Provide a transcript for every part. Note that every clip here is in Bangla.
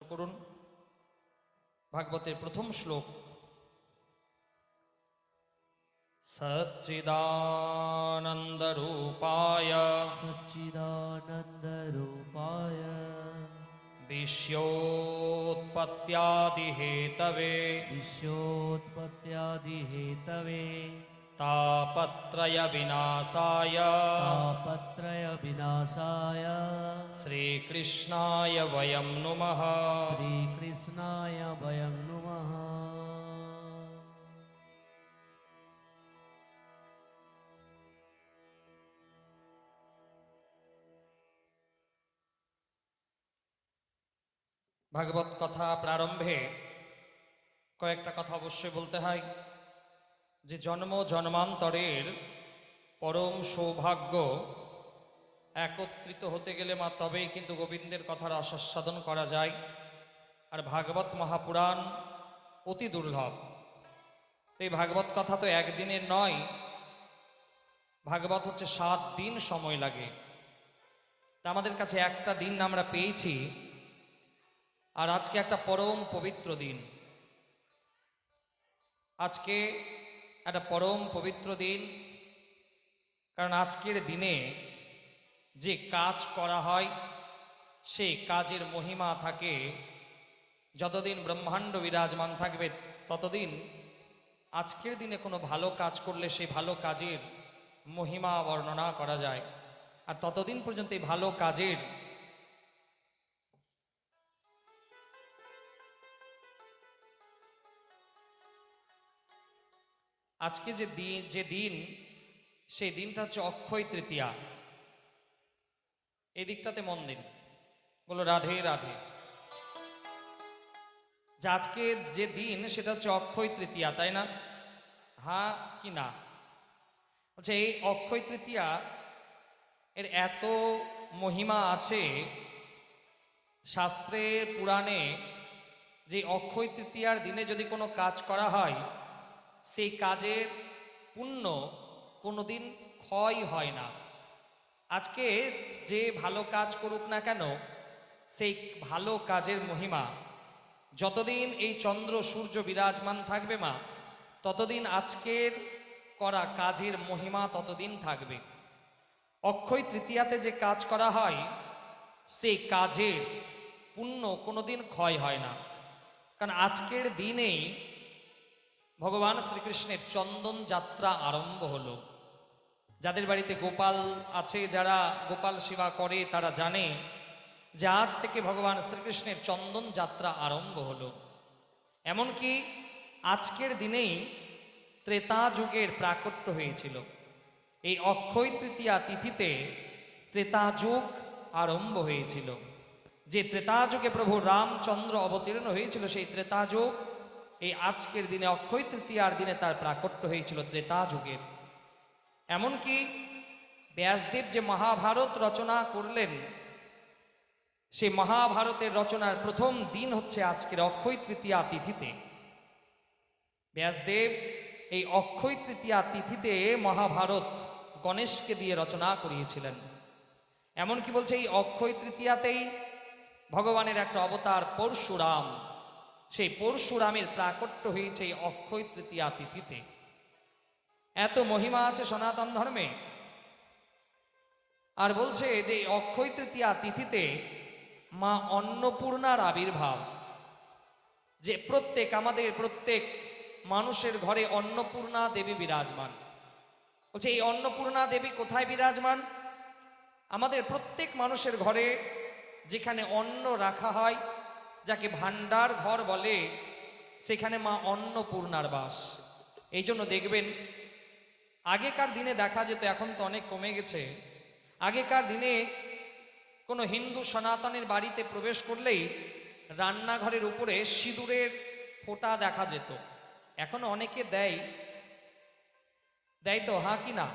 করুন ভাগবতের প্রথম শ্লোক। সচ্চিদানন্দরূপায় सच्चिदानन्दरूपाय विश्वोत्पत्त्यादिहेतवे विश्वोत्पत्त्यादिहेतवे तापत्रयविनाशाय तापत्रयविनाशाय श्रीकृष्णाय वयं नुमः। श्रीकृष्णाय वयं नुमः। ভাগবত কথা প্রারম্ভে কয়েকটা কথা অবশ্যই বলতে হয় যে জন্ম জন্মান্তরের পরম সৌভাগ্য একত্রিত হতে গেলে তবেই কিন্তু গোবিন্দের কথার আস্বাদন করা যায়। আর ভাগবত মহাপুরাণ অতি দুর্লভ। এই ভাগবত কথা তো একদিনের নয়, ভাগবত হচ্ছে 7 দিন সময় লাগে। তা আমাদের কাছে একটা দিন আমরা পেয়েছি, আর আজকে একটা পরম পবিত্র দিন। আজকে একটা পরম পবিত্র দিন, কারণ আজকের দিনে যে কাজ করা হয় সেই কাজের মহিমা থাকে। যতদিন ব্রহ্মাণ্ড বিরাজমান থাকবে ততদিন আজকের দিনে কোনো ভালো কাজ করলে সেই ভালো কাজের মহিমা বর্ণনা করা যায়। আর ততদিন পর্যন্ত এই ভালো কাজের আজকে যে দিন সেই দিনটা হচ্ছে অক্ষয় তৃতীয়া। এই দিকটাতে মন দিন, বলো রাধে রাধে। যে আজকে যে দিন সেটা হচ্ছে অক্ষয় তৃতীয়া, তাই না? হ্যাঁ কি না? বলছে এই অক্ষয় তৃতীয়া এর এত মহিমা আছে শাস্ত্রে পুরাণে, যে অক্ষয় তৃতীয়ার দিনে যদি কোনো কাজ করা হয় সেই কাজের পুণ্য কোনোদিন ক্ষয় হয় না। আজকে যে ভালো কাজ করুক না কেন সেই ভালো কাজের মহিমা যতদিন এই চন্দ্র সূর্য বিরাজমান থাকবে মা, ততদিন আজকের করা কাজের মহিমা ততদিন থাকবে। অক্ষয় তৃতীয়াতে যে কাজ করা হয় সেই কাজের পুণ্য কোনোদিন ক্ষয় হয় না। কারণ আজকের দিনেই ভগবান শ্রীকৃষ্ণের চন্দন যাত্রা আরম্ভ হলো। যাদের বাড়িতে গোপাল আছে, যারা গোপাল সেবা করে, তারা জানে যে আজ থেকে ভগবান শ্রীকৃষ্ণের চন্দন যাত্রা আরম্ভ হলো। এমনকি আজকের দিনেই ত্রেতা যুগের প্রাকট্য হয়েছিল। এই অক্ষয় তৃতীয়া তিথিতে ত্রেতা যুগ আরম্ভ হয়েছিল। যে ত্রেতা যুগে প্রভু রামচন্দ্র অবতীর্ণ হয়েছিল সেই ত্রেতা যুগ এই আজকের দিনে অক্ষয় তৃতীয়ার দিনে তার প্রাকট্য হয়েছিল ত্রেতা যুগের। এমনকি ব্যাসদেব যে মহাভারত রচনা করলেন সেই মহাভারতের রচনার প্রথম দিন হচ্ছে আজকের অক্ষয় তৃতীয়া তিথিতে। ব্যাসদেব এই অক্ষয় তৃতীয়া তিথিতে মহাভারত গণেশকে দিয়ে রচনা করিয়েছিলেন। এমনকি বলছে এই অক্ষয় তৃতীয়াতেই ভগবানের একটা অবতার পরশুরাম, সেই পরশুরামের প্রাকট্য হয়েছে এই অক্ষয় তৃতীয়া তিথিতে। এত মহিমা আছে সনাতন ধর্মে। আর বলছে যে অক্ষয় তৃতীয়া তিথিতে মা অন্নপূর্ণার আবির্ভাব। যে আমাদের প্রত্যেক মানুষের ঘরে অন্নপূর্ণা দেবী বিরাজমান। বলছে এই অন্নপূর্ণা দেবী কোথায় বিরাজমান? আমাদের প্রত্যেক মানুষের ঘরে যেখানে অন্ন রাখা হয়, যাকে ভাণ্ডার ঘর বলে, সেখানে মা অন্নপূর্ণার বাস। এই জন্য দেখবেন আগেকার দিনে দেখা যেত, এখন তো অনেক কমে গেছে। আগেকার দিনে কোনো হিন্দু সনাতনের বাড়িতে প্রবেশ করলেই রান্নাঘরের উপরে সিঁদুরের ফোঁটা দেখা যেত। এখনো অনেকে দেয় তো, হ্যাঁ কি না?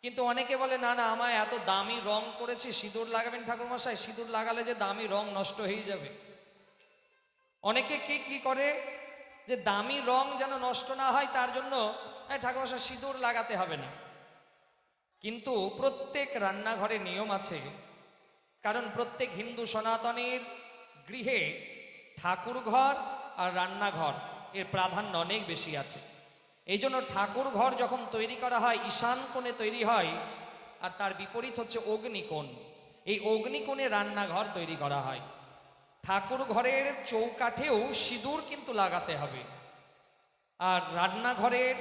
কিন্তু অনেকে বলে না না, আমায় এত দামি রং করেছি, সিঁদুর লাগাবেন ঠাকুরমশাই, সিঁদুর লাগালে যে দামি রং নষ্ট হয়ে যাবে। অনেকে কি করে যে দামি রং যেন নষ্ট না হয় তার জন্য ঠাকুরমশাই সিঁদুর লাগাতে হবে না। কিন্তু প্রত্যেক রান্নাঘরে নিয়ম আছে, কারণ প্রত্যেক হিন্দু সনাতনের গৃহে ঠাকুর ঘর আর রান্নাঘর এর প্রাধান্য অনেক বেশি আছে। এই জন্য ঠাকুর ঘর যখন তৈরি করা হয় ঈশান কোণে তৈরি হয়, আর তার বিপরীত হচ্ছে অগ্নিকোণ। এই অগ্নিকোণে রান্নাঘর তৈরি করা হয়। ঠাকুর ঘরের চৌকাঠেও সিঁদুর কিন্তু লাগাতে হবে, আর রান্নাঘরের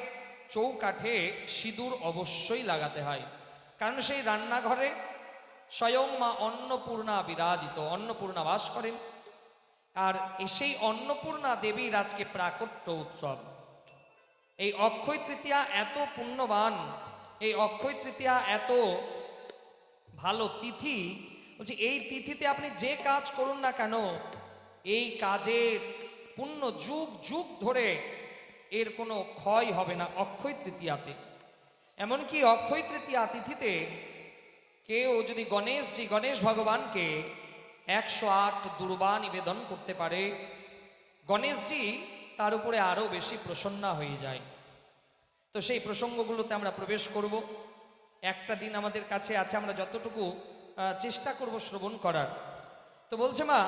চৌকাঠে সিঁদুর অবশ্যই লাগাতে হয়, কারণ সেই রান্নাঘরে স্বয়ং মা অন্নপূর্ণা বিরাজিত, অন্নপূর্ণা বাস করেন। আর সেই অন্নপূর্ণা দেবীর আজকে প্রাকট্য উৎসব। এই অক্ষয় তৃতীয়া এত পুণ্যবান, এই অক্ষয় তৃতীয়া এত ভালো তিথি, বলছি এই তিথিতে আপনি যে কাজ করুন না কেন, এই কাজের পুণ্য যুগ যুগ ধরে এর কোনো ক্ষয় হবে না অক্ষয় তৃতীয়াতে। এমনকি অক্ষয় তৃতীয়া তিথিতে কেউ যদি গণেশ ভগবানকে 108 দুর্বা নিবেদন করতে পারে, গণেশজি তার উপরে আরো বেশি প্রসন্ন হয়ে যায়। তো সেই প্রসঙ্গগুলোতে আমরা প্রবেশ করব। একটা দিন আমাদের কাছে আছে, আমরা যতটুকু চেষ্টা করব শ্রবণ করার। তো বলছে মা,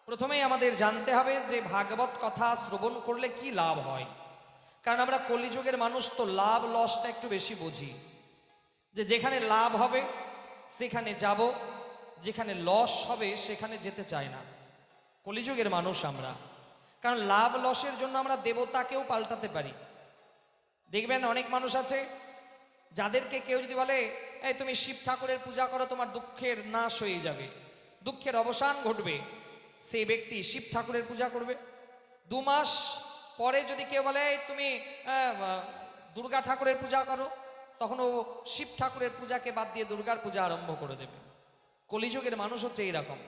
প্রথমেই আমাদের জানতে হবে যে ভাগবত কথা শ্রবণ করলে কি লাভ হয়। কারণ আমরা কলিযুগের মানুষ, তো লাভ লসটা একটু বেশি বুঝি, যে যেখানে লাভ হবে সেখানে যাব, যেখানে লস হবে সেখানে যেতে চাই না। কলিযুগের মানুষ আমরা, কারণ লাভ লসের জন্য আমরা দেবতাকেও পাল্টাতে পারি। দেখবেন অনেক মানুষ আছে যাদেরকে কেউ যদি বলে এই তুমি শিব ঠাকুরের পূজা করো, তোমার দুঃখের নাশ হয়ে যাবে, দুঃখের অবসান ঘটবে, সেই ব্যক্তি শিব ঠাকুরের পূজা করবে। 2 মাস পরে যদি কেউ বলে এই তুমি দুর্গা ঠাকুরের পূজা করো, তখন ও শিব ঠাকুরের পূজাকে বাদ দিয়ে দুর্গার পূজা আরম্ভ করে দেবে। কলিযুগের মানুষ হচ্ছে এইরকম,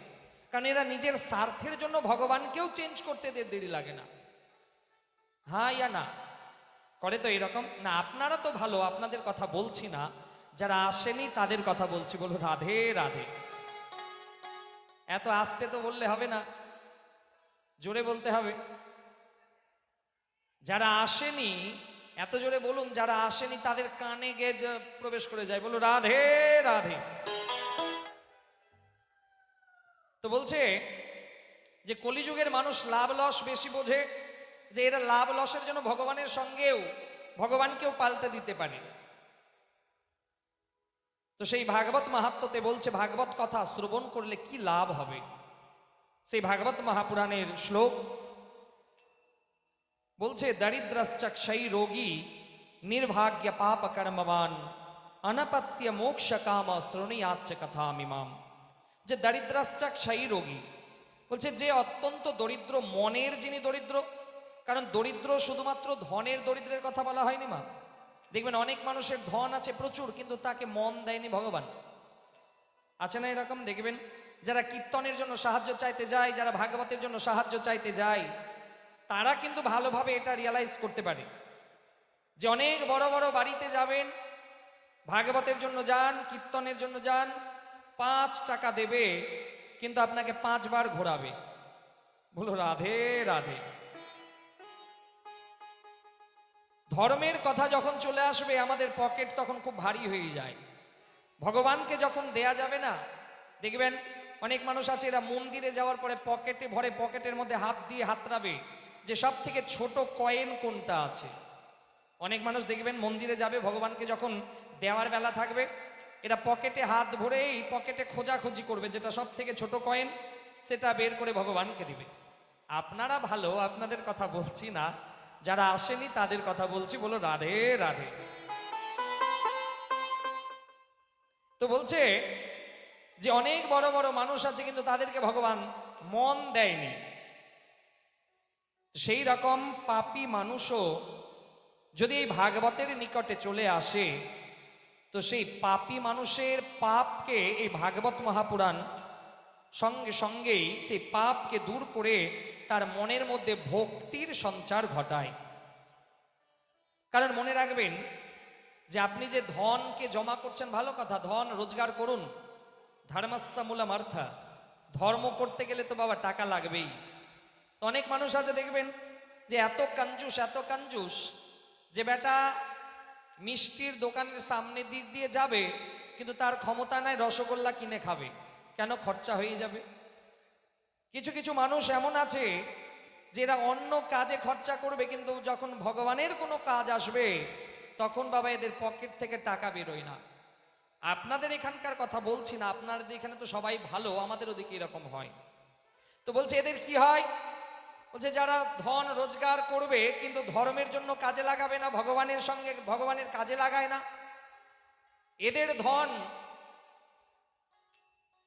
কারণ এরা নিজের স্বার্থের জন্য ভগবানকেও চেঞ্জ করতে দেরি লাগে না। হ্যাঁ ইয়া না করে তো এরকম না। আপনারা তো ভালো, আপনাদের কথা বলছি না, যারা আসেনি তাদের কথা বলছি। বলো রাধে রাধে। এত আস্তে তো বললে হবে না, জোরে বলতে হবে। যারা আসেনি এত জোরে বলুন, যারা আসেনি তাদের কানে গিয়ে প্রবেশ করে যায়। বলো রাধে রাধে। তো বলছে যে কলিযুগের মানুষ লাভ লস বেশি বোঝে, যে এরা লাভ লসের জন্য ভগবানের সঙ্গেও ভগবানকেও পাল্টে দিতে পারে। তো সেই ভাগবত মাহাত্ম্যতে বলছে ভাগবত কথা শ্রবণ করলে কি লাভ হবে। সেই ভাগবত মহাপুরাণের শ্লোক বলছে দরিদ্রশ্চক্ষৈ রোগী নির্ভাগ্য পাপ কর্মবান অনপত্য মোক্ষ কাম শ্রণীয়াচ্চ কথামিমাম। যে দরিদ্রশ্চক্ষৈ রোগী, বলছে যে অত্যন্ত দরিদ্র মনের, যিনি দরিদ্র। কারণ দরিদ্র শুধুমাত্র ধনের দরিদ্রের কথা বলা হয়নি মা। দেখবেন অনেক মানুষের ধন আছে প্রচুর, কিন্তু তাকে মন দেয়নি ভগবান। আছে না এরকম? দেখবেন যারা কীর্তনের জন্য সাহায্য চাইতে যায়, যারা ভাগবতের জন্য সাহায্য চাইতে যায়, তারা কিন্তু ভালোভাবে এটা রিয়ালাইজ করতে পারে যে অনেক বড় বড় বাড়িতে যাবেন, ভাগবতের জন্য যান, কীর্তনের জন্য যান, 5 টাকা দেবে কিন্তু আপনাকে 5 বার ঘোরাবে। বলো রাধে রাধে। ধর্মের কথা যখন চলে আসবে আমাদের পকেট তখন খুব ভারী হয়ে যায়। ভগবানকে যখন দেয়া যাবে না, দেখবেন অনেক মানুষ আছে এরা মন্দিরে যাওয়ার পরে পকেটে ভরে, পকেটের মধ্যে হাত দিয়ে হাতড়াবে যে সব থেকে ছোট কয়েন কোনটা আছে। অনেক মানুষ দেখবেন মন্দিরে যাবে, ভগবানকে যখন দেওয়ার বেলা থাকবে, এরা পকেটে হাত ভরে এই পকেটে খোঁজাখুঁজি করবে, যেটা সব থেকে ছোট কয়েন সেটা বের করে ভগবানকে দিবে। আপনারা ভালো, আপনাদের কথা বলছি না, যারা আসেনি তাদের কথা বলছি। বলো রাধে রাধে। তো বলছে যে অনেক বড় বড় মানুষ আছে কিন্তু তাদেরকে ভগবান মন দেয়নি। সেই রকম পাপী মানুষও যদি এই ভাগবতের নিকটে চলে আসে, তো সেই পাপী মানুষের পাপকে এই ভাগবত মহাপুরাণ সঙ্গে সঙ্গেই সেই পাপকে দূর করে তার মনের মধ্যে ভক্তির সঞ্চার ঘটায়। কারণ মনে রাখবেন যে আপনি যে ধনকে জমা করছেন, ভালো কথা, ধন রোজগার করুন, ধর্মস্য মূলম অর্থ। ধর্ম করতে গেলে তো বাবা টাকা লাগবেই। তো অনেক মানুষ আছে দেখবেন যে এত কঞ্জুস যে বেটা মিষ্টির দোকানের সামনে দিক দিয়ে যাবে, কিন্তু তার ক্ষমতা নাই রসগোল্লা কিনে খাবে। কেন? খরচা হয়ে যাবে। কিছু কিছু মানুষ এমন আছে যে এরা অন্য কাজে খরচা করবে, কিন্তু যখন ভগবানের কোনো কাজ আসবে তখন বাবা এদের পকেট থেকে টাকা বেরোয় না। আপনাদের এখানকার কথা বলছি না, আপনাদের এখানে তো সবাই ভালো, আমাদের ওদিকে এরকম হয়। তো বলছে এদের কি হয়, বলছে যারা ধন রোজগার করবে কিন্তু ধর্মের জন্য কাজে লাগাবে না, ভগবানের সঙ্গে ভগবানের কাজে লাগায় না, এদের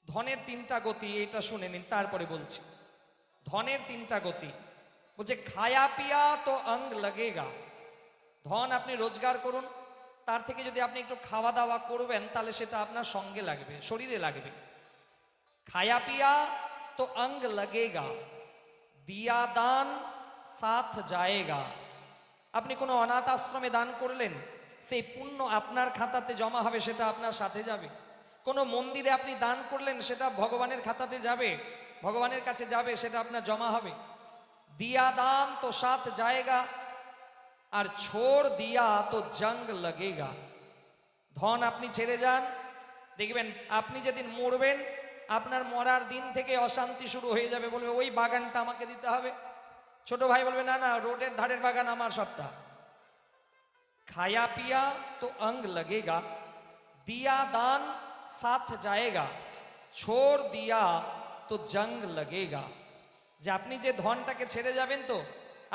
ধনের তিনটা গতি, এটা শুনে নিন তারপরে বলছি। ধনের তিনটা গতি, বলছে খায়া পিয়া তো অঙ্গ লাগেগা। ধন আপনি রোজগার করুন, তার থেকে যদি আপনি একটু খাওয়া দাওয়া করবেন তাহলে সেটা আপনার সঙ্গে লাগবে, শরীরে লাগবে। খায়া পিয়া তো অঙ্গ লাগেগা, দিয়া দান সাথ যায়েগা। আপনি কোনো অনাথ আশ্রমে দান করলেন, সেই পুণ্য আপনার খাতাতে জমা হবে, সেটা আপনার সাথে যাবে। কোনো মন্দিরে আপনি দান করলেন, সেটা ভগবানের খাতাতে যাবে, ভগবানের কাছে যাবে, সেটা আপনার জমা হবে। দিয়া দান তো সাথ যায়েগা, আর ছোড় দিয়া তো জঙ্গ লাগেগা। ধন আপনি ছেড়ে যান, দেখবেন আপনি যেদিন মরবেন আপনার মরার দিন থেকে অশান্তি শুরু হয়ে যাবে, বলবে ওই বাগানটা আমাকে দিতে হবে। ছোট ভাই বলবে না না, রোডের ধারের বাগান আমার সবটা। খায়া পিয়া তো অঙ্গ लगेगा, दिया दान साथ जाएगा, छोड़ दिया तो जंग लगेगा। যে আপনি যে ধনটাকে ছেড়ে যাবেন, তো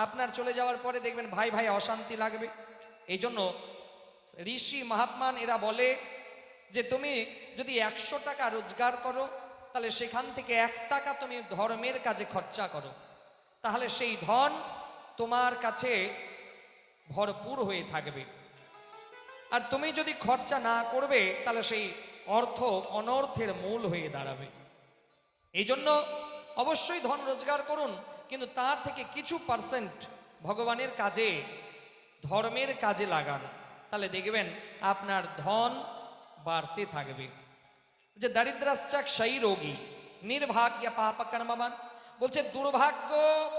আপনার চলে যাওয়ার পরে দেখবেন ভাই ভাই অশান্তি লাগবে। এই জন্য ঋষি মহাত্মান এরা বলে যে তুমি যদি 100 টাকা রোজগার করো, তাহলে সেখান থেকে 1 টাকা তুমি ধর্মের কাজে খরচা করো, তাহলে সেই ধন তোমার কাছে ভরপুর হয়ে থাকবে। আর তুমি যদি খরচা না করবে তাহলে সেই অর্থ অনর্থের মূল হয়ে দাঁড়াবে। এই জন্য অবশ্যই ধন রোজগার করুন, কিন্তু তার থেকে কিছু পার্সেন্ট ভগবানের কাজে, ধর্মের কাজে লাগান, তাহলে দেখবেন আপনার ধন বাড়তে থাকবে। যে দারিদ্রাশ্চাক সেই রোগী নির্ভাগ্য পাপ কর্মবান, বলছে দুর্ভাগ্য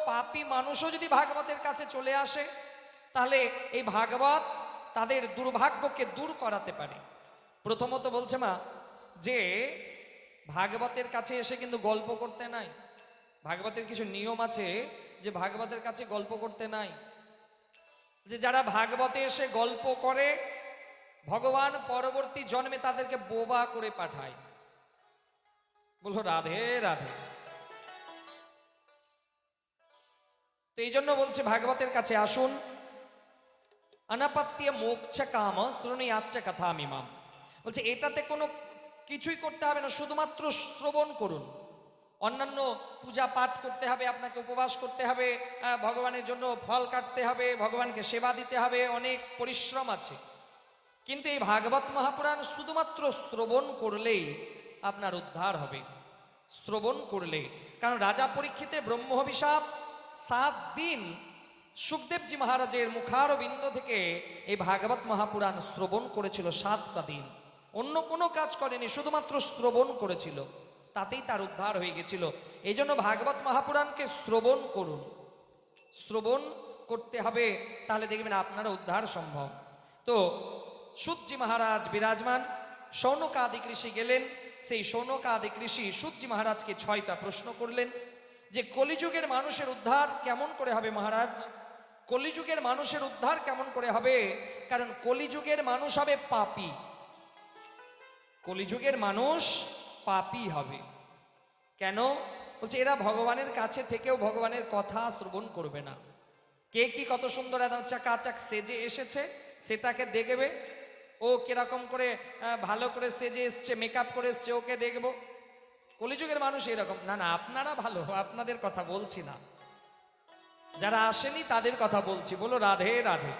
পাপী মানুষও যদি ভাগবতের কাছে চলে আসে, তাহলে এই ভাগবত তাদের দুর্ভাগ্যকে দূর করাতে পারে। প্রথমত বলছে মা যে ভাগবতের কাছে এসে কিন্তু গল্প করতে নাই, ভাগবতের কিছু নিয়ম আছে যে ভাগবতের কাছে গল্প করতে নাই। যে যারা ভাগবতে এসে গল্প করে, ভগবান পরবর্তী জন্মে তাদেরকে বোবা করে পাঠায়। বলো রাধে রাধে। তো এই জন্য বলছে ভাগবতের কাছে আসুন। অনাপত্য মোক্ষ কাম শ্রুণীয়াচ্চ কথামিমাম, বলছে এটাতে কোনো কিছুই করতে হবে না, শুধুমাত্র শ্রবণ করুন। অন্যান্য পূজা পাঠ করতে হবে, আপনাকে উপবাস করতে হবে, ভগবানের জন্য ফল কাটতে হবে, ভগবানকে সেবা দিতে হবে, অনেক পরিশ্রম আছে। কিন্তু এই ভাগবত মহাপুরাণ শুধুমাত্র শ্রবণ করলেই আপনার উদ্ধার হবে, শ্রবণ করলে। কারণ রাজা পরীক্ষিতের ব্রহ্মাভিশাপ 7 দিন সুখদেবজি মহারাজের মুখারবিন্দ থেকে এই ভাগবত মহাপুরাণ শ্রবণ করেছিল 7টা দিন, অন্য কোনো কাজ করেনি, শুধুমাত্র শ্রবণ করেছিল, তাতেই তার উদ্ধার হয়ে গেছিল। এই জন্য ভাগবত মহাপুরাণকে শ্রবণ করুন, শ্রবণ করতে হবে, তাহলে দেখবেন আপনারা উদ্ধার সম্ভব। তো সূতজি মহারাজ বিরাজমান, শৌনকাদিক ঋষি গেলেন, সেই শৌনকাদিক ঋষি সূতজি মহারাজকে 6টা প্রশ্ন করলেন যে কলিযুগের মানুষের উদ্ধার কেমন করে হবে মহারাজ, কলিযুগের মানুষের উদ্ধার কেমন করে হবে? কারণ কলিযুগের মানুষ হবে পাপী, কলিযুগের মানুষ পাপী হবে। কেন? বলছে এরা ভগবানের কাছে থেকেও ভগবানের কথা শ্রবণ করবে না। কে কি কত সুন্দর একদম চাকাচাক সেজে এসেছে সেটাকে দেখবে, ও কিরকম করে ভালো করে সেজে এসছে, মেকআপ করে এসছে, ওকে দেখবো। কলিযুগের মানুষ এরকম না। না, আপনারা ভালো, আপনাদের কথা বলছি না, যারা আসেনি তাদের কথা বলছি। বলো রাধে রাধে।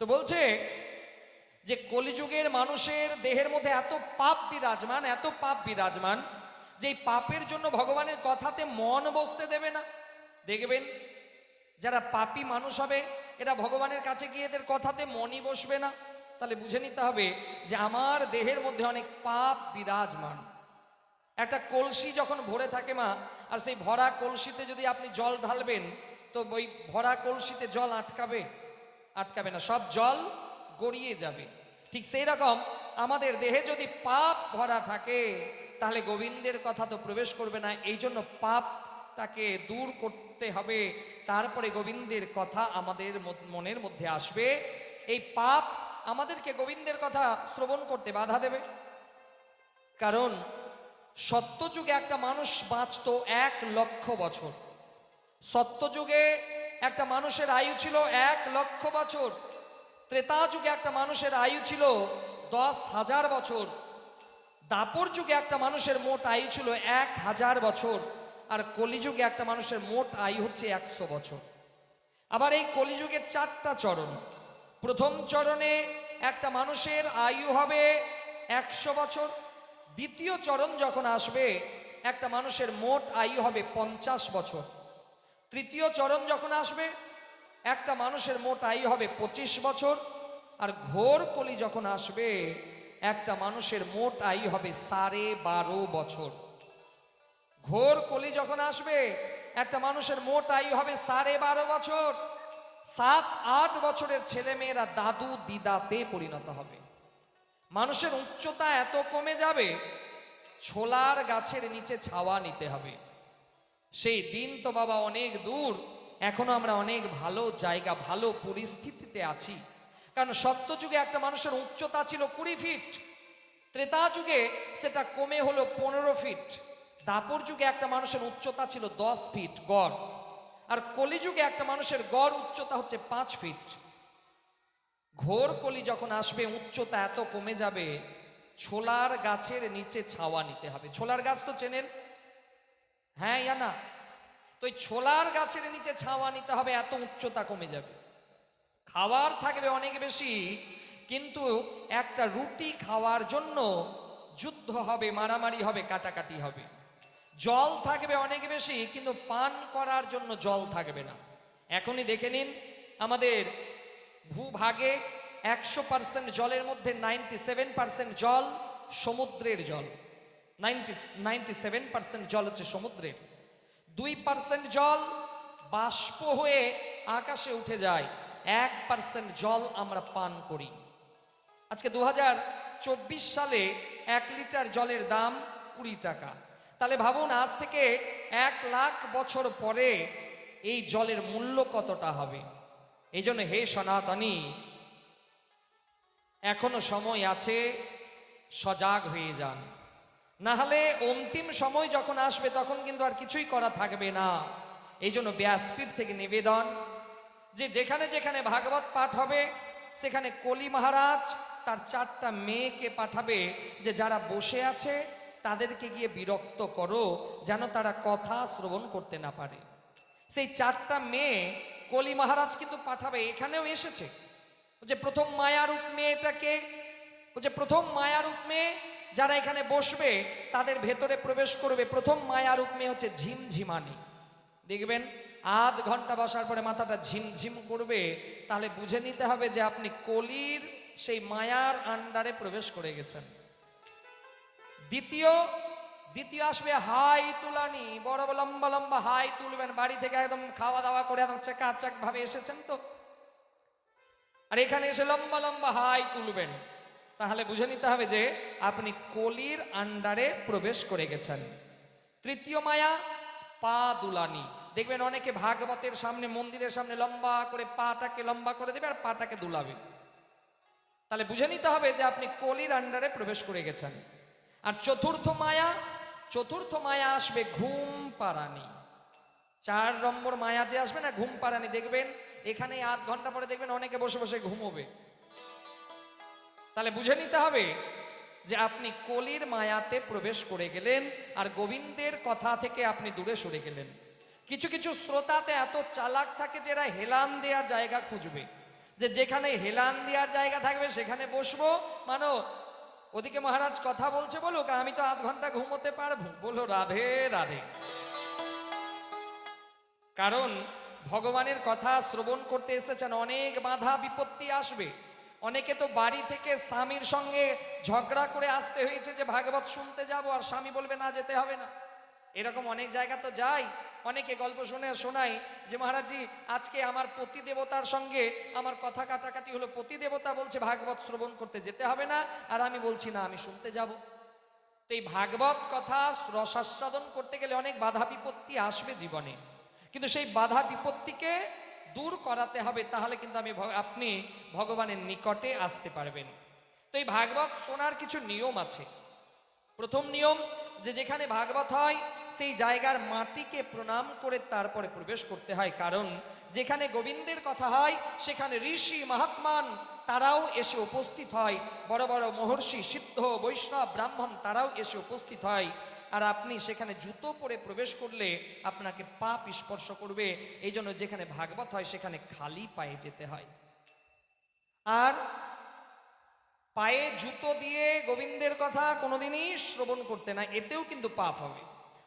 তো বলছে যে কলিযুগের মানুষের দেহের মধ্যে এত পাপ বিরাজমান, এত পাপ বিরাজমান, যে এই পাপের জন্য ভগবানের কথাতে মন বসতে দেবে না। দেখবেন যারা পাপী মানুষ হবে এরা ভগবানের কাছে গিয়ে এদের কথাতে মনই বসবে না। তাহলে বুঝে নিতে হবে যে আমার দেহের মধ্যে অনেক পাপ বিরাজমান। একটা কলসি যখন ভরে থাকে মা, আর সেই ভরা কলসিতে যদি আপনি জল ঢালবেন, তো ওই ভরা কলসিতে জল আটকাবে? আটকাবে না, সব জল গড়িয়ে যাবে। ঠিক সেই রকম আমাদের দেহে যদি পাপ ভরা থাকে, তাহলে গোবিন্দের কথা তো প্রবেশ করবে না। এই জন্য পাপটাকে দূর করতে হবে, তারপরে গোবিন্দের কথা আমাদের মনের মধ্যে আসবে। এই পাপ আমাদেরকে গোবিন্দের কথা শ্রবণ করতে বাধা দেবে। কারণ সত্যযুগে একটা মানুষ বাঁচত 1,00,000 বছর। সত্যযুগে একটা মানুষের আয়ু ছিল 1,00,000 বছর। ত্রেতা যুগে একটা মানুষের আয়ু ছিল 10,000 বছর। দাপর যুগে একটা মানুষের মোট আয়ু ছিল 1,000 বছর। আর কলিযুগে একটা মানুষের মোট আয়ু হচ্ছে 100 বছর। আবার এই কলিযুগের 4টা চরণ। প্রথম চরণে একটা মানুষের আয়ু হবে 100 বছর। দ্বিতীয় চরণ যখন আসবে একটা মানুষের মোট আয়ু হবে 50 বছর। তৃতীয় চরণ যখন আসবে একটা মানুষের মোট আয়ু হবে 25 বছর। আর ঘোর কলি যখন আসবে একটা মানুষের মোট আয়ু হবে 12.5 বছর। ঘোর কলি যখন আসবে একটা মানুষের মোট আয়ু হবে 12.5 বছর। 7-8 বছরের ছেলে মেয়েরা দাদু দিদাতে পরিণত হবে। মানুষের উচ্চতা এত কমে যাবে, ছোলার গাছের নিচে ছাওয়া নিতে হবে। সেই দিন তো বাবা অনেক দূর, এখনো আমরা অনেক ভালো জায়গা, ভালো পরিস্থিতিতে আছি। কারণ সত্যযুগে একটা মানুষের উচ্চতা ছিল 20 ফিট, ত্রেতা যুগে সেটা কমে হলো 15 ফিট। দাপর যুগে একটা মানুষের উচ্চতা ছিল 10 ফিট গড়। আর কলিযুগে একটা মানুষের গড় উচ্চতা হচ্ছে 5 ফিট। ঘোর কলি যখন আসবে উচ্চতা এত কমে যাবে, ছোলার গাছের নিচে ছাওয়া নিতে হবে। ছোলার গাছ তো চেনেন? হ্যাঁ ইয়া না? তো এই ছোলার গাছের নিচে ছাওয়া নিতে হবে, এত উচ্চতা কমে যাবে। খাওয়ার থাকবে অনেক বেশি, কিন্তু একটা রুটি খাওয়ার জন্য যুদ্ধ হবে, মারামারি হবে, কাটাকাটি হবে। জল থাকবে অনেক বেশি, কিন্তু পান করার জন্য জল থাকবে না। এখনই দেখে নিন আমাদের ভূভাগে 100% জলের মধ্যে 97% জল সমুদ্রের জল। 97% জল হচ্ছে সমুদ্রের। 2% জল বাষ্প হয়ে আকাশে উঠে যায়। 1% জল আমরা পান করি। আজকে 2024 সালে 1 লিটার জলের দাম 20 টাকা। তাহলে ভাবুন আজ থেকে 1,00,000 বছর পরে এই জলের মূল্য কতটা হবে। এই জন্য হে সনাতনী, এখনো সময় আছে, সজাগ হয়ে যান। না হলে অন্তিম সময় যখন আসবে তখন কিন্তু আর কিছুই করা থাকবে না। এই জন্য ব্যাসপীঠ থেকে নিবেদন যে যেখানে যেখানে ভাগবত পাঠ হবে সেখানে কলি মহারাজ তার 4টা মেয়েকে পাঠাবে, যে যারা বসে আছে তাদেরকে গিয়ে বিরক্ত করো, যেন তারা কথা শ্রবণ করতে না পারে। সেই 4টা মেয়ে কলি মহারাজ কিন্তু পাঠাবে। এখানেও এসেছে যে প্রথম মায়ারূপ মেয়েটাকে, যে প্রথম মায়ারূপ মেয়ে যারা এখানে বসবে তাদের ভেতরে প্রবেশ করবে। প্রথম মায়ারূপ মেয়ে হচ্ছে ঝিমঝিমানি। দেখবেন আধ ঘন্টা বসার পরে মাথাটা ঝিমঝিম করবে, তাহলে বুঝে নিতে হবে যে আপনি কলির সেই মায়ার আন্ডারে প্রবেশ করে গেছেন। দ্বিতীয় আসবে হাই তুলানি, বড় লম্বা লম্বা হাই তুলবেন। বাড়ি থেকে একদম খাওয়া দাওয়া করে একদম চেকাচাক ভাবে এসেছেন তো, আর এখানে এসে লম্বা লম্বা হাই তুলবেন, তাহলে বুঝে নিতে হবে যে আপনি কলির আন্ডারে প্রবেশ করে গেছেন। তৃতীয় মায়া পা দুলানি। দেখবেন অনেকে ভাগবতের সামনে, মন্দিরের সামনে লম্বা করে পাটাকে লম্বা করে দেবে আর পাটাকে দুলাবে, তাহলে বুঝে নিতে হবে যে আপনি কলির আন্ডারে প্রবেশ করে গেছেন। আর চতুর্থ মায়া আসবে ঘুম পাড়ানি। 4 নম্বর মায়া যে আসবে না, ঘুম পাড়ানি, দেখবেন এখানে আধ ঘন্টা পরে দেখবেন অনেকে বসে বসে ঘুমোবে। তাহলে বুঝে নিতে হবে যে আপনি কলির মায়াতে প্রবেশ করে গেলেন আর গোবিন্দের কথা থেকে আপনি দূরে সরে গেলেন। কিছু কিছু শ্রোতাতে এত চালাক থাকে যে এরা হেলান দেওয়ার জায়গা খুঁজবে, যে যেখানে হেলান দেওয়ার জায়গা থাকবে সেখানে বসবো। মানো ওদিকে মহারাজ কথা বলছে, বলুক, আমি তো আধ ঘন্টা ঘুমোতে পারবো। বলো রাধে রাধে। কারণ ভগবানের কথা শ্রবণ করতে এসেছেন, অনেক বাধা বিপত্তি আসবে। অনেকে তো বাড়ি থেকে স্বামীর সঙ্গে ঝগড়া করে আসতে হয়েছে যে ভাগবত শুনতে যাব, আর স্বামী বলবে না যেতে হবে না। এরকম অনেক জায়গা তো যাই। অনেকে গল্প শুনে শোনাই যে মহারাজজি আজকে আমার পতি দেবতার সঙ্গে আমার কথা কাটাকাটি হলো, পতি দেবতা বলছে ভাগবত শ্রবণ করতে যেতে হবে না, আর আমি বলছি না আমি শুনতে যাব। তো এই ভাগবত কথা রসাস্বাদন করতে গেলে অনেক বাধা বিপত্তি আসবে জীবনে, কিন্তু সেই বাধা বিপত্তিকে দূর করাতে হবে, তাহলে কিন্তু আপনি ভগবানের নিকটে আসতে পারবেন। তো এই ভাগবত শোনার কিছু নিয়ম আছে। প্রথম নিয়ম, যে যেখানে ভাগবত হয় সেই জায়গার মাটিকে প্রণাম করে তারপরে প্রবেশ করতে হয়, কারণ যেখানে গোবিন্দের কথা হয় সেখানে ঋষি মহাত্মান তারাও এসে উপস্থিত হয়, বড় বড় মহর্ষি সিদ্ধ বৈষ্ণব ব্রাহ্মণ তারাও এসে উপস্থিত হয়। আর আপনি সেখানে জুতো পরে প্রবেশ করলে আপনাকে পাপ স্পর্শ করবে। এই জন্য যেখানে ভাগবত হয় সেখানে খালি পায়ে যেতে হয়। আর পায়ে জুতো দিয়ে গোবিন্দের কথা কোনোদিনই শ্রবণ করতে না, এতেও কিন্তু পাপ হবে।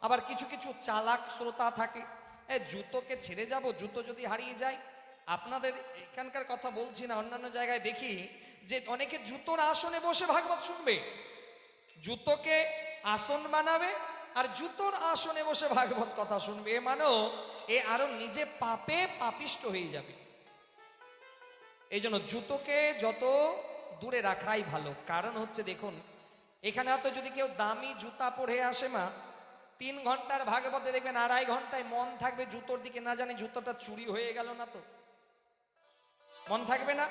আবার কিছু কিছু চালাক শ্রোতা থাকে, জুতোকে ছেড়ে যাব, জুতো যদি হারিয়ে যায়। আপনাদের এখানকার কথা বলছি না, অন্যান্য জায়গায় দেখি যে অনেকে জুতোর আসনে বসে ভাগবত শুনবে, জুতোকে আসন বানাবে আর জুতোর আসনে বসে ভাগবত কথা শুনবে। এ আরো নিজে পাপে পাপিষ্ট হয়ে যাবে। এই জন্য জুতোকে যত দূরে রাখাই ভালো। কারণ হচ্ছে দেখুন, এখানে হয়তো যদি কেউ দামি জুতা পরে আসে, 3 ঘন্টার ভাগবতে দেখবেন 2.5 ঘন্টায় মন থাকবে জুতোর দিকে, না জানি জুতোটা চুরি হয়ে গেল না তো, মন থাকবে না।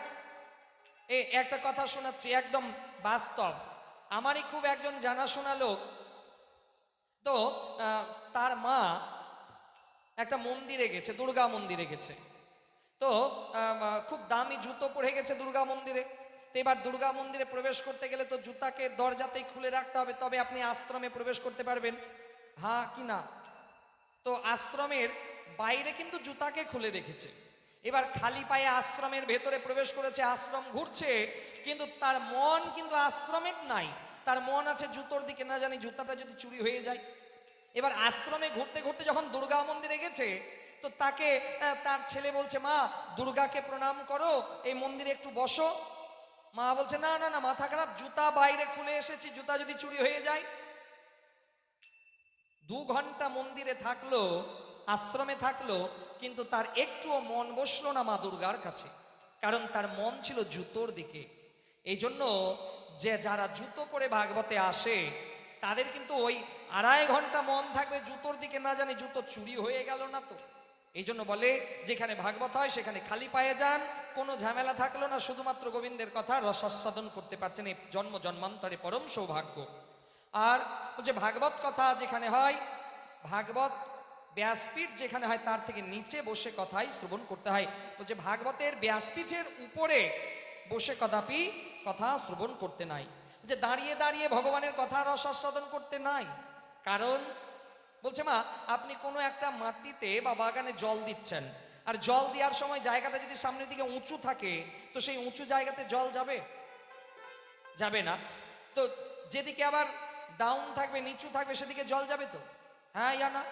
একটা কথা শোনাচ্ছি, একদম বাস্তব। আমারই খুব একজন জানাশোনা লোক, তো তার মা একটা মন্দিরে গেছে, দুর্গা মন্দিরে গেছে। তো খুব দামি জুতো পরে গেছে দুর্গা মন্দিরে। তো এবার দুর্গা মন্দিরে প্রবেশ করতে গেলে তো জুতাকে দরজাতেই খুলে রাখতে হবে, তবে আপনি আশ্রমে প্রবেশ করতে পারবেন, হ্যাঁ কি না? তো আশ্রমের বাইরে কিন্তু জুতাকে খুলে রেখেছে। এবার খালি পায়ে আশ্রমের ভেতরে প্রবেশ করেছে, আশ্রম ঘুরছে, কিন্তু তার মন কিন্তু আশ্রমের নাই, তার মন আছে জুতোর দিকে, না জানি জুতাটা যদি চুরি হয়ে যায়। এবার আশ্রমে ঘুরতে ঘুরতে যখন দুর্গা মন্দিরে গেছে, তো তাকে তার ছেলে বলছে, মা দুর্গাকে প্রণাম করো, এই মন্দিরে একটু বসো। মা বলছে, না না না, মাথা খারাপ, জুতা বাইরে খুলে এসেছি, জুতা যদি চুরি হয়ে যায়। 2 ঘন্টা মন্দিরে থাকলো, আশ্রমে থাকলো, কিন্তু তার একটুও মন বসলো না মা দুর্গার কাছে, কারণ তার মন ছিল জুতোর দিকে। এই জন্য যে যারা জুতো পরে ভাগবতে আসে তাদের কিন্তু ওই 2.5 ঘন্টা মন থাকবে জুতোর দিকে, না জানি জুতো চুরি হয়ে গেল না তো। এই জন্য বলে যেখানে ভাগবত হয় সেখানে খালি পায়ে যান, কোনো ঝামেলা থাকলো না, শুধুমাত্র গোবিন্দের কথা রসাস্বাদন করতে পারছেন, এই জন্ম জন্মান্তরে পরম সৌভাগ্য। আর যে ভাগবত কথা যেখানে হয়, ভাগবত ব্যাসপীঠ যেখানে হয় তার থেকে নিচে বসে কথাই শ্রবণ করতে হয়। বলছে ভাগবতের ব্যাসপীঠের উপরে বসে কদাপি কথা শ্রবণ করতে নাই, যে দাঁড়িয়ে দাঁড়িয়ে ভগবানের কথা রসাস্বাদন করতে নাই। কারণ বলছে, মা আপনি কোনো একটা মাটিতে বা বাগানে জল দিচ্ছেন, আর জল দেওয়ার সময় জায়গাটা যদি সামনের দিকে উঁচু থাকে, তো সেই উঁচু জায়গাতে জল যাবে? যাবে না। তো যেদিকে আবার ডাউন থাকবে, নিচু থাকবে, সেদিকে জল যাবে তো, হ্যাঁ ইয়া না?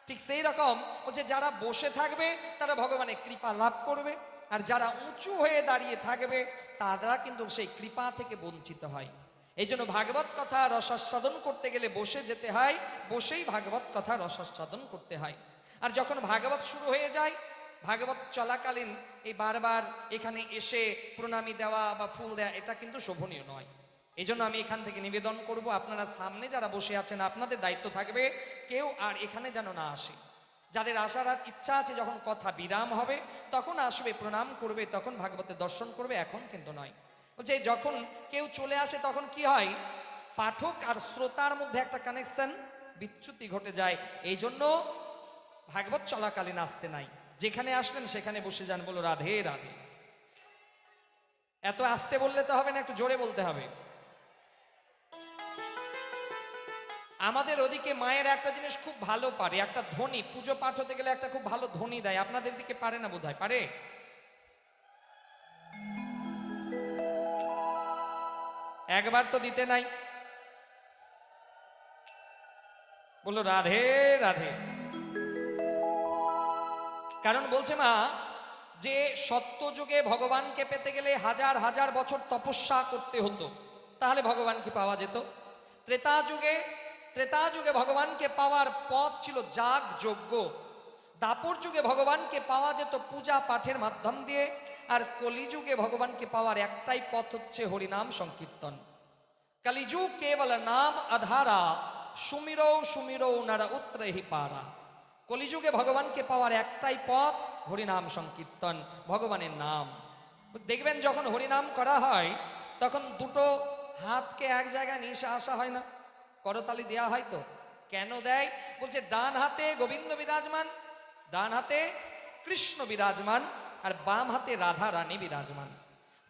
ঠিক সেই রকম বলছে, যারা বসে থাকবে তারা ভগবানের কৃপা লাভ করবে, আর যারা উঁচু হয়ে দাঁড়িয়ে থাকবে তারা কিন্তু সেই কৃপা থেকে বঞ্চিত হয়। এই জন্য ভাগবত কথা রসাস্বাদন করতে গেলে বসে যেতে হয়, বসেই ভাগবত কথা রসাস্বাদন করতে হয়। আর যখন ভাগবত শুরু হয়ে যায়, ভাগবত চলাকালীন এই বারবার এখানে এসে প্রণামী দেওয়া বা ফুল দেওয়া, এটা কিন্তু শোভনীয় নয়। এই জন্য আমি এখান থেকে নিবেদন করব, আপনারা সামনে যারা বসে আছেন আপনাদের দায়িত্ব থাকবে কেউ আর এখানে যেন না আসে। যাদের আসার ইচ্ছা আছে, যখন কথা বিরাম হবে তখন আসবে, প্রণাম করবে, তখন ভাগবতের দর্শন করবে, এখন কিন্তু নয়। বলছে যখন কেউ চলে আসে তখন কি হয়, পাঠক আর শ্রোতার মধ্যে একটা কানেকশন, বিচ্যুতি ঘটে যায়। এই জন্য ভাগবত চলাকালীন আসতে নাই, যেখানে আসলেন সেখানে বসে যান। বলো রাধে রাধে। এত আস্তে বললে তো হবে না, একটু জোরে বলতে হবে। আমাদের ওদিকে মায়ের একটা জিনিস খুব ভালো পারে, একটা ধ্বনি, পুজো পাঠ হতে গেলে একটা খুব ভালো ধ্বনি দেয়। আপনাদের দিকে পারে না বোধহয়, পারে? একবার তো দিতে নাই। বলো রাধে রাধে। কারণ বলছে মা যে সত্যযুগে ভগবানকে পেতে গেলে হাজার হাজার বছর তপস্যা করতে হতো, তাহলে ভগবানকে পাওয়া যেত। ত্রেতা যুগে ভগবানকে পাওয়ার পথ ছিল যাগ যজ্ঞ। দাপর যুগে ভগবানকে পাওয়া যেত পূজা পাঠের মাধ্যম দিয়ে। আর কলিযুগে ভগবানকে পাওয়ার একটাই পথ হচ্ছে হরিনাম সংকীর্তন। कलिजुग केवल नाम अधारा सुमिरो सुमिरो नर उत्र ही पारा। কলিযুগে ভগবানকে পাওয়ার একটাই পথ, হরিনাম সংকীর্তন, ভগবানের নাম। দেখবেন যখন হরিনাম করা হয় তখন দুটো হাতকে এক জায়গায় নিয়ে আসা হয় না, করতালি দেয়া হয় তো। কেন দেয়? বলছে ডান হাতে গোবিন্দ বিরাজমান, ডান হাতে কৃষ্ণ বিরাজমান, আর বাম হাতে রাধা রানী বিরাজমান।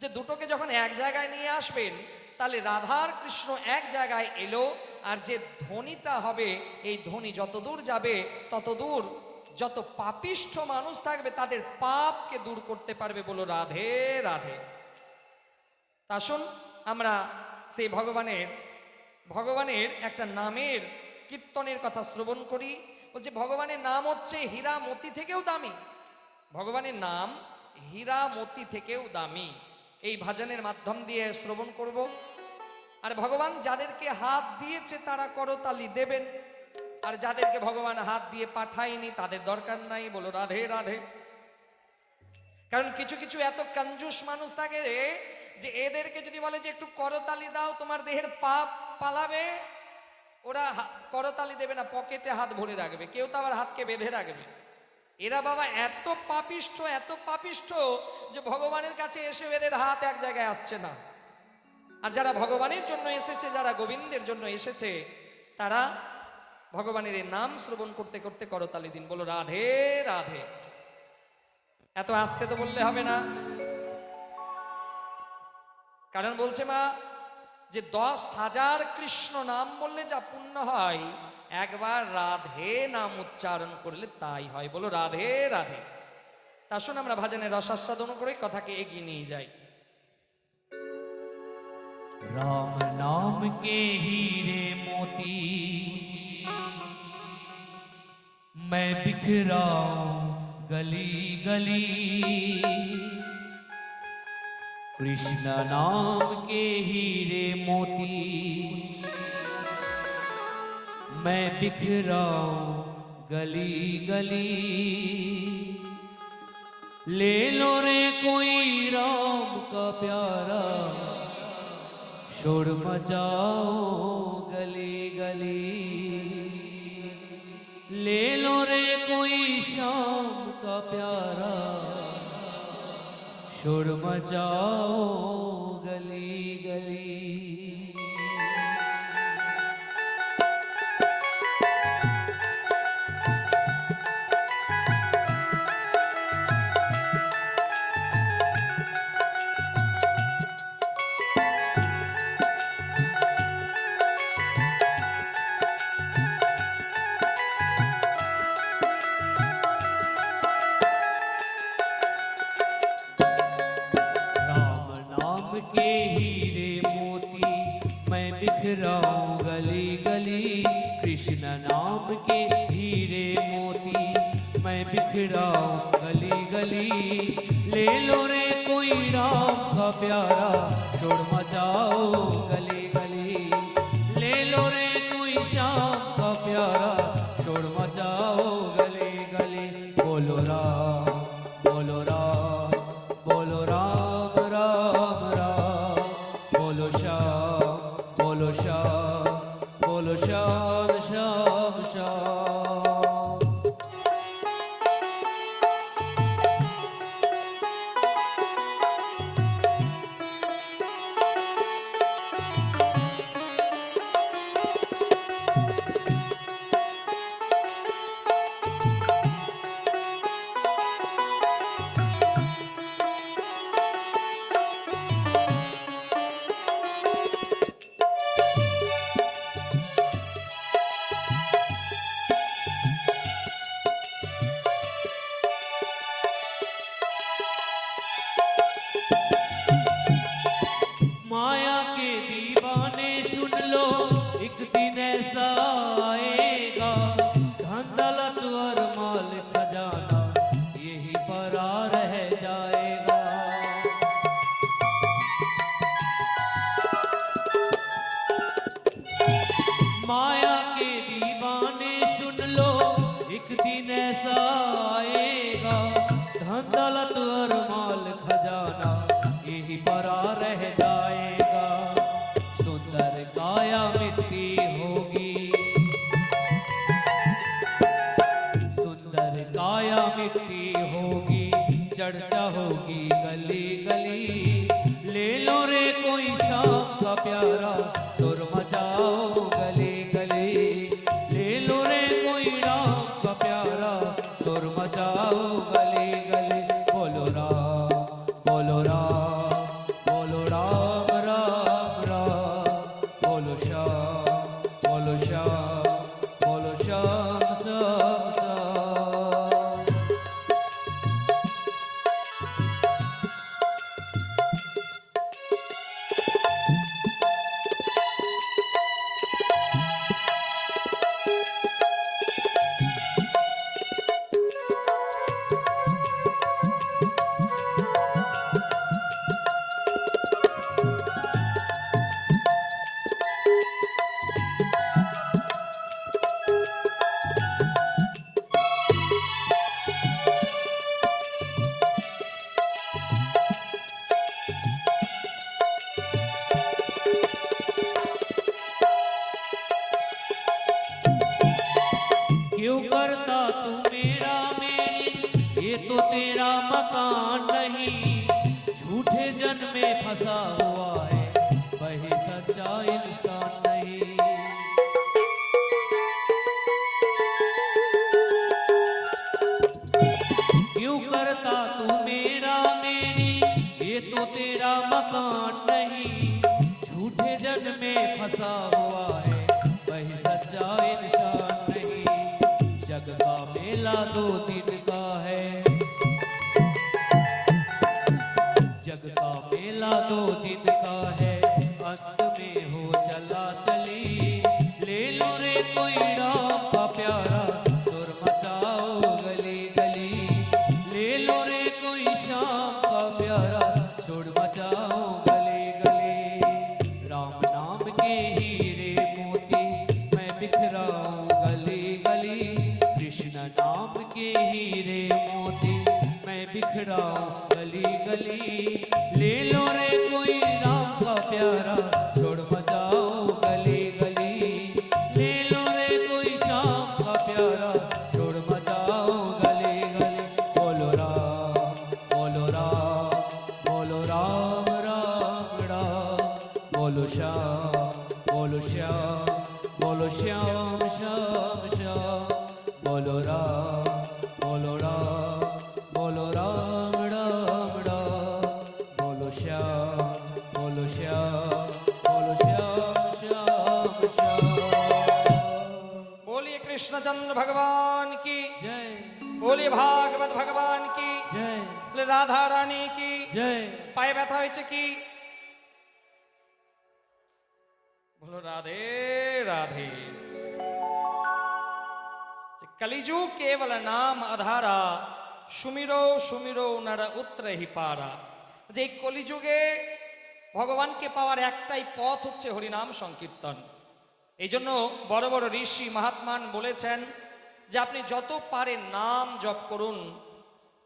যে দুটোকে যখন এক জায়গায় নিয়ে আসবেন তাহলে রাধার কৃষ্ণ এক জায়গায় এলো, আর যে ধ্বনিটা হবে এই ধ্বনি যত দূর যাবে তত দূর যত পাপিষ্ঠ মানুষ থাকবে তাদের পাপকে দূর করতে পারবে। বলো রাধে রাধে। আসুন আমরা সেই ভগবানের একটা নামের কীর্তনের কথা শ্রবণ করি। বলছে ভগবানের নাম হচ্ছে হীরা মতি থেকেও দামি। ভগবানের নাম হীরা মতি থেকেও দামি। এই ভজনের মাধ্যম দিয়ে শ্রবণ করব। আর ভগবান যাদেরকে হাত দিয়েছে তারা করতালি দেবেন, আর যাদেরকে ভগবান হাত দিয়ে পাঠায়নি তাদের দরকার নাই। বলো রাধে রাধে। কারণ কিছু কিছু এত কঞ্জুস মানুষ থাকে যে এদেরকে যদি বলে যে একটু করতালি দাও তোমার দেহের পাপ পালাবে, ওরা করতালি দেবে না, পকেটে হাত ভরে রাখবে, কেউ তো আবার হাতকে বেঁধে রাখবে। এরা বাবা এত পাপিষ্ঠ যে ভগবানের কাছে এসে এদের হাত এক জায়গায় আসছে না। আর যারা ভগবানের জন্য এসেছে, যারা গোবিন্দের জন্য এসেছে, তারা ভগবানের এই নাম শ্রবণ করতে করতে করতালি দিন। বলো রাধে রাধে। এত আস্তে তো বললে হবে না, কারণ বলছে মা যে 10,000 কৃষ্ণ নাম বললে যা পুণ্য হয়, একবার রাধে নাম উচ্চারণ করলে তাই হয়। বলো রাধে রাধে। তা আসুন আমরা ভজনের রসাস্বাদন করে কথাকে এগিয়ে নিয়ে যাই। राम नाम के हीरे मोती मैं बिखराऊं गली गली, कृष्ण नाम के हीरे मोती मैं बिखराऊं गली गली, ले लो रे कोई राम का प्यारा, शोर मचाओ गली गली, ले लो रे कोई शाम का प्यारा, शोर मचाओ गली गली। के हीरे मोती मैं बिखराऊं गली गली, कृष्ण नाम के हीरे मोती मैं बिखराऊं गली गली, ले लो रे कोई राम का प्यारा, शोर मचाओ गली गली, ले लो रे कोई श्याम का प्यारा, शोर मचाओ गली गली। बोलो राम बोलो राम बोलो राम राम राम, बोलो श्याम बोलो श्याम बोलो श्याम श्याम श्याम। सुंदर काया मिट्टी होगी, चर्चा होगी गली गली। ले लो रे कोई शाम का प्यारा, सुर मचाओ गली गली। ले लो रे कोई राम का प्यारा, सुर मचाओ गली गली। बोलो राम, बोलो राम, बोलो राम राम राम। बोलो श्याम, बोलो श्याम, बोलो श्याम श्याम श्याम। क्यों करता तू मेरा मेरी, ये तो तेरा मकान नहीं। झूठे जन में फंसा हुआ है, वही सच्चा इंसान नहीं। क्यों करता तू मेरा मेरी, ये तो तेरा मकान नहीं। झूठे जन में फंसा हुआ है, वही सच्चा इंसान नहीं। जग का मेला 2 दिन का है, जग का मेला 2 दिन का है। अंत में हो चला चली, ले लो रे कोई राम का प्यारा, सुर मचाओ गली गली। ले लो रे कोई श्याम का प्यारा, सुर मचाओ गली गली। राम नाम के हीरे मोती मैं बिखराऊं गली गली। कृष्ण नाम के हीरे मोती मैं बिखराऊं गली गली। ले लो रे कोई राम का प्यारा, छोड़ मचाओ गली गली। ले लो रे कोई श्याम का प्यारा, छोड़ मचाओ गली गली। बोलो राम, बोलो राम, बोलो राम राम राम। बोलो श्याम, बोलो श्याम, बोलो श्याम श्याम श्याम। बोलो राम, बोलो राम, बोलो राम राम राम। बोलो श्याम, बोलो श्याम, बोलो श्याम श्याम श्याम। बोलिए कृष्णचंद्र भगवान की, जय बोलिए भागवत भगवान की, जय बोले राधा रानी की। जय। পায়ে ব্যথা হয়েছে কি? বলো রাধে রাধে। যে কলিযুগ কেবল নাম আধারা, সুমিরো সুমিরো নারা উত্তরে হি পারা। যে এই কলিযুগে ভগবানকে পাওয়ার একটাই পথ হচ্ছে হরিনাম সংকীর্তন। এই জন্য বড় বড় ঋষি মহাত্মান বলেছেন যে আপনি যত পারেন নাম জপ করুন,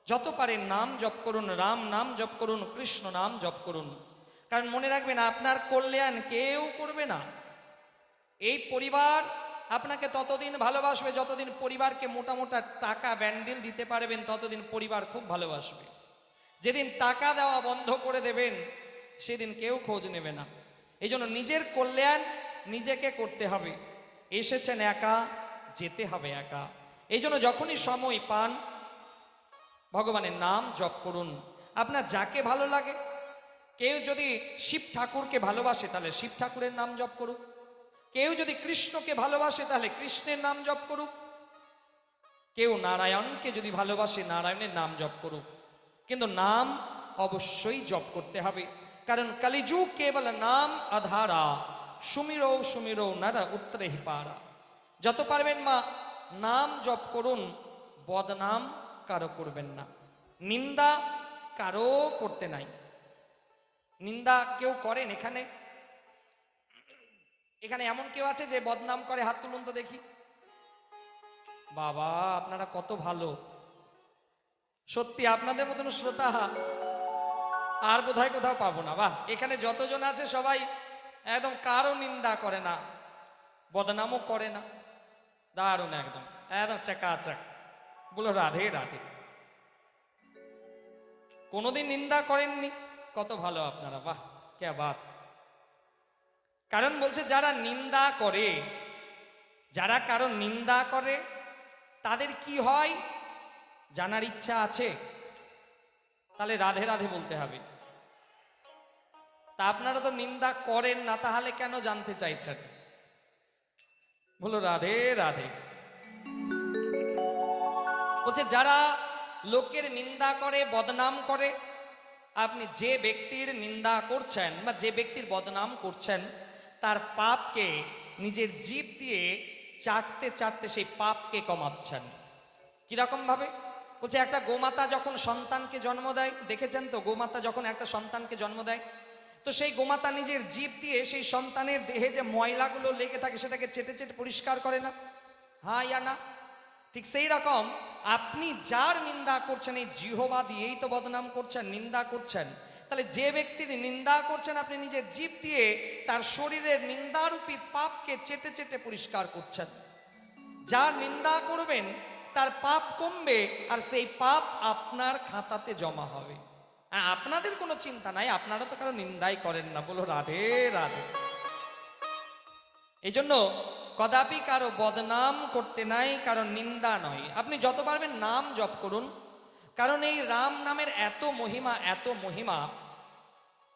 যত পারেন নাম জপ করুন, রাম নাম জপ করুন, কৃষ্ণ নাম জপ করুন। কারণ মনে রাখবেন আপনার কল্যাণ কেউ করবে না। এই পরিবার আপনাকে ততদিন ভালোবাসবে যতদিন পরিবারকে মোটা মোটা টাকা ব্যান্ডেল দিতে পারবেন, ততদিন পরিবার খুব ভালোবাসবে। যেদিন টাকা দেওয়া বন্ধ করে দেবেন সেদিন কেউ খোঁজ নেবে না। এই জন্য নিজের কল্যাণ নিজেকে করতে হবে। এসেছেন একা, যেতে হবে একা। এই জন্য যখনই সময় পান ভগবানের নাম জপ করুন। আপনার যাকে ভালো লাগে, কেউ যদি শিব ঠাকুরকে ভালোবাসে তাহলে শিব ঠাকুরের নাম জপ করুক, কেউ যদি কৃষ্ণকে ভালোবাসে তাহলে কৃষ্ণের নাম জপ করুক, কেউ নারায়ণকে যদি ভালোবাসে নারায়ণের নাম জপ করুক। কিন্তু নাম অবশ্যই জপ করতে হবে, কারণ কলিযুগ কেবল নাম আধারা, সুমিরো সুমিরো নারা উত্তরে হি পারা। যত পারবেন মা নাম জপ করুন, বদনাম কারো করবেন না, নিন্দা কারো করতে নাই। নিন্দা কেউ করেন এখানে? এখানে এমন কেউ আছে যে বদনাম করে? হাত তুলুন তো দেখি। বাবা আপনারা কত ভালো, সত্যি আপনাদের মতন শ্রোতা আর বোধহয় কোথাও পাবো না। বাহ, এখানে যতজন আছে সবাই একদম কারো নিন্দা করে না, বদনামও করে না। দারুণ, একদম একদম চাকাচাক। বলো রাধে রাধে। কোনোদিন নিন্দা করেননি, কত ভালো আপনারা, বাহ কে বাত। কারণ বলছে যারা নিন্দা করে, যারা কারো নিন্দা করে তাদের কি হয় জানার ইচ্ছা আছে? তাহলে রাধে রাধে বলতে হবে। তা আপনারা তো নিন্দা করেন না, তাহলে কেন জানতে চাইছেন? বলো রাধে রাধে। বলছে যারা লোকের নিন্দা করে, বদনাম করে, আপনি যে ব্যক্তির নিন্দা করছেন বা যে ব্যক্তির বদনাম করছেন তার পাপকে নিজের জিভ দিয়ে চাটতে চাটতে সেই পাপকে কমাচ্ছেন। কিরকম ভাবে? বলছে একটা গোমাতা যখন সন্তানকে জন্ম দেয়, দেখেছেন তো গোমাতা যখন একটা সন্তানকে জন্ম দেয়, তো সেই গোমাতা নিজের জিভ দিয়ে সেই সন্তানের দেহে যে ময়লাগুলো লেগে থাকে সেটাকে চেটে চেটে পরিষ্কার করে না? হ্যাঁ ইয়া না? ঠিক সেই রকম আপনি যার নিন্দা করছেন এই জিহ্বা দিয়েই তো বদনাম করছেন, নিন্দা করছেন। তাহলে যে ব্যক্তির নিন্দা করছেন আপনি নিজের জিভ দিয়ে তার শরীরের নিন্দারূপী পাপকে চেটে চেটে পরিষ্কার করছেন। যার নিন্দা করবেন তার পাপ কমবে, আর সেই পাপ আপনার খাতাতে জমা হবে। আপনাদের কোনো চিন্তা নাই, আপনারা তো কারো নিন্দাই করেন না। বলো রাধে রাধে। এই জন্য কদাপি কারো বদনাম করতে নাই, কারো নিন্দা নয়। আপনি যত পারবেন নাম জপ করুন, কারণ এই রাম নামের এত মহিমা, এত মহিমা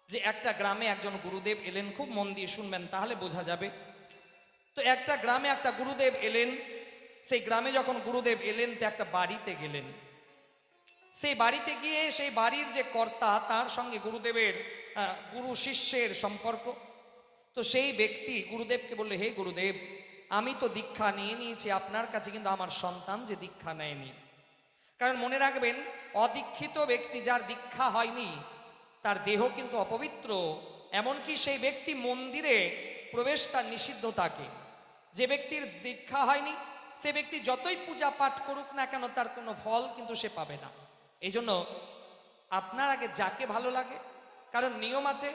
যে একটা গ্রামে একজন গুরুদেব এলেন, খুব মন দিয়ে শুনবেন তাহলে বোঝা যাবে। তো একটা গ্রামে একটা গুরুদেব এলেন, সেই গ্রামে যখন গুরুদেব এলেন তো একটা বাড়িতে গেলেন। সেই বাড়িতে গিয়ে সেই বাড়ির যে কর্তা তার সঙ্গে গুরুদেবের গুরু শিষ্যের সম্পর্ক। তো সেই ব্যক্তি গুরুদেবকে বললে, হে গুরুদেব, আমি তো দীক্ষা নিয়ে নিয়েছি আপনার কাছে, কিন্তু আমার সন্তান যে দীক্ষা নেয়নি। কারণ মনে রাখবেন, অদীক্ষিত ব্যক্তি যার দীক্ষা হয়নি তার দেহ কিন্তু অপবিত্র। এমনকি সেই ব্যক্তি মন্দিরে প্রবেশ তার নিষিদ্ধ থাকে। যে ব্যক্তির দীক্ষা হয়নি সে ব্যক্তি যতই পূজা পাঠ করুক না কেন তার কোনো ফল কিন্তু সে পাবে না। এই জন্য আপনার আগে যাকে ভালো লাগে, কারণ নিয়ম আছে,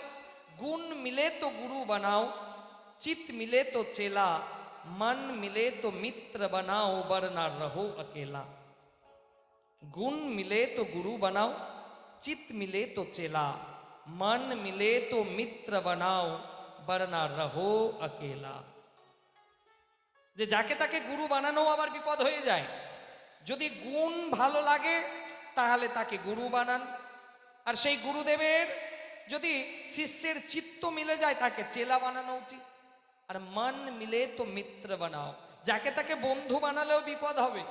গুণ মিলে তো গুরু বানাও, চিত মিলে তো চেলা, মন মিলে তো মিত্র বানাও, বরনা রহো अकेला। गुण मिले तो गुरु बनाओ, चित मिले तो चेला, मन मिले तो मित्र बनाओ, वरना रहो अकेला। যে যাকে তাকে গুরু বানানো আবার বিপদ হয়ে যায়। যদি গুণ ভালো লাগে তাহলে তাকে গুরু বানান, আর সেই গুরুদেবের যদি শিষ্যের চিত্ত মিলে যায় তাকে চেলা বানানো উচিত। আর মন মিলে তো মিত্র বানাও, যাকে তাকে বন্ধু বানালেও বিপদ হবে।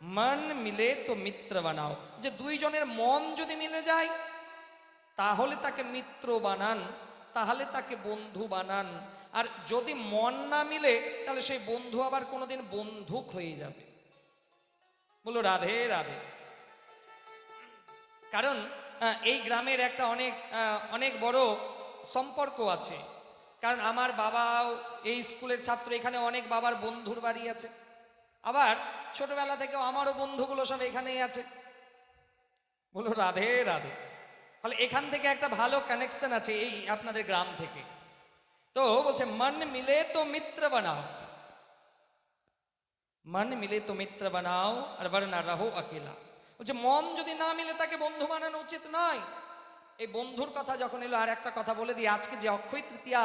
মন মিলে তো মিত্র বানাও, যে দুইজনের মন যদি মিলে যায় তাহলে তাকে মিত্র বানান, তাহলে তাকে বন্ধু বানান। আর যদি মন না মিলে তাহলে সেই বন্ধু আবার কোনোদিন বন্ধুক হয়ে যাবে। বলো রাধে রাধে। কারণ এই গ্রামের একটা অনেক বড় সম্পর্ক আছে। কারণ আমার বাবাও এই স্কুলের ছাত্র, এখানে অনেক বাবার বন্ধুর বাড়ি আছে। আবার ছোটবেলা থেকেও আমারও বন্ধুগুলো সব এখানেই আছে। বলো রাধে রাধে। ফলে এখান থেকে একটা ভালো কানেকশন আছে এই আপনাদের গ্রাম থেকে। তো বলছে মন মিলে তো মিত্র বানাও, মন মিলে তো মিত্র বানাও, আর বরনা রহো अकेला। বলছে মন যদি না মিলে তাকে বন্ধু বানানো উচিত নয়। এই বন্ধুর কথা যখন এলো, আর একটা কথা বলে দিই, আজকে যে অক্ষয় তৃতীয়া,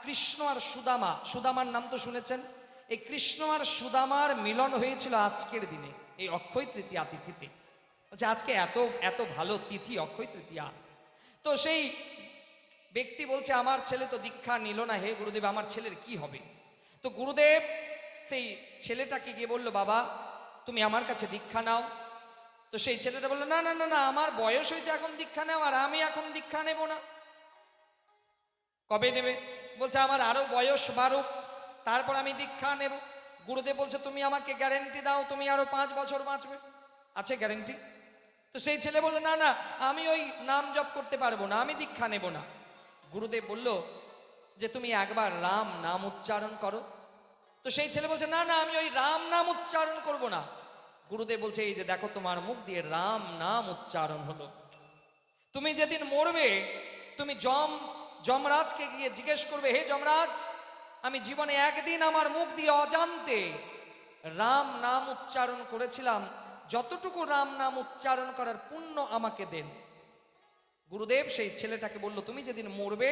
কৃষ্ণ আর সুদামা, সুদামার নাম তো শুনেছেন, এই কৃষ্ণ আর সুদামার মিলন হয়েছিল আজকের দিনে এই অক্ষয় তৃতীয়া তিথিতে। বলছে আজকে এত এত ভালো তিথি অক্ষয় তৃতীয়া। তো সেই ব্যক্তি বলছে আমার ছেলে তো দীক্ষা নিল না, হে গুরুদেব আমার ছেলের কি হবে? তো গুরুদেব সেই ছেলেটাকে গিয়ে বলল, বাবা তুমি আমার কাছে দীক্ষা নাও। তো সেই ছেলেটা বললো, না না না না, আমার বয়স হয়েছে এখন দীক্ষা নেওয়ার, আর আমি এখন দীক্ষা নেব না। কবে নেবে? বলছে আমার আরো বয়স বাড়ুক তারপর আমি দীক্ষা নেব। গুরুদেব বলছে তুমি আমাকে গ্যারেন্টি দাও তুমি আরো 5 বছর বাঁচবে, আছে গ্যারেন্টি? তো সেই ছেলে বললো, না না আমি ওই নাম জপ করতে পারবো না, আমি দীক্ষা নেব না। গুরুদেব বলল যে তুমি একবার রাম নাম উচ্চারণ করো। তো সেই ছেলে বলছে, না না আমি ওই রাম নাম উচ্চারণ করব না। গুরুদেব বলছে, এই যে দেখো তোমার মুখ দিয়ে রাম নাম উচ্চারণ হলো। তুমি যেদিন মরবে তুমি যমরাজকে গিয়ে জিজ্ঞেস করবে, হে যমরাজ আমি জীবনে একদিন আমার মুখ দিয়ে অজান্তে রাম নাম উচ্চারণ করেছিলাম, যতটুকু রাম নাম উচ্চারণ করার পুণ্য আমাকে দেন। গুরুদেব সেই ছেলেটাকে বলল, তুমি যেদিন মরবে,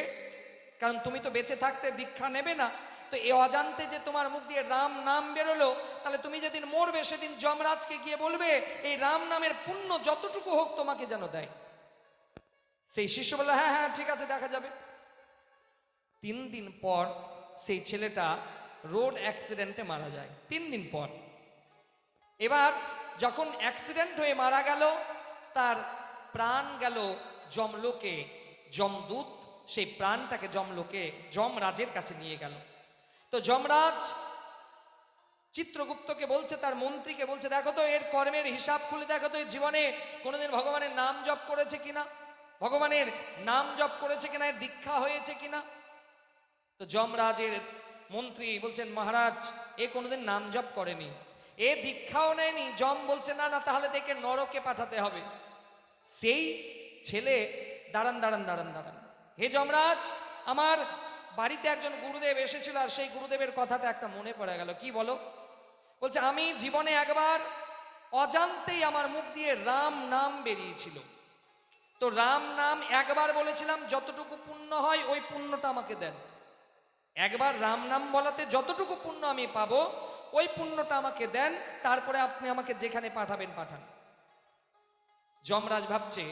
কারণ তুমি তো বেঁচে থাকতে দীক্ষা নেবে না, তো এ অজান্তে যে তোমার মুখ দিয়ে রাম নাম বেরোলো, তাহলে তুমি যেদিন মরবে সেদিন যমরাজকে গিয়ে বলবে এই রাম নামের পুণ্য যতটুকু হোক তোমাকে যেন দেয়। সেই শিষ্য বলল, হ্যাঁ হ্যাঁ ঠিক আছে, দেখা যাবে। 3 দিন পর সেই ছেলেটা রোড অ্যাক্সিডেন্টে মারা যায়। 3 দিন পর। এবার যখন অ্যাক্সিডেন্ট হয়ে মারা গেল, তার প্রাণ গেল যমলোকে। যমদূত সেই প্রাণটাকে যমলোকে যমরাজের কাছে নিয়ে গেল। তো যমরাজ চিত্রগুপ্তকে বলছে, তার মন্ত্রীকে বলছে, দেখো তো এর কর্মের হিসাব খুলে দেখো তো, এর জীবনে কোনোদিন ভগবানের নাম জপ করেছে কিনা, ভগবানের নাম জপ করেছে কিনা, এর দীক্ষা হয়েছে কিনা। তো যমরাজের মন্ত্রী বলছেন, মহারাজ এ কোনোদিন নাম জপ করেনি, এ দীক্ষাও নেয়নি। যম বলছে, না না, তাহলে দেখে নরকে পাঠাতে হবে। সেই ছেলে, দাঁড়ান দাঁড়ান দাঁড়ান দাঁড়ান, হে যমরাজ, আমার বাড়িতে একজন গুরুদেব এসেছিল, আর সেই গুরুদেবের কথাটা একটা মনে পড়ে গেল। কি বলো? বলছে, আমি জীবনে একবার অজান্তেই আমার মুখ দিয়ে রাম নাম বেরিয়েছিল। তো রাম নাম একবার বলেছিলাম, যতটুকু পুণ্য হয় ওই পুণ্যটা আমাকে দেন। একবার রাম নাম বলাতে যতটুকু পুণ্য আমি পাবো ওই পুণ্যটা আমাকে দেন, তারপরে আপনি আমাকে যেখানে পাঠাবেন পাঠান। যমরাজ ভাবছে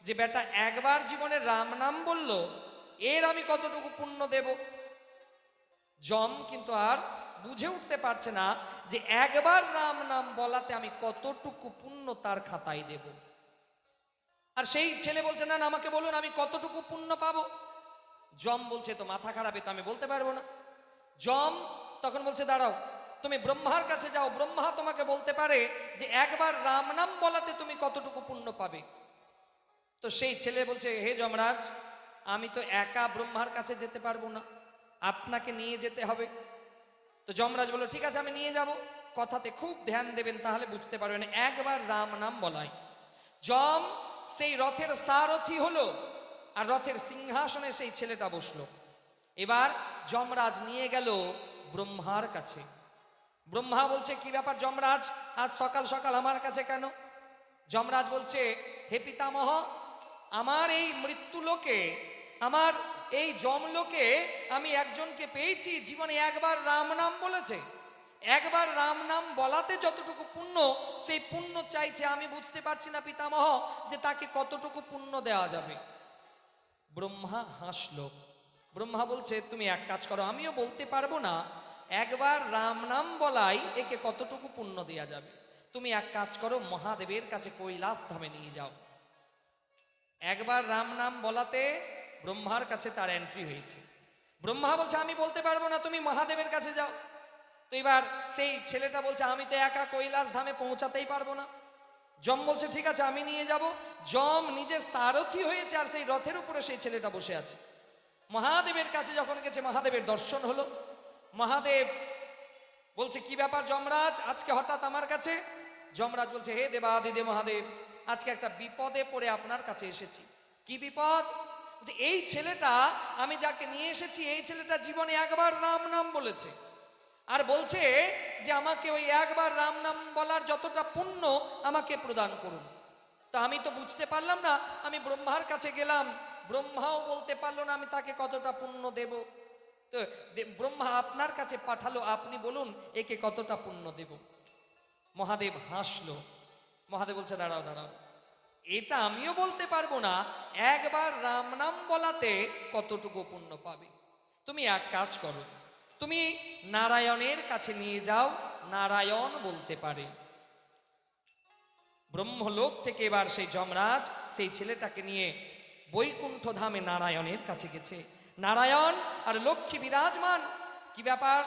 যে বেটা একবার জীবনে রাম নাম বলল, এর আমি কতটুকু পুণ্য দেব। যম কিন্তু আর বুঝে উঠতে পারছে না যে একবার রাম নাম বলাতে আমি কতটুকু পুণ্য তার খাতায় দেব। আর সেই ছেলে বলছে, না না, আমাকে বলুন আমি কতটুকু পুণ্য পাবো। যম বলছে, তো মাথা খারাপ, তো আমি বলতে পারবো না। যম তখন বলছে, দাঁড়াও, তুমি ব্রহ্মার কাছে যাও, ব্রহ্মা তোমাকে বলতে পারে যে একবার রাম নাম বলাতে তুমি কতটুকু পুণ্য পাবে। তো সেই ছেলে বলছে, হে যমরাজ, আমি তো একা ব্রহ্মার কাছে যেতে পারবো না, আপনাকে নিয়ে যেতে হবে। তো যমরাজ বলল, ঠিক আছে, আমি নিয়ে যাব। কথাতে খুব ধ্যান দেবেন, তাহলে বুঝতে পারবেন। একবার রাম নাম বলাই, যম সেই রথের সারথি হলো, আর রথের সিংহাসনে সেই ছেলেটা বসলো। এবার যমরাজ নিয়ে গেল ব্রহ্মার কাছে। ব্রহ্মা বলছে, কি ব্যাপার যমরাজ, আজ সকাল সকাল আমার কাছে কেন? যমরাজ বলছে, হে পিতামহ, আমার এই মৃত্যু লোকে, আমার এই যমলোকে আমি একজনকে পেয়েছি, জীবনে একবার রাম নাম বলেছে। একবার রাম নাম বলাতে যতটুকু পুণ্য, সেই পুণ্য চাইছে। আমি বুঝতে পারছি না পিতামহ যে তাকে কতটুকু পুণ্য দেওয়া যাবে। ব্রহ্মা হাসলো। ব্রহ্মা বলছে, তুমি এক কাজ করো, আমিও বলতে পারবো না একবার রাম নাম বলাই একে কতটুকু পুণ্য দেওয়া যাবে। তুমি এক কাজ করো, মহাদেবের কাছে কৈলাস ধামে নিয়ে যাও। একবার রাম নাম বলাতে ব্রহ্মার কাছে তার এন্ট্রি হয়েছে। ব্রহ্মা বলছে, আমি বলতে পারবো না, তুমি মহাদেবের কাছে যাও। তো এবার সেই ছেলেটা বলছে, আমি তো একা কৈলাস ধামে পৌঁছাতেই পারবো না। যম বলছে, ঠিক আছে, আমি নিয়ে যাব। যম নিজে সারথি হয়েছে, আর সেই রথের উপরে সেই ছেলেটা বসে আছে। মহাদেবের কাছে যখন গেছে, মহাদেবের দর্শন হলো। মহাদেব বলছে, কি ব্যাপার যমরাজ, আজকে হঠাৎ আমার কাছে? যমরাজ বলছে, হে দেবাদিদেব মহাদেব, আজকে একটা বিপদে পড়ে আপনার কাছে এসেছি। কি বিপদ? যে এই ছেলেটা, আমি যাকে নিয়ে এসেছি, এই ছেলেটা জীবনে একবার রাম নাম বলেছে, আর বলছে যে আমাকে ওই একবার রাম নাম বলার যতটা পুণ্য আমাকে প্রদান করুন। তা আমি তো বুঝতে পারলাম না, আমি ব্রহ্মার কাছে গেলাম, ব্রহ্মাও বলতে পারলো না আমি তাকে কতটা পুণ্য দেব। তো ব্রহ্মা আপনার কাছে পাঠালো, আপনি বলুন একে কতটা পুণ্য দেব। মহাদেব হাসলো। মহাদেব বলছে, দাঁড়াও দাঁড়াও, এটা আমিও বলতে পারবো না একবার রাম নাম বলাতে কতটুকু পুণ্য পাবে। তুমি এক কাজ করো, তুমি নারায়ণের কাছে নিয়ে যাও, নারায়ণ বলতে পারে। ব্রহ্মলোক থেকে এবার সেই যমরাজ সেই ছেলেটাকে নিয়ে বৈকুণ্ঠ ধামে নারায়ণের কাছে গেছে। নারায়ণ আর লক্ষ্মী বিরাজমান। কি ব্যাপার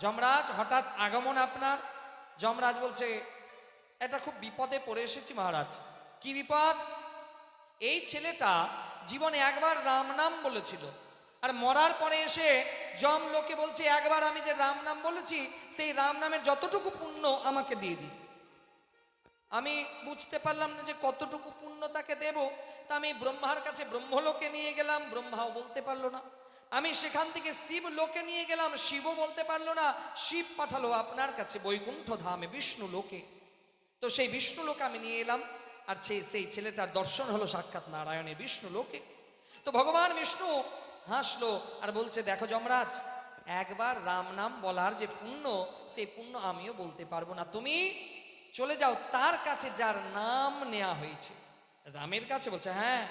যমরাজ, হঠাৎ আগমন আপনার? যমরাজ বলছে, এটা খুব বিপদে পড়ে এসেছি মহারাজ। কি বিপদ? এই ছেলেটা জীবনে একবার রাম নাম বলেছিল, আর মরার পরে এসে যম লোকে বলছে, একবার আমি যে রাম নাম বলেছি সেই রাম নামের যতটুকু পুণ্য আমাকে দিয়ে দিন। আমি বুঝতে পারলাম না যে কতটুকু পুণ্য তাকে দেব। তা আমি ব্রহ্মার কাছে ব্রহ্মলোকে নিয়ে গেলাম, ব্রহ্মাও বলতে পারলো না। আমি সেখান থেকে শিব লোকে নিয়ে গেলাম, শিবও বলতে পারলো না, শিব পাঠালো আপনার কাছে বৈকুণ্ঠ ধামে বিষ্ণু লোকে। তো সেই বিষ্ণু লোকে আমি নিয়ে এলাম, আর সেই ছেলেটার দর্শন হলো সাক্ষাৎ নারায়ণের বিষ্ণু লোকে। তো ভগবান বিষ্ণু হাসলো আর বলছে, দেখো যমরাজ, একবার রাম নাম বলার যে পুণ্য, সেই পুণ্য আমিও বলতে পারবো না, তুমি চলে যাও তার কাছে যার নাম নেওয়া হয়েছে। রামের কাছে? বলছে হ্যাঁ।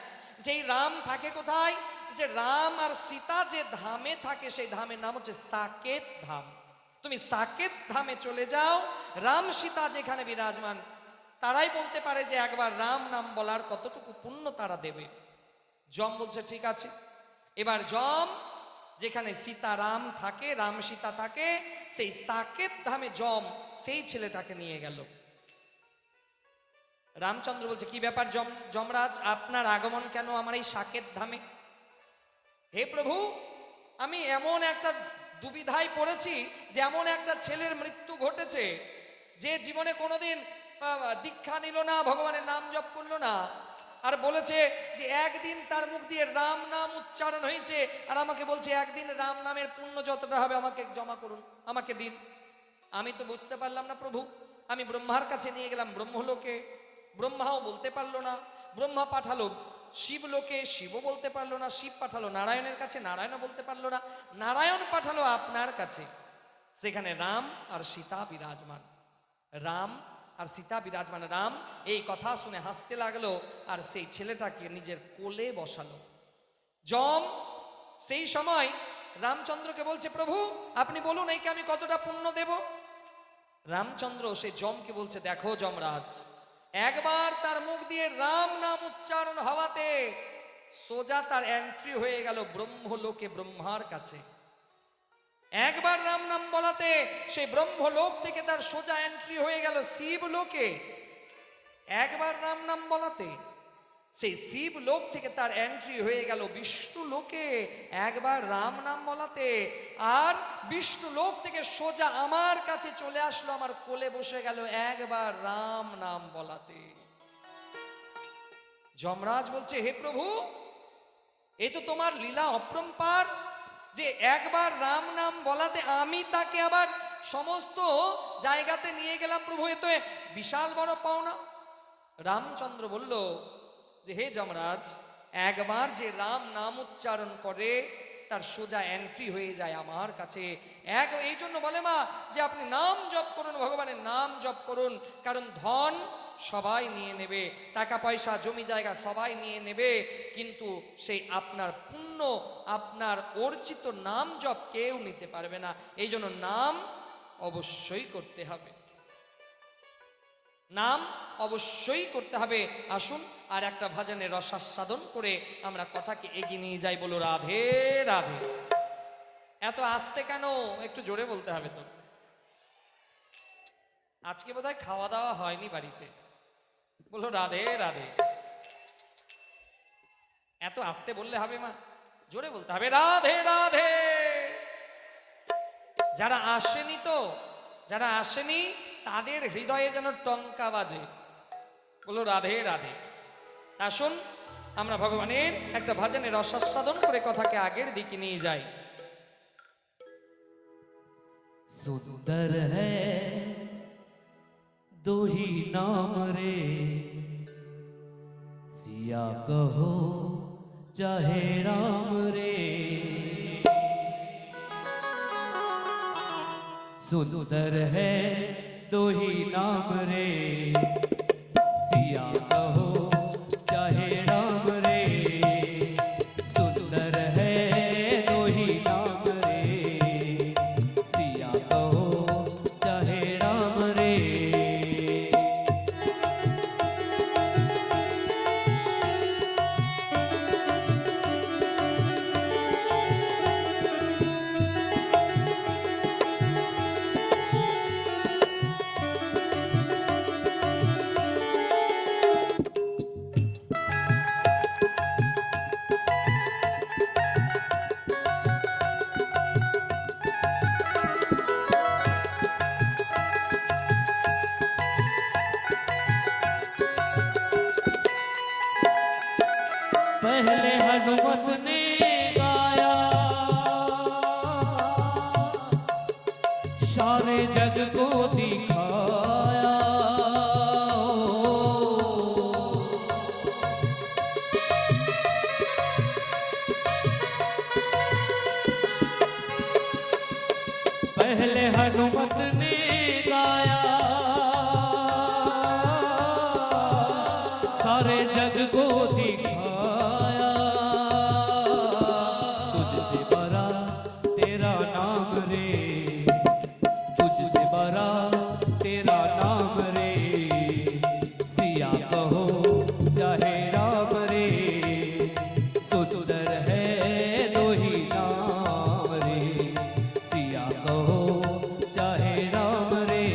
যে রাম থাকে কোথায়? যে রাম আর সীতা যে ধামে থাকে, সেই ধামের নাম হচ্ছে সাকেত ধাম। তুমি সাকেত ধামে চলে যাও, রাম সীতা যেখানে বিরাজমান, তারাই বলতে পারে যে একবার রাম নাম বলার কতটুকু পুণ্য তারা দেবে। যম বলছে ঠিক আছে। এবার যম যেখানে সীতারাম থাকে, রাম সীতা থাকে, সেই সাকেত ধামে যম সেই ছেলেটাকে নিয়ে গেল। রামচন্দ্র বলছে, কি ব্যাপার যমরাজ, আপনার আগমন কেন আমার এই সাকেত ধামে? হে প্রভু, আমি এমন একটা দুবিধায় পড়েছি যে এমন একটা ছেলের মৃত্যু ঘটেছে, যে জীবনে কোনোদিন দীক্ষা নিল না, ভগবানের নাম জপ করলো না, আর বলেছে যে একদিন তার মুখ দিয়ে রাম নাম উচ্চারণ হয়েছে, আর আমাকে বলছে একদিন রাম নামের পুণ্য যতটা হবে আমাকে জমা করুন, আমাকে দিন। আমি তো বুঝতে পারলাম না প্রভু। আমি ব্রহ্মার কাছে নিয়ে গেলাম ব্রহ্মলোকে, ব্রহ্মাও বলতে পারলো না। ব্রহ্মা পাঠালো শিবলোকে, শিবও বলতে পারলো না। শিব পাঠালো নারায়ণের কাছে, নারায়ণও বলতে পারলো না। নারায়ণ পাঠালো আপনার কাছে, সেখানে রাম আর সীতা বিরাজমান। রাম আর সীতা বিরাজমান। রাম এই কথা শুনে হাসতে লাগলো, আর সেই ছেলেটাকে নিজের কোলে বসালো। যম সেই সময় রামচন্দ্রকে বলছে, প্রভু আপনি বলুন একে আমি কতটা পুণ্য দেব? রামচন্দ্র সেই যমকে বলছে, দেখো যমরাজ, একবার তার মুখ দিয়ে রাম নাম উচ্চারণ হওয়াতে সোজা তার এন্ট্রি হয়ে গেল ব্রহ্মলোকে, ব্রহ্মার কাছে। একবার রাম নাম বলাতে সেই ব্রহ্মলোক থেকে তার সোজা এন্ট্রি হয়ে গেল শিব লোকে। একবার রাম নাম বলাতে সেই শিব লোক থেকে তার এন্ট্রি হয়ে গেল বিষ্ণু লোকে। একবার রাম নাম বলাতে আর বিষ্ণু লোক থেকে সোজা আমার কাছে চলে আসলো, আমার কোলে বসে গেল একবার রাম নাম বলাতে। যমরাজ বলছে, হে প্রভু, এ তো তোমার লীলা অপরম্পার, যে একবার রাম নাম বলাতে আমি তাকে আবার সমস্ত জায়গাতে নিয়ে গেলাম। প্রভু এ তো বিশাল বড় পাওনা। রামচন্দ্র বলল যে হে যমরাজ, একবার যে রাম নাম উচ্চারণ করে তার সোজা এন্ট্রি হয়ে যায় আমার কাছে। এই জন্য বলে মা যে আপনি নাম জপ করুন, ভগবানের নাম জপ করুন, কারণ ধন সবাই নিয়ে নেবে, টাকা পয়সা জমি জায়গা সবাই নিয়ে নেবে, কিন্তু সেই আপনার পুণ্য, আপনার অর্জিত নাম জপ কেউ নিতে পারবে না। এই জন্য নাম অবশ্যই করতে হবে, নাম অবশ্যই করতে হবে। আসুন আর একটা ভজনের রসাস্বাদন করে আমরা কথাকে এগিয়ে নিয়ে যাই। বলো রাধে রাধে। এত আস্তে কেন? একটু জোরে বলতে হবে তো। আজকে বোধহয় খাওয়া দাওয়া হয়নি বাড়িতে। বলো রাধে রাধে। এত আস্তে বললে হবে মা? জোরে বলতে হবে রাধে রাধে। যারা আসেনি তো, যারা আসেনি তাদের হৃদয়ে যেন টঙ্কা বাজে। বলো রাধে রাধে। আসুন আমরা ভগবানের একটা ভজনের রসাস্বাদন করে কথাকে আগের দিকে নিয়ে যাই। सुंदर है दो ही नाम रे, सिया कहो चाहे राम रे। सुंदर है दो ही नाम रे, सिया कहो चाहे राम रे। सुंदर है दो ही नाम रे, सिया कहो चाहे राम रे। पहले हनुमत ने गाया, हनुमत ने गाया, सारे जग को दिखाया, तुझसे बड़ा तेरा नाम रे, तुझसे बड़ा तेरा नाम रे, सिया कहो चाहे राम रे, सुंदर है दो ही नाम रे, सिया कहो चाहे राम रे।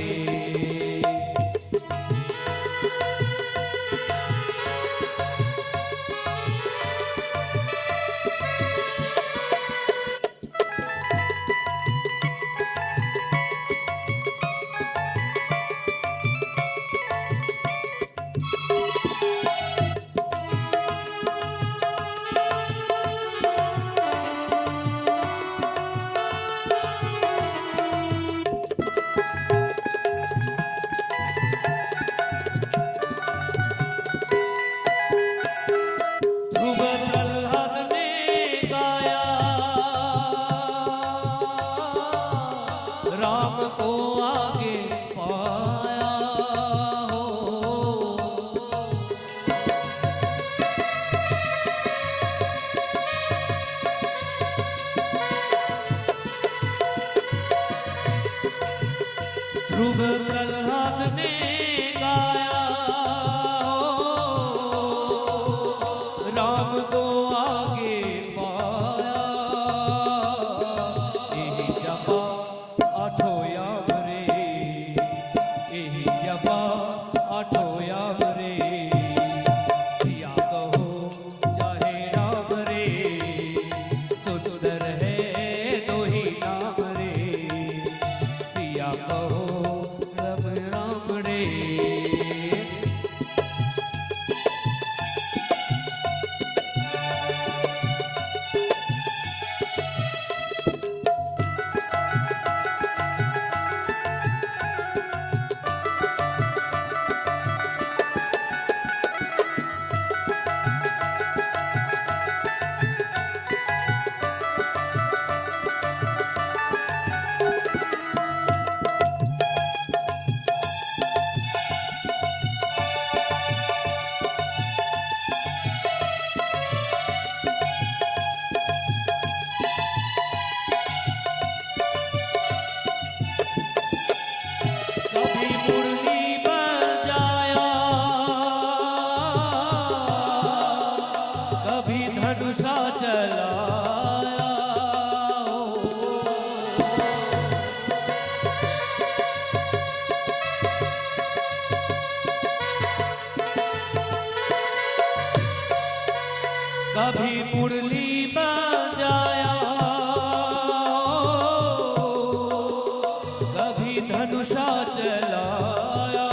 ध्रुव प्रहलाद ने गाया, राम को आगे पाया हो। ध्रुव प्रहलाद ने गाया, राम को आगे पाया, यही जपा आठो याम रे, यही जपा आठो याम रे, सिया कहो चाहे राम रे, सुंदर है दो ही नाम रे, सिया कहो राम राम रे। कभी मुरली बजाया, कभी धनुषा चलाया हो। कभी मुरली बजाया, कभी धनुषा चलाया,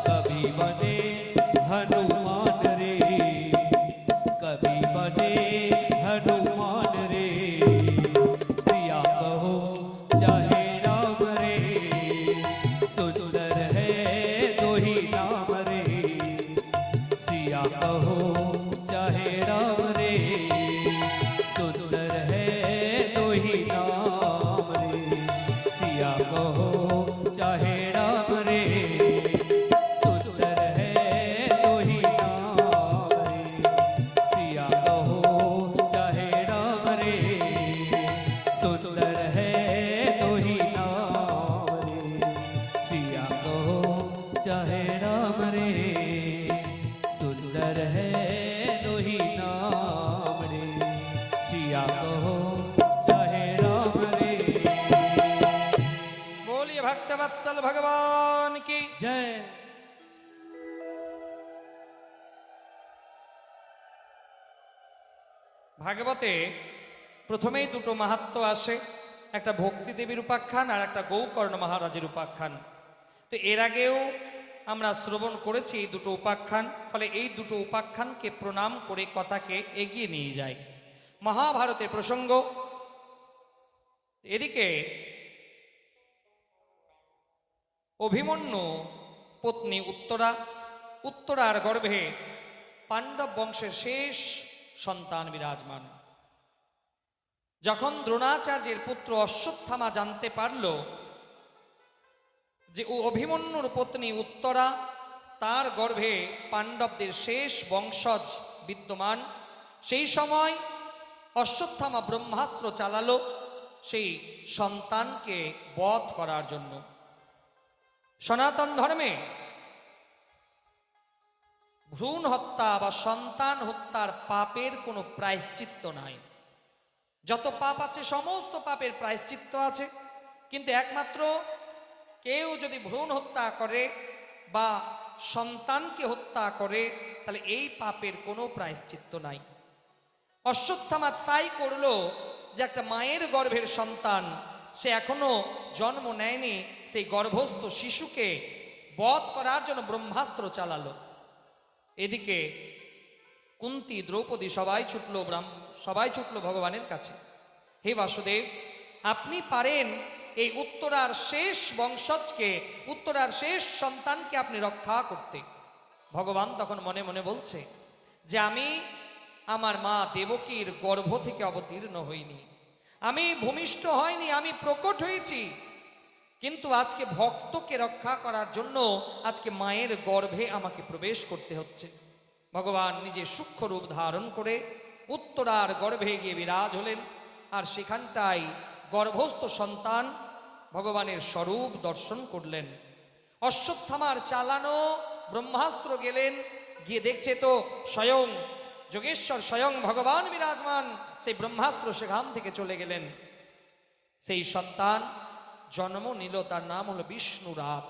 कभी बने हनुमान रे, कभी बने हनुमान रे, सिया कहो चाहे राम रे, सुंदर है दो ही नाम रे, सिया कहो चाहे राम रे, सुंदर है दो ही नाम रे, सिया कहो चाहे राम रे, सुंदर है दो ही नाम रे, सिया कहो चाहे राम रे, सुंदर है दो ही नाम रे, सिया कहो चाहे राम रे, सुंदर है दो ही नाम रे, सिया कहो चाहे राम रे। बोलिए भक्तवत्सल भगवान की। जय। ভাগবতে প্রথমেই দুটো মাহাত্ম্য আসে, একটা ভক্তি দেবীর উপাখ্যান আর একটা গৌকর্ণ মহারাজের উপাখ্যান। তো এর আগেও আমরা শ্রবণ করেছি এই দুটো উপাখ্যান, ফলে এই দুটো উপাখ্যানকে প্রণাম করে কথাকে এগিয়ে নিয়ে যায়। মহাভারতের প্রসঙ্গ। এদিকে অভিমন্যু পত্নী উত্তরা, উত্তরার গর্ভে পাণ্ডব বংশের শেষ সন্তান বিরাজমান। যখন দ্রোণাচার্যের পুত্র অশ্বত্থামা জানতে পারল যে ও অভিমন্যুর পত্নী উত্তরা, তার গর্ভে পাণ্ডবদের শেষ বংশজ বিদ্যমান, সেই সময় অশ্বত্থামা ব্রহ্মাস্ত্র চালালো সেই সন্তানকে বধ করার জন্য। সনাতন ধর্মে ভ্রূণ হত্যা বা সন্তান হত্যার পাপের কোনো প্রায়শ্চিত্ত নাই। যত পাপ আছে সমস্ত পাপের প্রায়শ্চিত্ত আছে, কিন্তু একমাত্র কেউ যদি ভ্রূণ হত্যা করে বা সন্তানকে হত্যা করে তাহলে এই পাপের কোনো প্রায়শ্চিত্ত নাই। অশ্বত্থামা তাই করলো যে একটা মায়ের গর্ভের সন্তান, সে এখনো জন্ম নেয়নি, সেই গর্ভস্থ শিশুকে বধ করার জন্য ব্রহ্মাস্ত্র চালালো। এদিকে কুন্তী, দ্রৌপদী সবাই ছুটল ভগবানের কাছে। হে বাসুদেব, আপনি পারেন এই উত্তরার শেষ বংশজকে, উত্তরার শেষ সন্তানকে আপনি রক্ষা করতে। ভগবান তখন মনে মনে বলছে যে আমি আমার মা দেবকীর গর্ভ থেকে অবতীর্ণ হইনি, আমি ভূমিষ্ঠ হয়নি, আমি প্রকট হয়েছি, কিন্তু আজকে ভক্তকে রক্ষা করার জন্য আজকে মায়ের গর্ভে আমাকে প্রবেশ করতে হচ্ছে। ভগবান নিজে সূক্ষ্ম রূপ ধারণ করে উত্তরার গর্ভে গিয়ে বিরাজ হলেন, আর সেখানটাই গর্ভস্থ সন্তান ভগবানের স্বরূপ দর্শন করলেন। অশ্বত্থামার চালানো ব্রহ্মাস্ত্র গেলেন, গিয়ে দেখছে তো স্বয়ং যোগেশ্বর, স্বয়ং ভগবান বিরাজমান, সেই ব্রহ্মাস্ত্র সেখান থেকে চলে গেলেন। সেই সন্তান জন্ম নিল, তার নাম হলো বিষ্ণুরাত।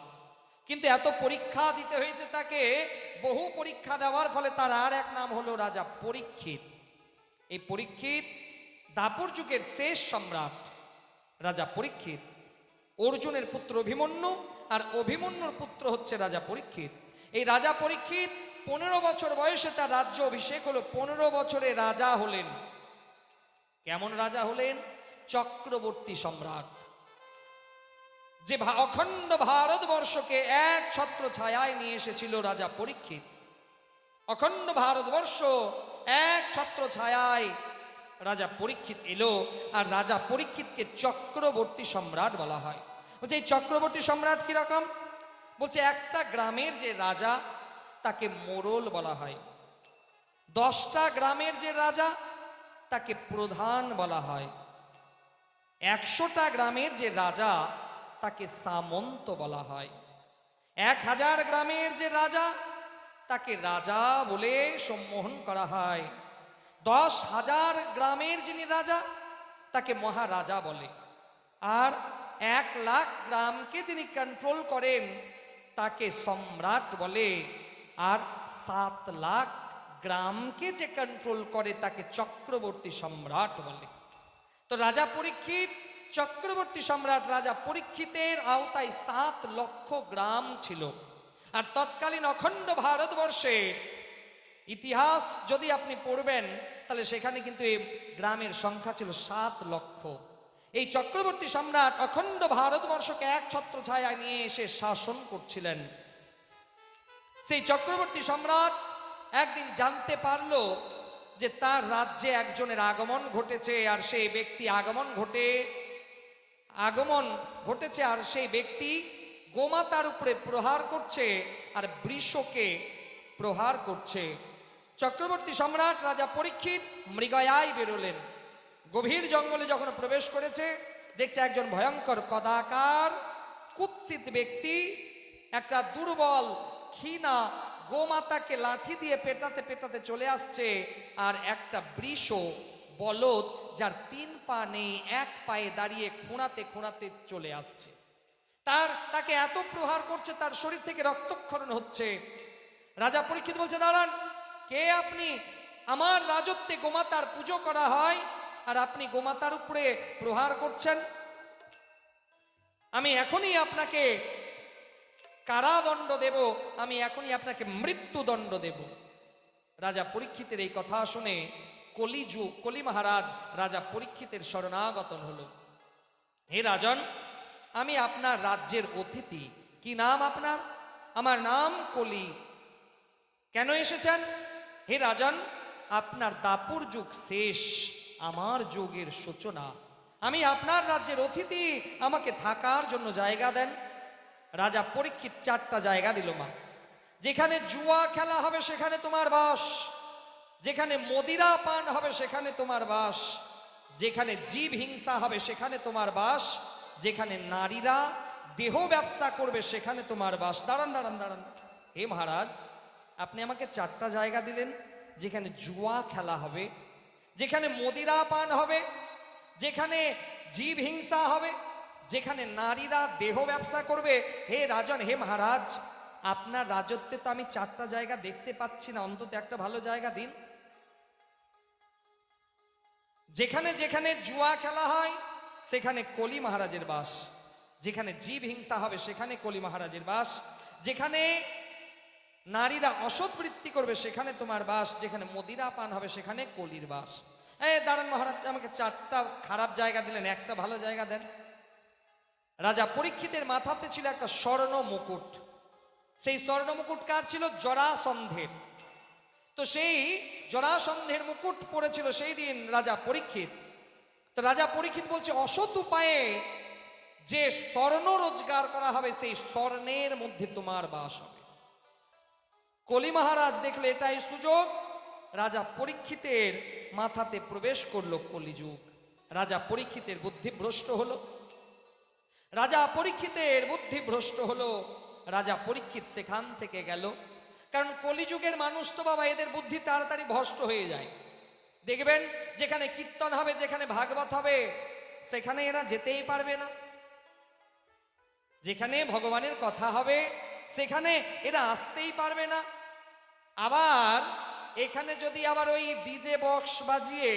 কিন্তু এত পরীক্ষা দিতে হয়েছে তাকে, বহু পরীক্ষা দেওয়ার ফলে তার আর এক নাম হলো রাজা পরীক্ষিত। এই পরীক্ষিত দাপর যুগের শেষ সম্রাট রাজা পরীক্ষিত। অর্জুনের পুত্র অভিমন্যু, আর অভিমন্যুর পুত্র হচ্ছে রাজা পরীক্ষিত। এই রাজা পরীক্ষিত 15 বছর বয়সে তার রাজ্য অভিষেক হলো। 15 বছরে রাজা হলেন। কেমন রাজা হলেন? চক্রবর্তী সম্রাট। যে অখণ্ড ভারতবর্ষকে এক ছত্র ছায়ায় নিয়ে এসেছিল রাজা পরীক্ষিত। অখণ্ড ভারতবর্ষ এক ছত্র ছায়ায় রাজা পরীক্ষিত এলো, আর রাজা পরীক্ষিতকে চক্রবর্তী সম্রাট বলা হয়। বলছে এই চক্রবর্তী সম্রাট কিরকম? বলছে একটা গ্রামের যে রাজা তাকে মোড়ল বলা হয়, 10টা গ্রামের যে রাজা তাকে প্রধান বলা হয়, 100টা গ্রামের যে রাজা তাকে সামন্ত বলা হয়, 1000 গ্রামের যে রাজা তাকে রাজা বলে সম্বোধন করা হয়, 10,000 গ্রামের যিনি রাজা তাকে মহারাজা বলে, আর 1 লাখ গ্রামকে যিনি কন্ট্রোল করেন তাকে সম্রাট বলে, আর 7 লাখ গ্রামকে যে কন্ট্রোল করে তাকে চক্রবর্তী সম্রাট বলে। তো রাজা পরীক্ষিত চক্রবর্তী সম্রাট। রাজা পরীক্ষিতের আওতায় 7 লক্ষ গ্রাম ছিল। আর তৎকালীন অখণ্ড ভারতবর্ষের ইতিহাস যদি আপনি পড়বেন তাহলে সেখানে কিন্তু এই গ্রামের সংখ্যা ছিল 7 লক্ষ। এই চক্রবর্তী সম্রাট অখণ্ড ভারতবর্ষকে এক ছত্র ছায়ায় নিয়ে এসে শাসন করছিলেন। সেই চক্রবর্তী সম্রাট একদিন জানতে পারলো যে তার রাজ্যে একজনের আগমন ঘটেছে, আর সেই ব্যক্তি আগমন ঘটেছে আর সেই ব্যক্তি গোমাতার উপরে প্রহার করছে আর বৃষকে প্রহার করছে। চক্রবর্তী সম্রাট রাজা পরীক্ষিত মৃগয়ায় বেরোলেন। গভীর জঙ্গলে যখন প্রবেশ করেছে, দেখছে একজন ভয়ঙ্কর কদাকার কুৎসিত ব্যক্তি একটা দুর্বল ক্ষীণা গোমাতাকে লাঠি দিয়ে পেটাতে পেটাতে চলে আসছে, আর একটা বৃষ বলদ যার 3 পা নেই, 1 পায়ে দাঁড়িয়ে খুঁড়াতে খুঁড়াতে চলে আসছে। তাকে এত প্রহার করছে, তার শরীর থেকে রক্তক্ষরণ হচ্ছে। রাজা পরীক্ষিত বলছে, দাঁড়ান, কে আপনি? আমার রাজত্বে গোমাতার পুজো করা হয় আর আপনি গোমাতার উপরে প্রহার করছেন। আমি এখনই আপনাকে কারাদণ্ড দেব, আমি এখনই আপনাকে মৃত্যুদণ্ড দেব। রাজা পরীক্ষিতের এই কথা শুনে কলি মহারাজ রাজা পরীক্ষিতের শরণাগতন হলো। হে রাজন, আমি আপনার রাজ্যের অতিথি। কি নাম আপনার? আমার নাম কলি। কেন এসেছেন? হে রাজন, আপনার দাপুর যুগ শেষ, আমার যোগের সূচনা, আমি আপনার রাজ্যের অতিথি, আমাকে থাকার জন্য জায়গা দেন। রাজা পরীক্ষিত 4টা জায়গা দিল মা। যেখানে জুয়া খেলা হবে সেখানে তোমার বাস, যেখানে মদিরা পান হবে সেখানে তোমার বাস, যেখানে জীব হিংসা হবে সেখানে তোমার বাস, যেখানে নারীরা দেহ ব্যবসা করবে সেখানে তোমার বাস। দাঁড়ান দাঁড়ান দাঁড়ান, হে মহারাজ, আপনি আমাকে 4টা জায়গা দিলেন, যেখানে জুয়া খেলা হবে, যেখানে মদিরা পান হবে, যেখানে জীব হিংসা হবে, যেখানে নারীরা দেহ ব্যবসা করবে। হে রাজন, হে মহারাজ, আপনার রাজত্বে তো আমি 4টা জায়গা দেখতে পাচ্ছি না, অন্তত একটা ভালো জায়গা দিন। যেখানে যেখানে জুয়া খেলা হয় সেখানে কলি মহারাজের বাস, যেখানে জীব হিংসা হবে সেখানে কলি মহারাজের বাস, যেখানে নারীরা অসৎ বৃত্তি করবে সেখানে তোমার বাস, যেখানে মদিরা পান হবে সেখানে কলির বাস। দাঁড়ান মহারাজ, আমাকে 4টা খারাপ জায়গা দিলেন, একটা ভালো জায়গা দেন। রাজা পরীক্ষিতের মাথাতে ছিল একটা স্বর্ণ মুকুট। সেই স্বর্ণ মুকুট কার ছিল? জরাসন্ধের। তো সেই জরাসন্ধের মুকুট পড়েছিল সেই দিন রাজা পরীক্ষিত। তো রাজা পরীক্ষিত বলছে, অসৎ উপায়ে যে স্বর্ণ রোজগার করা হবে সেই স্বর্ণের মধ্যে তোমার বাস হবে। কলি মহারাজ দেখলে এটাই সুযোগ, রাজা পরীক্ষিতের মাথাতে প্রবেশ করলো কলিযুগ। রাজা পরীক্ষিতের বুদ্ধি ভ্রষ্ট হলো, রাজা পরীক্ষিতের বুদ্ধি ভ্রষ্ট হলো। রাজা পরীক্ষিত সেখান থেকে গেল, কারণ কলিযুগের মানুষ তো বাবা, এদের বুদ্ধি তাড়াতাড়ি ভ্রষ্ট হয়ে যায়। দেখবেন যেখানে কীর্তন হবে, যেখানে ভাগবত হবে, সেখানে এরা যেতেই পারবে না। যেখানে ভগবানের কথা হবে সেখানে এরা আসতেই পারবে না। আবার এখানে যদি আবার ওই ডিজে বক্স বাজিয়ে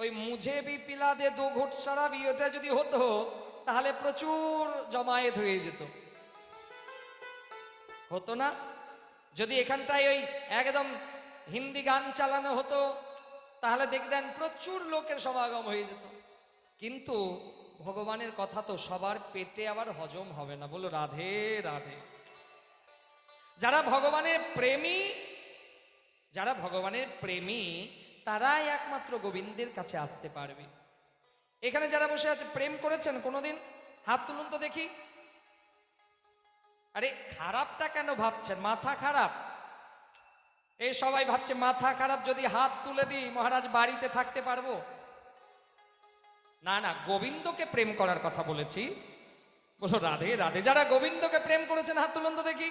ওই মুঝে বি পিলা দে দো ঘুট শরাবি, ওটা যদি হতো তাহলে প্রচুর জমায়েত হয়ে যেত, হতো না? যদি এখানটায় ওই একদম হিন্দি গান চালানো হতো তাহলে দেখতেন প্রচুর লোকের সমাগম হয়ে যেত। কিন্তু ভগবানের কথা তো সবার পেটে আবার হজম হবে না। বলো রাধে রাধে। যারা ভগবানের প্রেমী, যারা ভগবানের প্রেমী তারাই একমাত্র গোবিন্দের কাছে আসতে পারবে। এখানে যারা বসে আছে প্রেম করেছেন কোনোদিন? হাত তুলুন তো দেখি। আরে খারাপটা কেন ভাবছেন? মাথা খারাপ? এই সবাই ভাবছে মাথা খারাপ, যদি হাত তুলে দিই মহারাজ বাড়িতে থাকতে পারবো না। না, গোবিন্দকে প্রেম করার কথা বলেছি। বলো রাধে রাধে। যারা গোবিন্দকে প্রেম করেছেন হাত তুলুন তো দেখি।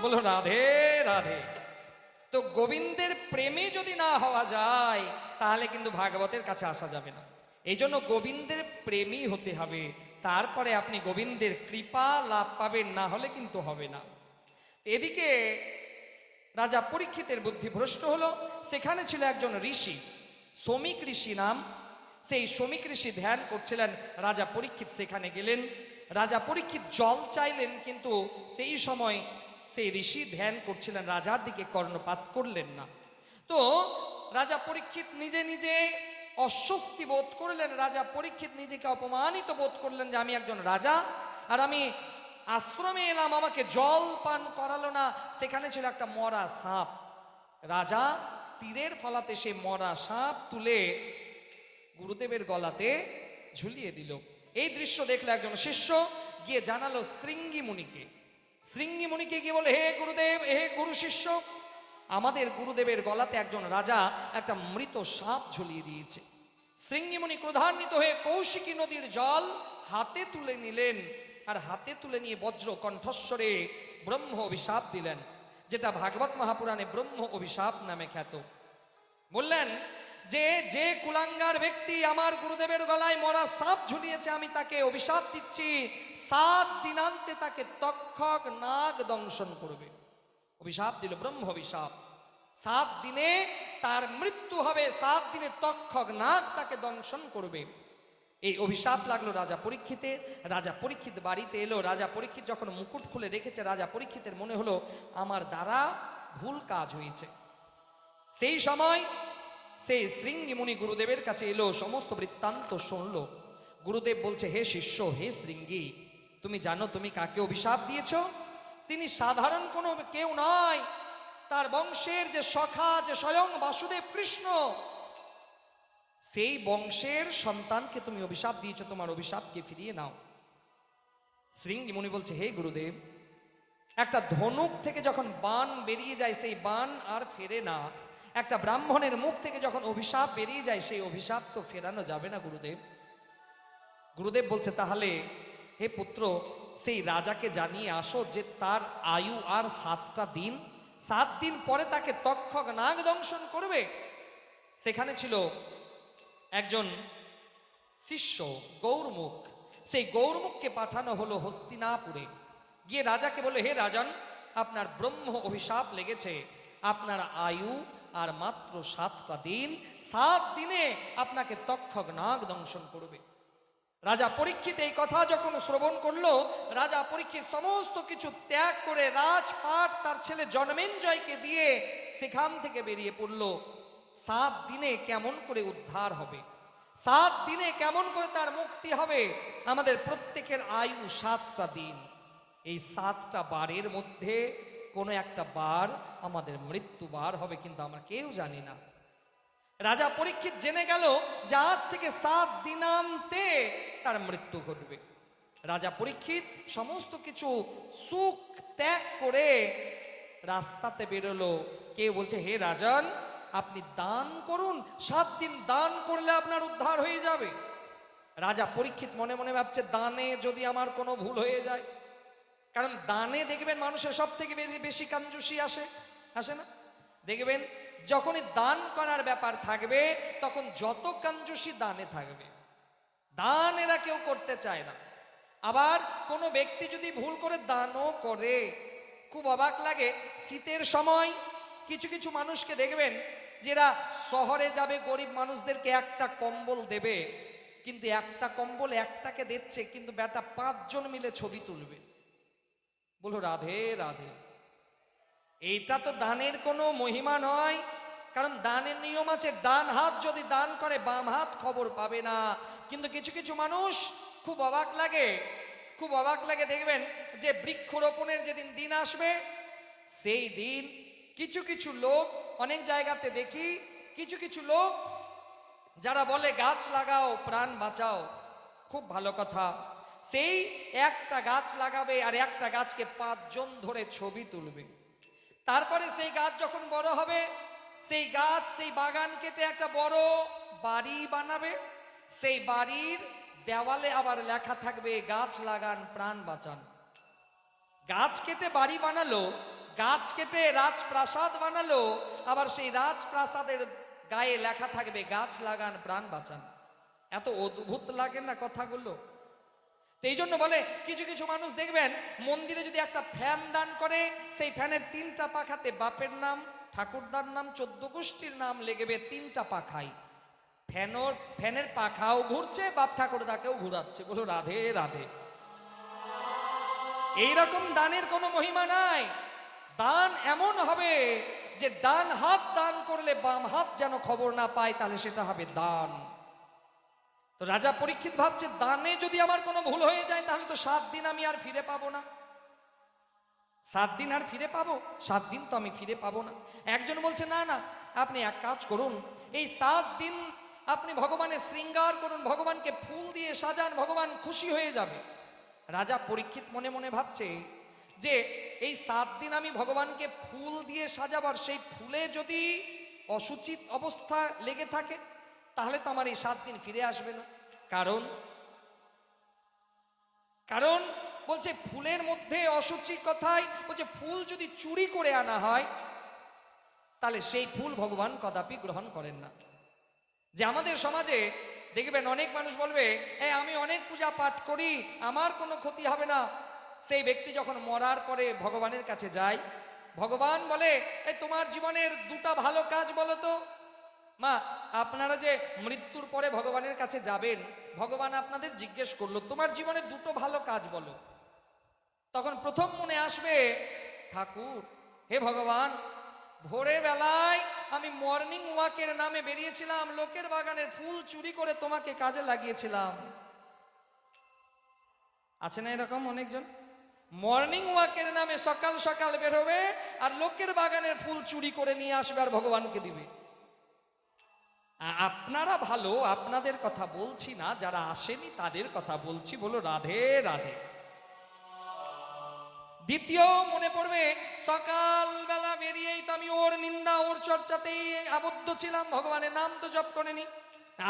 বলো রাধে রাধে। তো গোবিন্দের প্রেমে যদি না হওয়া যায় তাহলে কিন্তু ভাগবতের কাছে আসা যাবে না। এই জন্য গোবিন্দের প্রেমী হতে হবে, তারপরে আপনি গোবিন্দের কৃপা লাভ পাবেন, না হলে কিন্তু হবে না। এদিকে রাজা পরীক্ষিতের বুদ্ধি ভ্রষ্ট হলো। সেখানে ছিল একজন ঋষি, শ্রমিক ঋষি নাম। সেই শ্রমিক ঋষি ধ্যান করছিলেন। রাজা পরীক্ষিত সেখানে গেলেন। রাজা পরীক্ষিত জল চাইলেন, কিন্তু সেই সময় সেই ঋষি ধ্যান করছিলেন, রাজার দিকে কর্ণপাত করলেন না। তো রাজা পরীক্ষিত নিজে নিজে অস্বস্তি বোধ করলেন। রাজা পরীক্ষিত নিজেকে অপমানিত বোধ করলেন যে আমি একজন রাজা আর আমি আশ্রমে এলাম, আমাকে জল পান করালো না। সেখানে ছিল একটা মরা সাপ। রাজা তীরের ফলাতে সে মরা সাপ তুলে গুরুদেবের গলাতে ঝুলিয়ে দিল। এই দৃশ্য দেখলে একজন শিষ্য গিয়ে জানালো শৃঙ্গি মুনিকে। শৃঙ্গি মুনিকে গিয়ে বলে, হে গুরুদেব, হে গুরু শিষ্য, আমাদের গুরুদেবের গলাতে একজন রাজা একটা মৃত সাপ ঝুলিয়ে দিয়েছে। শৃঙ্গি মুনি ক্রোধান্বিত হয়ে কৌশিকী নদীর জল হাতে তুলে নিলেন, আর হাতে তুলে নিয়ে বজ্র কণ্ঠস্বরে ব্রহ্ম অভিশাপ দিলেন, যেটা ভাগবত মহাপুরাণে ব্রহ্ম অভিশাপ নামে খ্যাত। বললেন যে যে কুলাঙ্গার ব্যক্তি আমার গুরুদেবের গলায় মরা সাপ ঝুলিয়েছে, আমি তাকে অভিশাপ দিচ্ছি 7 দিনান্তে তাকে তক্ষক নাগ দংশন করবে। অভিশাপ দিল, ব্রহ্ম অভিশাপ। 7 দিনে তার মৃত্যু হবে, 7 দিনে তক্ষক নাগ তাকে দংশন করবে। এই অভিশাপ লাগলো রাজা পরীক্ষিতের। রাজা পরীক্ষিত বাড়িতে এলো। রাজা পরীক্ষিত যখন মুকুট খুলে রেখেছে, রাজা পরীক্ষিতের মনে হলো আমার দ্বারা ভুল কাজ হয়েছে। সেই সময় সেই শৃঙ্গি মুনি গুরুদেবের কাছে এলো, সমস্ত বৃত্তান্ত শুনল। গুরুদেব বলছে, হে শিষ্য, হে শৃঙ্গি, তুমি জানো তুমি কাকে অভিশাপ দিয়েছ? তিনি সাধারণ কোনো কেউ নয়, তার বংশের যে সখা, যে স্বয়ং বাসুদেব কৃষ্ণ, সেই বংশের সন্তানকে তুমি অভিশাপ দিয়েছো, তোমার অভিশাপকে ফিরিয়ে নাও। শৃঙ্গি মুনি বলছে, হে গুরুদেব, একটা ধনুক থেকে যখন বাণ বেরিয়ে যায় সেই বাণ আর ফেরে না, একটা ব্রাহ্মণের মুখ থেকে যখন অভিশাপ বেরিয়ে যায় সেই অভিশাপ তো ফেরানো যাবে না গুরুদেব। গুরুদেব বলছে, তাহলে হে পুত্র, সেই রাজাকে জানিয়ে আসো যে তার আয়ু আর 7টা দিন, 7 দিন পরে তাকে তক্ষক নাগ দংশন করবে। সেখানে ছিল একজন শিষ্য গৌরমুখ, সেই গৌরমুখকে পাঠানো হলো হস্তিনাপুরে। গিয়ে রাজাকে বলে, হে রাজন, আপনার ব্রহ্ম অভিশাপ লেগেছে, আপনার আয়ু আর মাত্র 7টা দিন, 7 দিনে আপনাকে তক্ষক নাগ দংশন করবে। রাজা পরীক্ষিত এই কথা যখন শ্রবণ করলো, রাজা পরীক্ষিত সমস্ত কিছু ত্যাগ করে রাজপাট তার ছেলে জন্মেঞ্জয়কে দিয়ে সেখান থেকে বেরিয়ে পড়ল। 7 দিনে কেমন করে উদ্ধার হবে, 7 দিনে কেমন করে তার মুক্তি হবে? আমাদের প্রত্যেকের আয়ু 7টা দিন, এই 7টা বারের মধ্যে কোনো একটা বার আমাদের মৃত্যু বার হবে, কিন্তু আমরা কেউ জানি না। রাজা পরীক্ষিত জেনে গেল যে আজ থেকে 7 দিনান্তে তার মৃত্যু ঘটবে। রাজা পরীক্ষিত সমস্ত কিছু সুখ ত্যাগ করে রাস্তাতে বেরোলো। কে বলছে, হে রাজন, আপনি দান করুন, 7 দিন দান করলে আপনার উদ্ধার হয়ে যাবে। রাজা পরীক্ষিত মনে মনে ভাবছে, দানে যদি আমার কোনো ভুল হয়ে যায়, কারণ দানে দেখবেন মানুষের সব থেকে বেশি কঞ্জুসি আসে না? দেখবেন যখনই দান করার ব্যাপার থাকবে তখন যত কঞ্জুসি দানে থাকবে, দান এরা কেউ করতে চায় না। আবার কোনো ব্যক্তি যদি ভুল করে দানও করে, খুব অবাক লাগে, শীতের সময় কিছু কিছু মানুষকে দেখবেন যারা শহরে যাবে, গরিব মানুষদেরকে একটা কম্বল দেবে, কিন্তু একটা কম্বল একটাকে দিচ্ছে, কিন্তু বেটা 5 জন মিলে ছবি তুলবে। বলো রাধে রাধে। এইটা তো দানের কোনো মহিমা নয়, কারণ দানের নিয়ম আছে, ডান হাত যদি দান করে বাম হাত খবর পাবে না। কিন্তু কিছু কিছু মানুষ খুব অবাক লাগে, খুব অবাক লাগে, দেখবেন যে বৃক্ষরোপণের যেদিন দিন আসবে সেই দিন কিছু কিছু লোক, অনেক জায়গাতে দেখি কিছু কিছু লোক যারা বলে গাছ লাগাও প্রাণ বাঁচাও, খুব ভালো কথা, সেই একটা গাছ লাগাবে আর একটা গাছকে 5 জন ধরে ছবি তুলবে। তারপরে সেই গাছ যখন বড় হবে, সেই গাছ, সেই বাগান কেটে একটা বড় বাড়ি বানাবে, সেই বাড়ির দেওয়ালে আবার লেখা থাকবে গাছ লাগান প্রাণ বাঁচান। গাছ কেটে বাড়ি বানালো, গাছ কেটে রাজপ্রাসাদ বানালো, আবার সেই রাজপ্রাসাদের গায়ে লেখা থাকবে গাছ লাগান প্রাণ বাঁচান। এত অদ্ভুত লাগে না কথাগুলো? তো এই জন্য বলে, কিছু কিছু মানুষ দেখবেন মন্দিরে যদি একটা ফ্যান দান করে, সেই ফ্যানের 3টা পাখাতে বাপের নাম, ঠাকুরদার নাম, 14 গোষ্ঠীর নাম লেগেবে 3টা পাখাই। ফ্যানের পাখাও ঘুরছে, বাপ ঠাকুরদাকেও ঘুরাচ্ছে। বলো রাধে রাধে। এইরকম দানের কোনো মহিমা নাই। দান এমন হবে যে ডান হাত দান করলে বাম হাত যেন খবর না পায়, তাহলে সেটা হবে দান। তো রাজা পরীক্ষিত ভাবছে, দানে যদি আমার কোনো ভুল হয়ে যায় তাহলে তো 7 দিন আমি আর ফিরে পাবো না। 7 দিন আর ফিরে পাবো? 7 দিন তো আমি ফিরে পাবো না। একজন বলছে, না না, আপনি এক কাজ করুন, এই 7 দিন আপনি ভগবানের শৃঙ্গার করুন, ভগবানকে ফুল দিয়ে সাজান, ভগবান খুশি হয়ে যাবে। রাজা পরীক্ষিত মনে মনে ভাবছে যে এই 7 দিন আমি ভগবানকে ফুল দিয়ে সাজাবার, সেই ফুলে যদি অসুচিত অবস্থা লেগে থাকে তাহলে তো আমার এই 7 দিন ফিরে আসবে না। কারণ বলছে ফুলের মধ্যে অসুচি কথাই বলছে, ফুল যদি চুরি করে আনা হয় তাহলে সেই ফুল ভগবান কদাপি গ্রহণ করেন না। যে আমাদের সমাজে দেখবেন অনেক মানুষ বলবে, আমি অনেক পূজা পাঠ করি, আমার কোনো ক্ষতি হবে না। সেই ব্যক্তি যখন মরার পরে ভগবানের কাছে যায়, ভগবান বলে, তোমার জীবনের 2টা ভালো কাজ বলো তো। মা, আপনারা যে মৃত্যুর পরে ভগবানের কাছে যাবেন, ভগবান আপনাদের জিজ্ঞেস করলো তোমার জীবনে 2টো ভালো কাজ বলো। তখন প্রথম মনে আসবে, ঠাকুর, হে ভগবান, ভোরে বেলায় আমি মর্নিং ওয়াকের নামে বেরিয়েছিলাম, লোকের বাগানের ফুল চুরি করে তোমাকে কাজে লাগিয়েছিলাম। আছে না এরকম অনেকজন? মর্নিং ওয়াকের নামে সকাল সকাল বেরোবে আর লোকের বাগানের ফুল চুরি করে নিয়ে আসবে আর ভগবানকে দিবে। আপনারা ভালো, আপনাদের কথা বলছি না, যারা আসেনি তাদের কথা বলছি। বলো রাধে রাধে। দ্বিতীয় মনে পড়বে, সকালবেলা বেরিয়েই তো আমি ওর নিন্দা ওর চর্চাতেই আবদ্ধ ছিলাম, ভগবানের নাম তো জপ করেনি।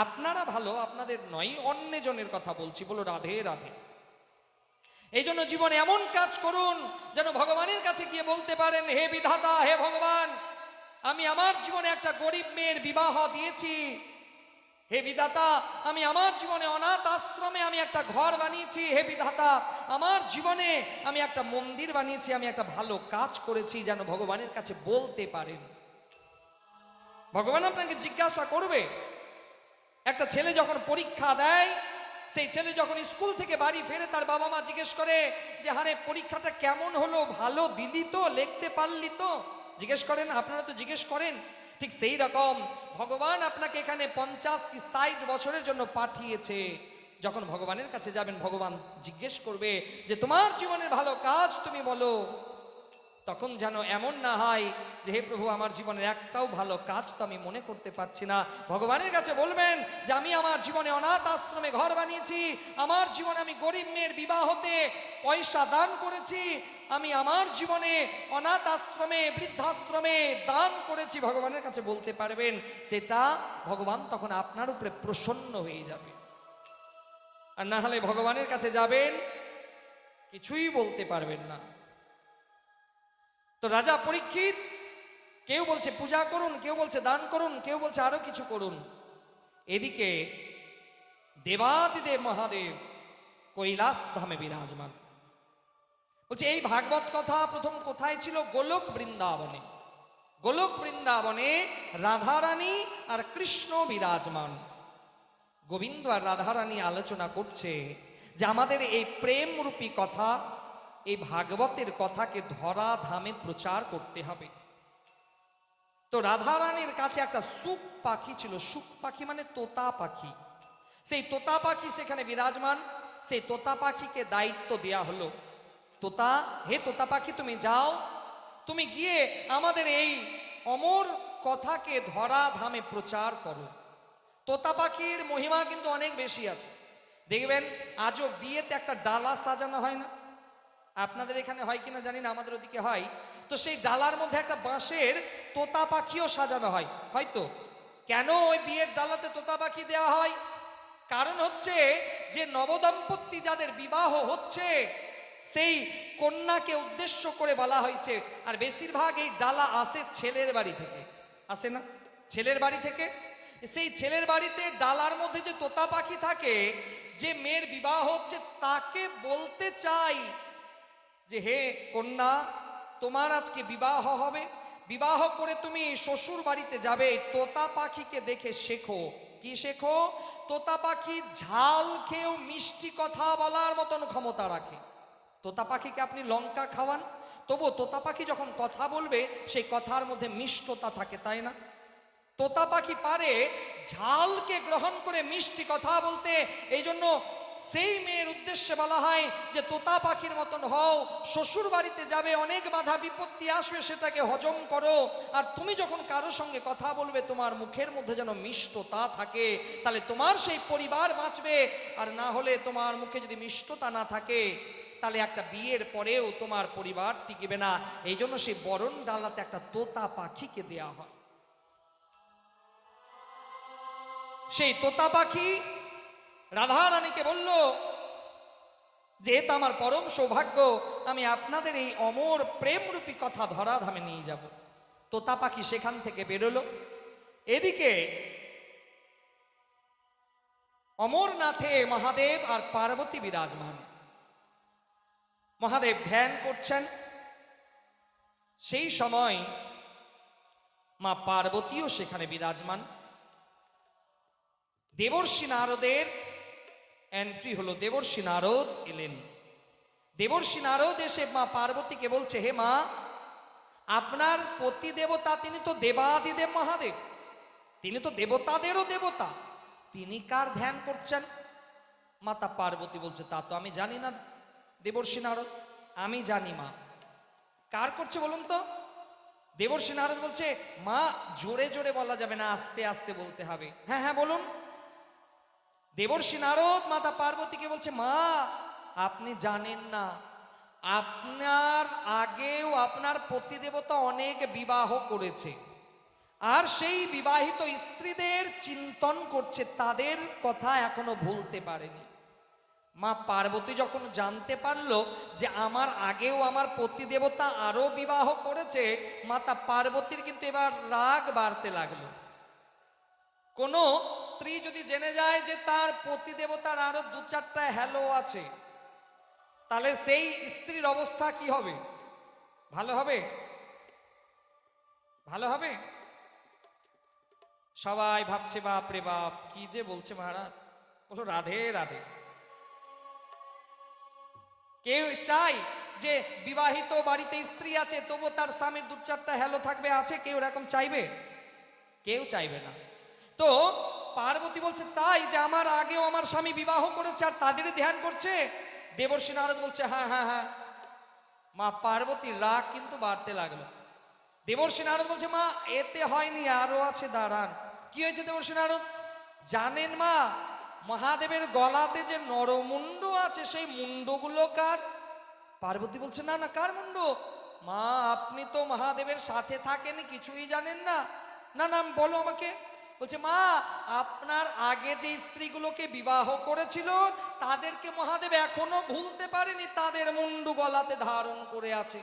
আপনারা ভালো, আপনাদের নয়, অন্যজনের কথা বলছি। বলো রাধে রাধে। এই জন্য জীবনে এমন কাজ করুন যেন ভগবানের কাছে গিয়ে বলতে পারেন, হে বিধাতা, হে ভগবান, আমি আমার জীবনে একটা গরিব মেয়ের বিবাহ দিয়েছি। হে বিধাতা, আমি আমার জীবনে অনাথ আশ্রমে আমি একটা ঘর বানিয়েছি। হে বিধাতা, আমার জীবনে আমি একটা মন্দির বানিয়েছি, আমি একটা ভালো কাজ করেছি, যেন ভগবানের কাছে বলতে পারেন। ভগবান আপনাকে জিজ্ঞাসা করবে। একটা ছেলে যখন পরীক্ষা দেয়, সেই ছেলে যখন স্কুল থেকে বাড়ি ফেরে, তার বাবা মা জিজ্ঞেস করে যে হারে পরীক্ষাটা কেমন হলো, ভালো দিলি তো, লিখতে পারলি তো? জিজ্ঞেস করেন, আপনারা তো জিজ্ঞেস করেন। ঠিক সেই রকম ভগবান আপনাকে এখানে 50 কি 60 বছরের জন্য পাঠিয়েছে। যখন ভগবানের কাছে যাবেন, ভগবান জিজ্ঞেস করবে যে তোমার জীবনের ভালো কাজ তুমি বলো। তখন যেন এমন না হয় যে হে প্রভু, আমার জীবনের একটাও ভালো কাজ তো আমি মনে করতে পারছি না। ভগবানের কাছে বলবেন যে আমি আমার জীবনে অনাথ আশ্রমে ঘর বানিয়েছি, আমার জীবনে আমি গরিব মেয়ের বিবাহতে পয়সা দান করেছি, আমি আমার জীবনে অনাথ আশ্রমে বৃদ্ধাশ্রমে দান করেছি। ভগবানের কাছে বলতে পারবেন, সেটা ভগবান তখন আপনার উপরে প্রসন্ন হয়ে যাবে। আর না হলে ভগবানের কাছে যাবেন, কিছুই বলতে পারবেন না। তো রাজা পরীক্ষিত, কেউ বলছে পূজা করুন, কেউ বলছে দান করুন, কেউ বলছে আরো কিছু করুন। এদিকে দেবাদিদেব মহাদেব কৈলাস ধামে বিরাজমান। বলছে এই ভাগবত কথা প্রথম কোথায় ছিল? গোলক বৃন্দাবনে। গোলক বৃন্দাবনে রাধারানী আর কৃষ্ণ বিরাজমান। গোবিন্দ আর রাধারানী আলোচনা করছে যে আমাদের এই প্রেম রূপী কথা, এই ভাগবতের কথাকে ধরা ধামে প্রচার করতে হবে। তো রাধারানীর কাছে একটা সুখ পাখি ছিল। সুখ পাখি মানে তোতা পাখি। সেই তোতা পাখি সেখানে বিরাজমান। সেই তোতা পাখিকে দায়িত্ব দেয়া হলো, তোতা, হে তোতা পাখি, তুমি যাও, তুমি গিয়ে আমাদের এই অমর কথাকে ধরা ধামে প্রচার করো। তোতা পাখির মহিমা কিন্তু অনেক বেশি আছে। দেখবেন আজও বিয়েতে একটা ডালা সাজানো হয় না? আপনাদের এখানে হয় কিনা জানি না, আমাদের ওদিকে হয়। তো সেই ডালার মধ্যে একটা বাঁশের তোতা পাখিও সাজানো হয়, হয়তো। কেন ওই বিয়ের ডালাতে তোতা পাখি দেওয়া হয়? কারণ হচ্ছে যে নবদম্পতি যাদের বিবাহ হচ্ছে, সেই কন্যাকে উদ্দেশ্য করে বলা হয়েছে। আর বেশিরভাগ এই ডালা আসে ছেলের বাড়ি থেকে, আসে না? ছেলের বাড়ি থেকে। সেই ছেলের বাড়িতে ডালার মধ্যে যে তোতা পাখি থাকে, যে মেয়ের বিবাহ হচ্ছে তাকে বলতে চাই যে হে কন্যা, তোমার আজকে বিবাহ হবে, বিবাহ করে তুমি শ্বশুর বাড়িতে যাবে, তোতা পাখিকে দেখে শেখো। কি শেখো? তোতা পাখি ঝাল খেয়েও মিষ্টি কথা বলার মতন ক্ষমতা রাখে। তোতা পাখিকে আপনি লঙ্কা খাওয়ান, তবু তোতা পাখি যখন কথা বলবে সেই কথার মধ্যে মিষ্টতা থাকে, তাই না? তোতা পাখি পারে ঝালকে গ্রহণ করে মিষ্টি কথা বলতে। এই জন্য সেই মেয়ের উদ্দেশ্যে বলা হয় যে তোতা পাখির মতন হও, শ্বশুর বাড়িতে যাবে, অনেক বাধা বিপত্তি আসবে, সেটাকে হজম করো। আর তুমি যখন কারো সঙ্গে কথা বলবে, তোমার মুখের মধ্যে যেন মিষ্টতা থাকে, তাহলে তোমার সেই পরিবার বাঁচবে। আর না হলে তোমার মুখে যদি মিষ্টতা না থাকে, তাহলে একটা বিয়ের পরেও তোমার পরিবার টিকবে না। এই জন্য সেই বরণ ডালাতে একটা তোতা পাখিকে দেয়া হয়। সেই তোতা পাখি রাধারানীকে বলল যে এটা আমার পরম সৌভাগ্য, আমি আপনাদের এই অমর প্রেমরূপী কথা ধরাধামে নিয়ে যাব। তোতা পাখি সেখান থেকে বেরোলো। এদিকে অমরনাথে মহাদেব আর পার্বতী বিরাজমান। মহাদেব ধ্যান করছেন, সেই সময় মা পার্বতীও সেখানে বিরাজমান। দেবর্ষি নারদের এন্ট্রি হলো। দেবর্ষি নারদ এলেন। দেবর্ষি নারদ এসে মা পার্বতীকে বলছে, হে মা, আপনার পতি দেবতা, তিনি তো দেবাদিদেব মহাদেব, তিনি তো দেবতাদেরও দেবতা, তিনি কার ধ্যান করছেন? মাতা পার্বতী বলছে, তা তো আমি জানি না দেবর্ষি নারদ। আমি জানি মা। কার করছে বলুন তো? দেবর্ষি নারদ বলছে, মা জোরে জোরে বলা যাবে না, আস্তে আস্তে বলতে হবে। হ্যাঁ হ্যাঁ বলুন। দেবর্ষি নারদ মাতা পার্বতীকে বলছে, মা আপনি জানেন না, আপনার আগেও আপনার পতিদেবতা অনেক বিবাহ করেছে, আর সেই বিবাহিত স্ত্রীদের চিন্তন করছে, তাদের কথা এখনো ভুলতে পারেনি। মা পার্বতী যখন জানতে পারলো যে আমার আগেও আমার পতিদেবতা আরো বিবাহ করেছে, মাতা পার্বতীর কিন্তু এবার রাগ বাড়তে লাগলো। কোন স্ত্রী যদি জেনে যায় যে তার পতিদেবতার আরো দু চারটা হ্যালো আছে, তাহলে সেই স্ত্রীর অবস্থা কি হবে? ভালো হবে? ভালো হবে? সবাই ভাবছে বাপ রে বাপ, কি যে বলছে মহারাজ, বলো রাধে রাধে। কেউ চাই যে বিবাহিত বাড়িতে স্ত্রী আছে তবু তার স্বামীর দু চারটা হ্যালো থাকবে, আছে কেউ এরকম চাইবে? কেউ চাইবে না। তো পার্বতী বলছে তাই যে আমার আগেও আমার স্বামী বিবাহ করেছে আর তাদেরই ধ্যান করছে। দেবর্ষি নারদ বলছে হ্যাঁ হ্যাঁ হ্যাঁ। মা পার্বতীর রাগ কিন্তু বাড়তে লাগলো। দেবর্ষি নারদ বলছে, মা এতে হয়নি, আরো আছে, দাঁড়ান। কি হয়েছে দেবর্ষি নারদ? জানেন মা, মহাদেবের গলাতে যে নরমুণ্ড আছে সেই মুন্ডগুলো কার? পার্বতী বলছে না না, কার মুন্ড? মা আপনি তো মহাদেবের সাথে থাকেন, কিছুই জানেন না। না না বলো আমাকে। বলছে মা আপনার আগে যে স্ত্রীগুলোকে বিবাহ করেছিল তাদেরকে মহাদেব এখনো ভুলতে পারেনি, তাদের মুন্ডু গলাতে ধারণ করে আছে।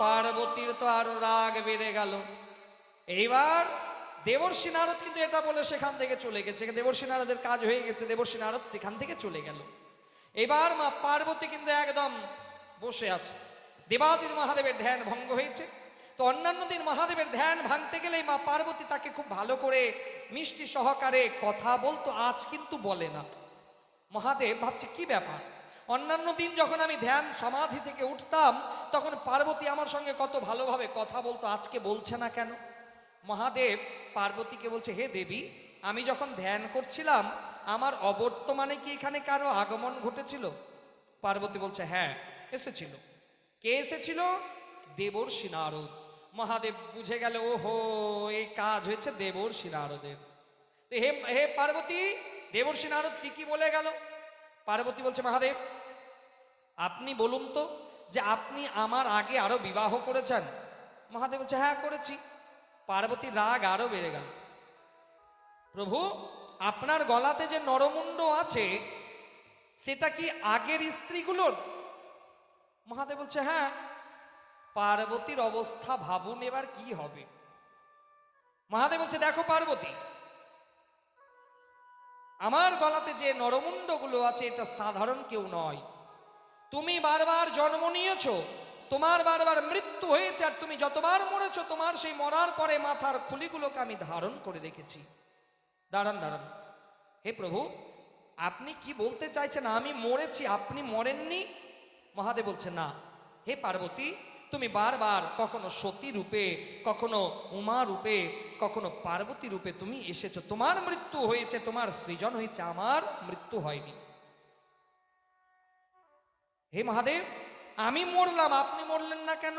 পার্বতীর তো আরো রাগ বেড়ে গেল। এইবার দেবর্ষি নারদ কিন্তু এটা বলে সেখান থেকে চলে গেছে, দেবর্ষি নারদের কাজ হয়ে গেছে, দেবর্ষি নারদ সেখান থেকে চলে গেল। এবার মা পার্বতী কিন্তু একদম বসে আছে। দেবাদিদেব মহাদেবের ধ্যান ভঙ্গ হয়েছে। তো অন্যান্য দিন মহাদেবের ধ্যান ভাঙতে গেলেই মা পার্বতী তাকে খুব ভালো করে মিষ্টি সহকারে কথা বলতো, আজ কিন্তু বলে না। মহাদেব ভাবছে কি ব্যাপার, অন্যান্য দিন যখন আমি ধ্যান সমাধি থেকে উঠতাম তখন পার্বতী আমার সঙ্গে কত ভালোভাবে কথা বলতো, আজকে বলছে না কেন? মহাদেব পার্বতীকে বলছে, হে দেবী, আমি যখন ধ্যান করছিলাম আমার অবর্তমানে কি এখানে কারো আগমন ঘটেছিল? পার্বতী বলছে হ্যাঁ এসেছিল। কে এসেছিল? দেবর্ষি নারদ। মহাদেব বুঝে গেল, ওহো এই কাজ হয়েছে দেবর্ষি নারদের। হে হে পার্বতী, দেবর্ষি নারদ কি কি বলে গেল? পার্বতী বলছে, মহাদেব আপনি বলুন তো যে আপনি আমার আগে আরো বিবাহ করেছেন? মহাদেব বলছে হ্যাঁ করেছি। পার্বতীর রাগ আরো বেড়ে গেল। প্রভু আপনার গলাতে যে নরমুণ্ড আছে সেটা কি আগের স্ত্রীগুলোর? মহাদেব বলছে হ্যাঁ। পার্বতীর অবস্থা ভাবুন এবার কি হবে। মহাদেব বলছে দেখো পার্বতী, আমার গলাতে যে নরমুণ্ডগুলো আছে এটা সাধারণ কেউ নয়। তুমি বারবার জন্ম নিয়েছো, তোমার বারবার মৃত্যু হয়েছে, আর তুমি যতবার মরেছো তোমার সেই মরার পরে মাথার খুলিগুলোকে আমি ধারণ করে রেখেছি। দাঁড়ান দাঁড়ান, হে প্রভু আপনি কি বলতে চাইছেন আমি মরেছি, আপনি মরেননি? মহাদেব বলছে না। হে পার্বতী, তুমি বারবার কখনো সতী রূপে, কখনো উমা রূপে, কখনো পার্বতী রূপে তুমি এসেছো, তোমার মৃত্যু হয়েছে, তোমার সৃজন হয়েছে, আমার মৃত্যু হয়নি। হে মহাদেব আমি মরলাম, আপনি মরলেন না কেন?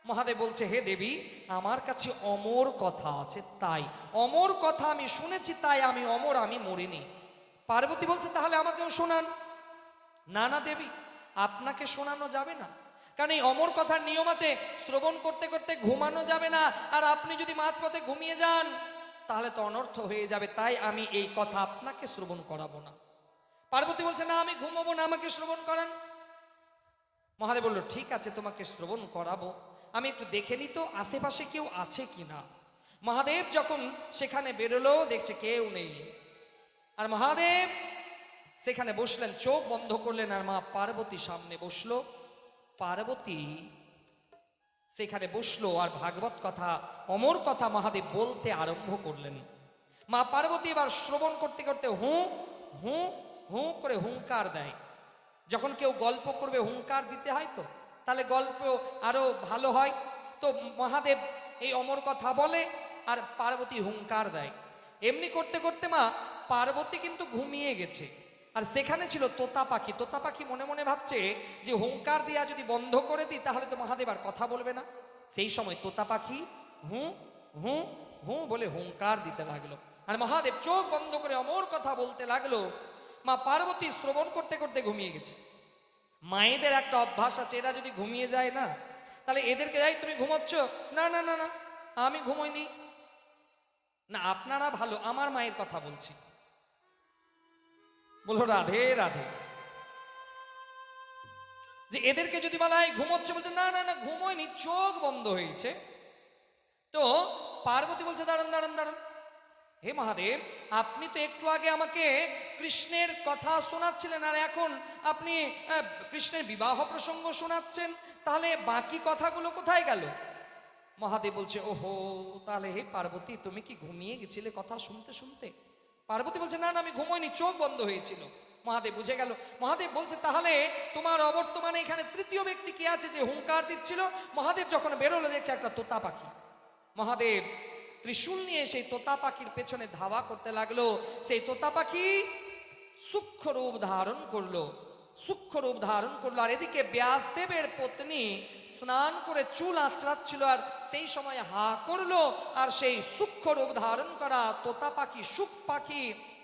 মহাদেব বলছে হে দেবী, আমার কাছে অমর কথা আছে, তাই অমর কথা আমি শুনেছি, তাই আমি অমর, আমি মরিনি। পার্বতী বলছে তাহলে আমাকেও শোনান। না না দেবী, আপনাকে শোনানো যাবে না, কারণ এই অমর কথার নিয়ম আছে, শ্রবণ করতে করতে ঘুমানো যাবে না, আর আপনি যদি মাঝপথে ঘুমিয়ে যান তাহলে তো অনর্থ হয়ে যাবে, তাই আমি এই কথা আপনাকে শ্রবণ করাবো না। পার্বতী বলছে না আমি ঘুমাবো না, আমাকে শ্রবণ করান। মহাদেব বলল ঠিক আছে তোমাকে শ্রবণ করাবো, আমি একটু দেখে নি তো আশেপাশে কেউ আছে কিনা। মহাদেব যখন সেখানে বেরোলো দেখছে কেউ নেই, আর মহাদেব সেখানে বসলেন, চোখ বন্ধ করলেন, আর মা পার্বতী সামনে বসলো। পার্বতী সেখানে বসলো আর ভাগবত কথা, অমর কথা মহাদেব বলতে আরম্ভ করলেন। মা পার্বতী এবার শ্রবণ করতে করতে হু হু হু করে হুঙ্কার দেয়। যখন কেউ গল্প করবে হুঙ্কার দিতে হয়, তো তাহলে গল্প আরো ভালো হয়। তো মহাদেব এই অমর কথা বলে আর পার্বতী হুঙ্কার দেয়। এমনি করতে করতে মা পার্বতী কিন্তু ঘুমিয়ে গেছে, আর সেখানে ছিল তোতা পাখি। তোতা পাখি মনে মনে ভাবছে যে হুঙ্কার দিয়া যদি বন্ধ করে দিই তাহলে তো মহাদেব আর কথা বলবে না। সেই সময় তোতা পাখি হু হু হু বলে হুঙ্কার দিতে লাগলো, আর মহাদেব চোখ বন্ধ করে অমর কথা বলতে লাগলো। মা পার্বতী শ্রবণ করতে করতে ঘুমিয়ে গেছে। মায়েদের একটা অভ্যাস আছে, এরা যদি ঘুমিয়ে যায় না তাহলে এদেরকে যাই তুমি ঘুমোচ্ছ, না না না না আমি ঘুমোইনি, না আপনারা ভালো, আমার মায়ের কথা বলছি। বলো রাধে রাধে। যে এদেরকে যদি বলা হয় ঘুমোচ্ছে, বলছে না না না ঘুমোয়নি, চোখ বন্ধ হয়েছে। তো পার্বতী বলছে দাঁড়ান দাঁড়ান দাঁড়ান, হে মহাদেব আপনি তো একটু আগে আমাকে কৃষ্ণের কথা শোনাচ্ছিলেন, আর এখন আপনি কৃষ্ণের বিবাহ প্রসঙ্গ শোনাচ্ছেন, তাহলে বাকি কথাগুলো কোথায় গেল? মহাদেব বলছে ওহো, তাহলে হে পার্বতী তুমি কি ঘুমিয়ে গেছিলে কথা শুনতে শুনতে? পার্বতী বলছে না না আমি ঘুমোইনি, চোখ বন্ধ হয়েছিল। মহাদেব বুঝে গেল। মহাদেব বলছে তাহলে তোমার অবর্তমানে এখানে তৃতীয় ব্যক্তি কে আছে যে হুঙ্কার দিচ্ছিল? মহাদেব যখন বেরোলো দেখছে একটা তোতা পাখি। মহাদেব ত্রিশূল নিয়ে সেই তোতা পাখির পেছনে ধাওয়া করতে লাগলো। সেই তোতা পাখি সূক্ষ্ম রূপ ধারণ করলো, সূক্ষ্ম রূপ ধারণ করলো। আর এদিকে ব্যাসদেবের পত্নী স্নান করে চুল আঁচড়াচ্ছিল, আর সেই সময় হা করলো, আর সেই সূক্ষ্ম রূপ ধারণ করা তোতা পাখি, সুখ পাখি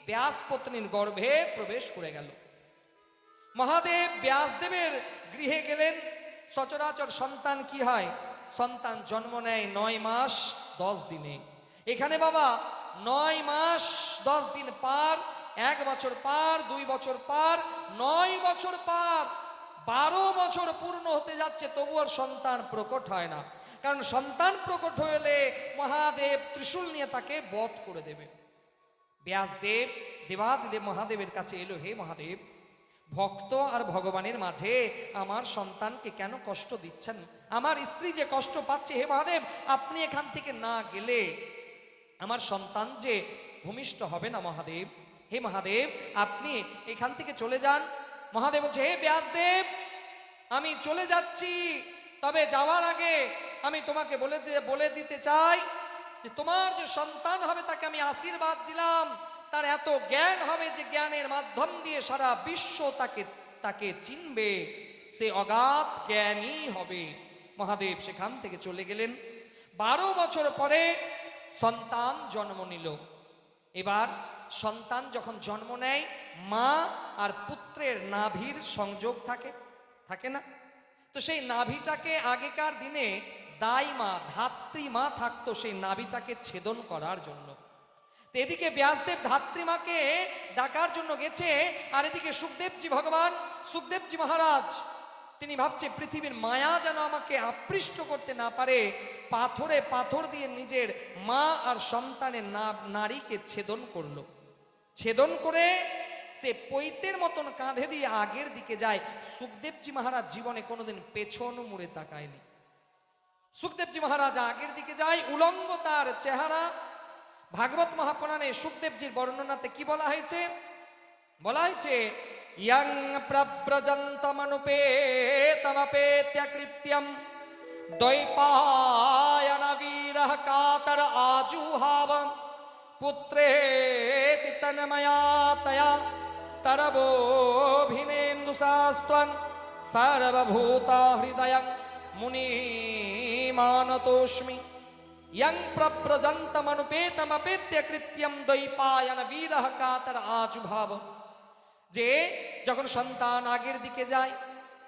ব্যাস পত্নীর গর্ভে প্রবেশ করে গেল। মহাদেব ব্যাসদেবের গৃহে গেলেন। সচরাচর সন্তান কি হয়? সন্তান জন্ম নেয় 9 মাস 10 দিনে। এখানে বাবা 9 মাস 10 দিন পার, 1 বছর পার, 2 বছর পার, 9 বছর পার, 12 বছর পূর্ণ হতে যাচ্ছে, তবু আর সন্তান প্রকট হয় না। কারণ সন্তান প্রকট হলে মহাদেব ত্রিশূল নিয়ে তাকে বধ করে দেবে। ব্যাসদেব দেবাদিদেব মহাদেবের কাছে এলো, হে মহাদেব ভক্ত আর ভগবানের মাঝে আমার সন্তানকে কেন কষ্ট দিচ্ছেন? আমার স্ত্রী যে কষ্ট পাচ্ছে, হে মহাদেব আপনি এখান থেকে না গেলে আমার সন্তান যে ভূমিষ্ঠ হবে না মহাদেব। হে মহাদেব আপনি এখান থেকে চলে যান। মহাদেব বলছে হে ব্যাসদেব আমি চলে যাচ্ছি, তবে যাওয়ার আগে আমি তোমাকে বলে দিতে চাই যে তোমার যে সন্তান হবে তাকে আমি আশীর্বাদ দিলাম, তার এত জ্ঞান হবে যে জ্ঞানের মাধ্যম দিয়ে সারা বিশ্ব তাকে চিনবে, সে অগাধ জ্ঞানী হবে। মহাদেব সেখান থেকে চলে গেলেন। 12 বছর পরে সন্তান জন্ম নিল। এবার সন্তান যখন জন্ম নেয় মা আর পুত্রের নাভির সংযোগ থাকে না? তো সেই নাভিটাকে আগেকার দিনে দাইমা ধাত্রীমা থাকতো সেই নাভিটাকে ছেদন করার জন্য। তো এদিকে ব্যাসদেব ধাত্রীমাকে ডাকার জন্য গেছে, আর এদিকে সুখদেবজি ভগবান, সুখদেবজি মহারাজ তিনি ভাবছে পৃথিবীর মায়া যেন আমাকে আকৃষ্ট করতে না পারে, পাথরে পাথর দিয়ে নিজের মা আর সন্তানের নারীকে ছেদন করলো। ছেদন করে সে পৈতের মতন কাঁধে দিয়ে আগের দিকে যায়। সুখদেবজি মহারাজ জীবনে কোনোদিন পেছন মুড়ে তাকায়নি। সুখদেবজি মহারাজ আগের দিকে যায়, উলঙ্গ তার চেহারা। ভাগবত মহাপুরাণে সুখদেবজির বর্ণনাতে কি বলা হয়েছে? বলা হয়েছে ইয়ং প্রব্রজন্তমনুপেতমপেত্যকৃত্যম দ্বৈপায়ন বীরঃ কাতর আজুহাবম পুত্রেতি তন্ময়া তয়া তরবোভিনেন্দুসাস্ত্বং সর্বভূতা হৃদয়ং মুনিমানতোস্মি यं प्रव्रजन्तमनुपेतमपेत्यकृत्यं দ্বৈপায়ন বীরঃ কাতর আজুভাব। যে যখন সন্তান আগের দিকে যায়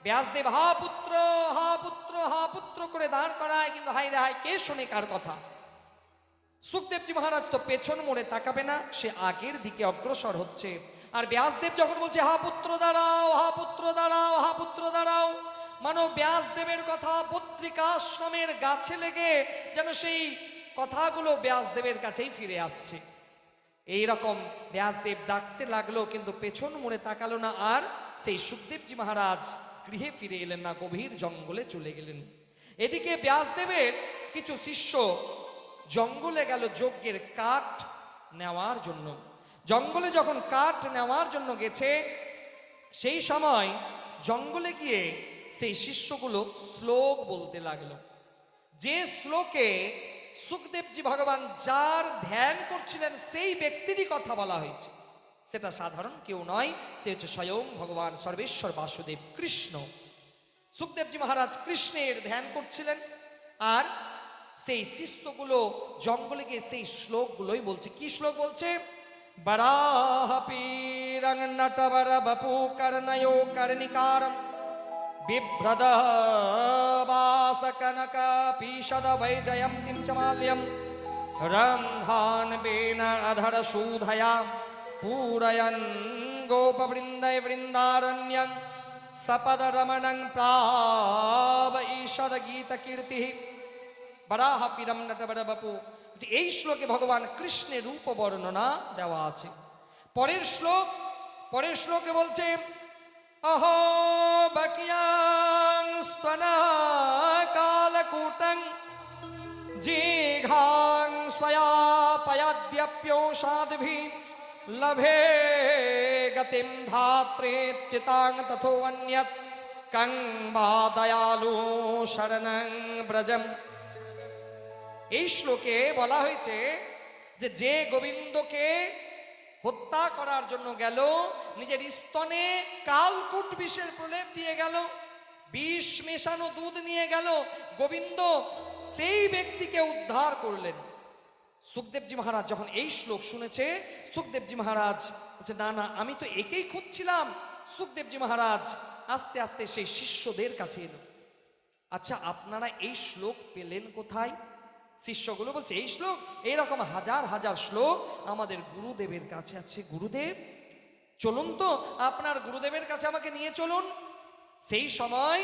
ব্যাসদেব হা পুত্র হা পুত্র হা পুত্র করে দাঁড় করায়, কিন্তু হাই রে হাই কে শোনে কার কথা? সুখদেবজি মহারাজ তো পেছন মোড়ে তাকাবে না, সে আগের দিকে অগ্রসর হচ্ছে। আর ব্যাসদেব যখন বলছে হা পুত্র দাঁড়াও, হা পুত্র দাঁড়াও, হা পুত্র দাঁড়াও, মানো ব্যাসদেবের কথা পত্রিকাশ্রমের গাছে লেগে যেন সেই কথাগুলো ব্যাসদেবের কাছেই ফিরে আসছে। এই রকম ব্যাসদেব ডাকতে লাগলো, কিন্তু পেছন মুড়ে তাকালো না, আর সেই সুখদেবজি মহারাজ গৃহে ফিরে এলেন না, গভীর জঙ্গলে চলে গেলেন। এদিকে ব্যাসদেবের কিছু শিষ্য জঙ্গলে গেল যজ্ঞের কাঠ নেওয়ার জন্য। জঙ্গলে যখন কাঠ নেওয়ার জন্য গেছে, সেই সময় জঙ্গলে গিয়ে সেই শিষ্যগুলো শ্লোক বলতে লাগলো। যে শ্লোকে সুখদেবজি ভগবান যার ধ্যান করছিলেন সেই ব্যক্তিরই কথা বলা হয়েছে। সেটা সাধারণ কেউ নয়, সে হচ্ছে স্বয়ং ভগবান সর্বেশ্বর বাসুদেব কৃষ্ণ। সুখদেবজি মহারাজ কৃষ্ণের ধ্যান করছিলেন, আর সেই শিষ্যগুলো জঙ্গলে গিয়ে সেই শ্লোকগুলোই বলছে। কি শ্লোক বলছে? বরাহপীরং নটবর বপু কর্ণയോ কর্ণিকারম বিভ্রদবাস কনক পীষদ বৈজয়ন্তীম চ মাল্যম রন্ধান বেন অধর শূধয়া पूरयन् गोपवृन्दै वृन्दारण्यं सपदरमणं प्राव ईषद गीत कीर्ति बराहपीरम नटवर बपु। যে এই শ্লোকে ভগবান কৃষ্ণের রূপ বর্ণনা দেওয়া আছে। পরের শ্লোকে বলছে অহো বকিয়াং স্তনা কালকূটং জিঘাং স্বয়া পয়াদ্যপ্যোষাদ্ভি লভে গতিম ধাত্রে চিতাং তথো অন্যত কং বা দয়ালু শরণং ব্রজম। এই শ্লোকে বলা হয়েছে যে যে গোবিন্দকে হত্যা করার জন্য গেল, নিজের স্তনে কালকূট বিষের প্রলেপ দিয়ে গেল, বিষ মেশানো দুধ নিয়ে গেল, গোবিন্দ সেই ব্যক্তিকে উদ্ধার করলেন। সুখদেবজি মহারাজ যখন এই শ্লোক শুনেছে, সুখদেবজি মহারাজ বলছে না না, আমি তো একেই খুঁজছিলাম। সুখদেবজি মহারাজ আস্তে আস্তে সেই শিষ্যদের কাছে এলো। আচ্ছা, আপনারা এই শ্লোক পেলেন কোথায়? শিষ্যগুলো বলছে এই শ্লোক, এইরকম হাজার হাজার শ্লোক আমাদের গুরুদেবের কাছে আছে। গুরুদেব চলুন তো, আপনার গুরুদেবের কাছে আমাকে নিয়ে চলুন। সেই সময়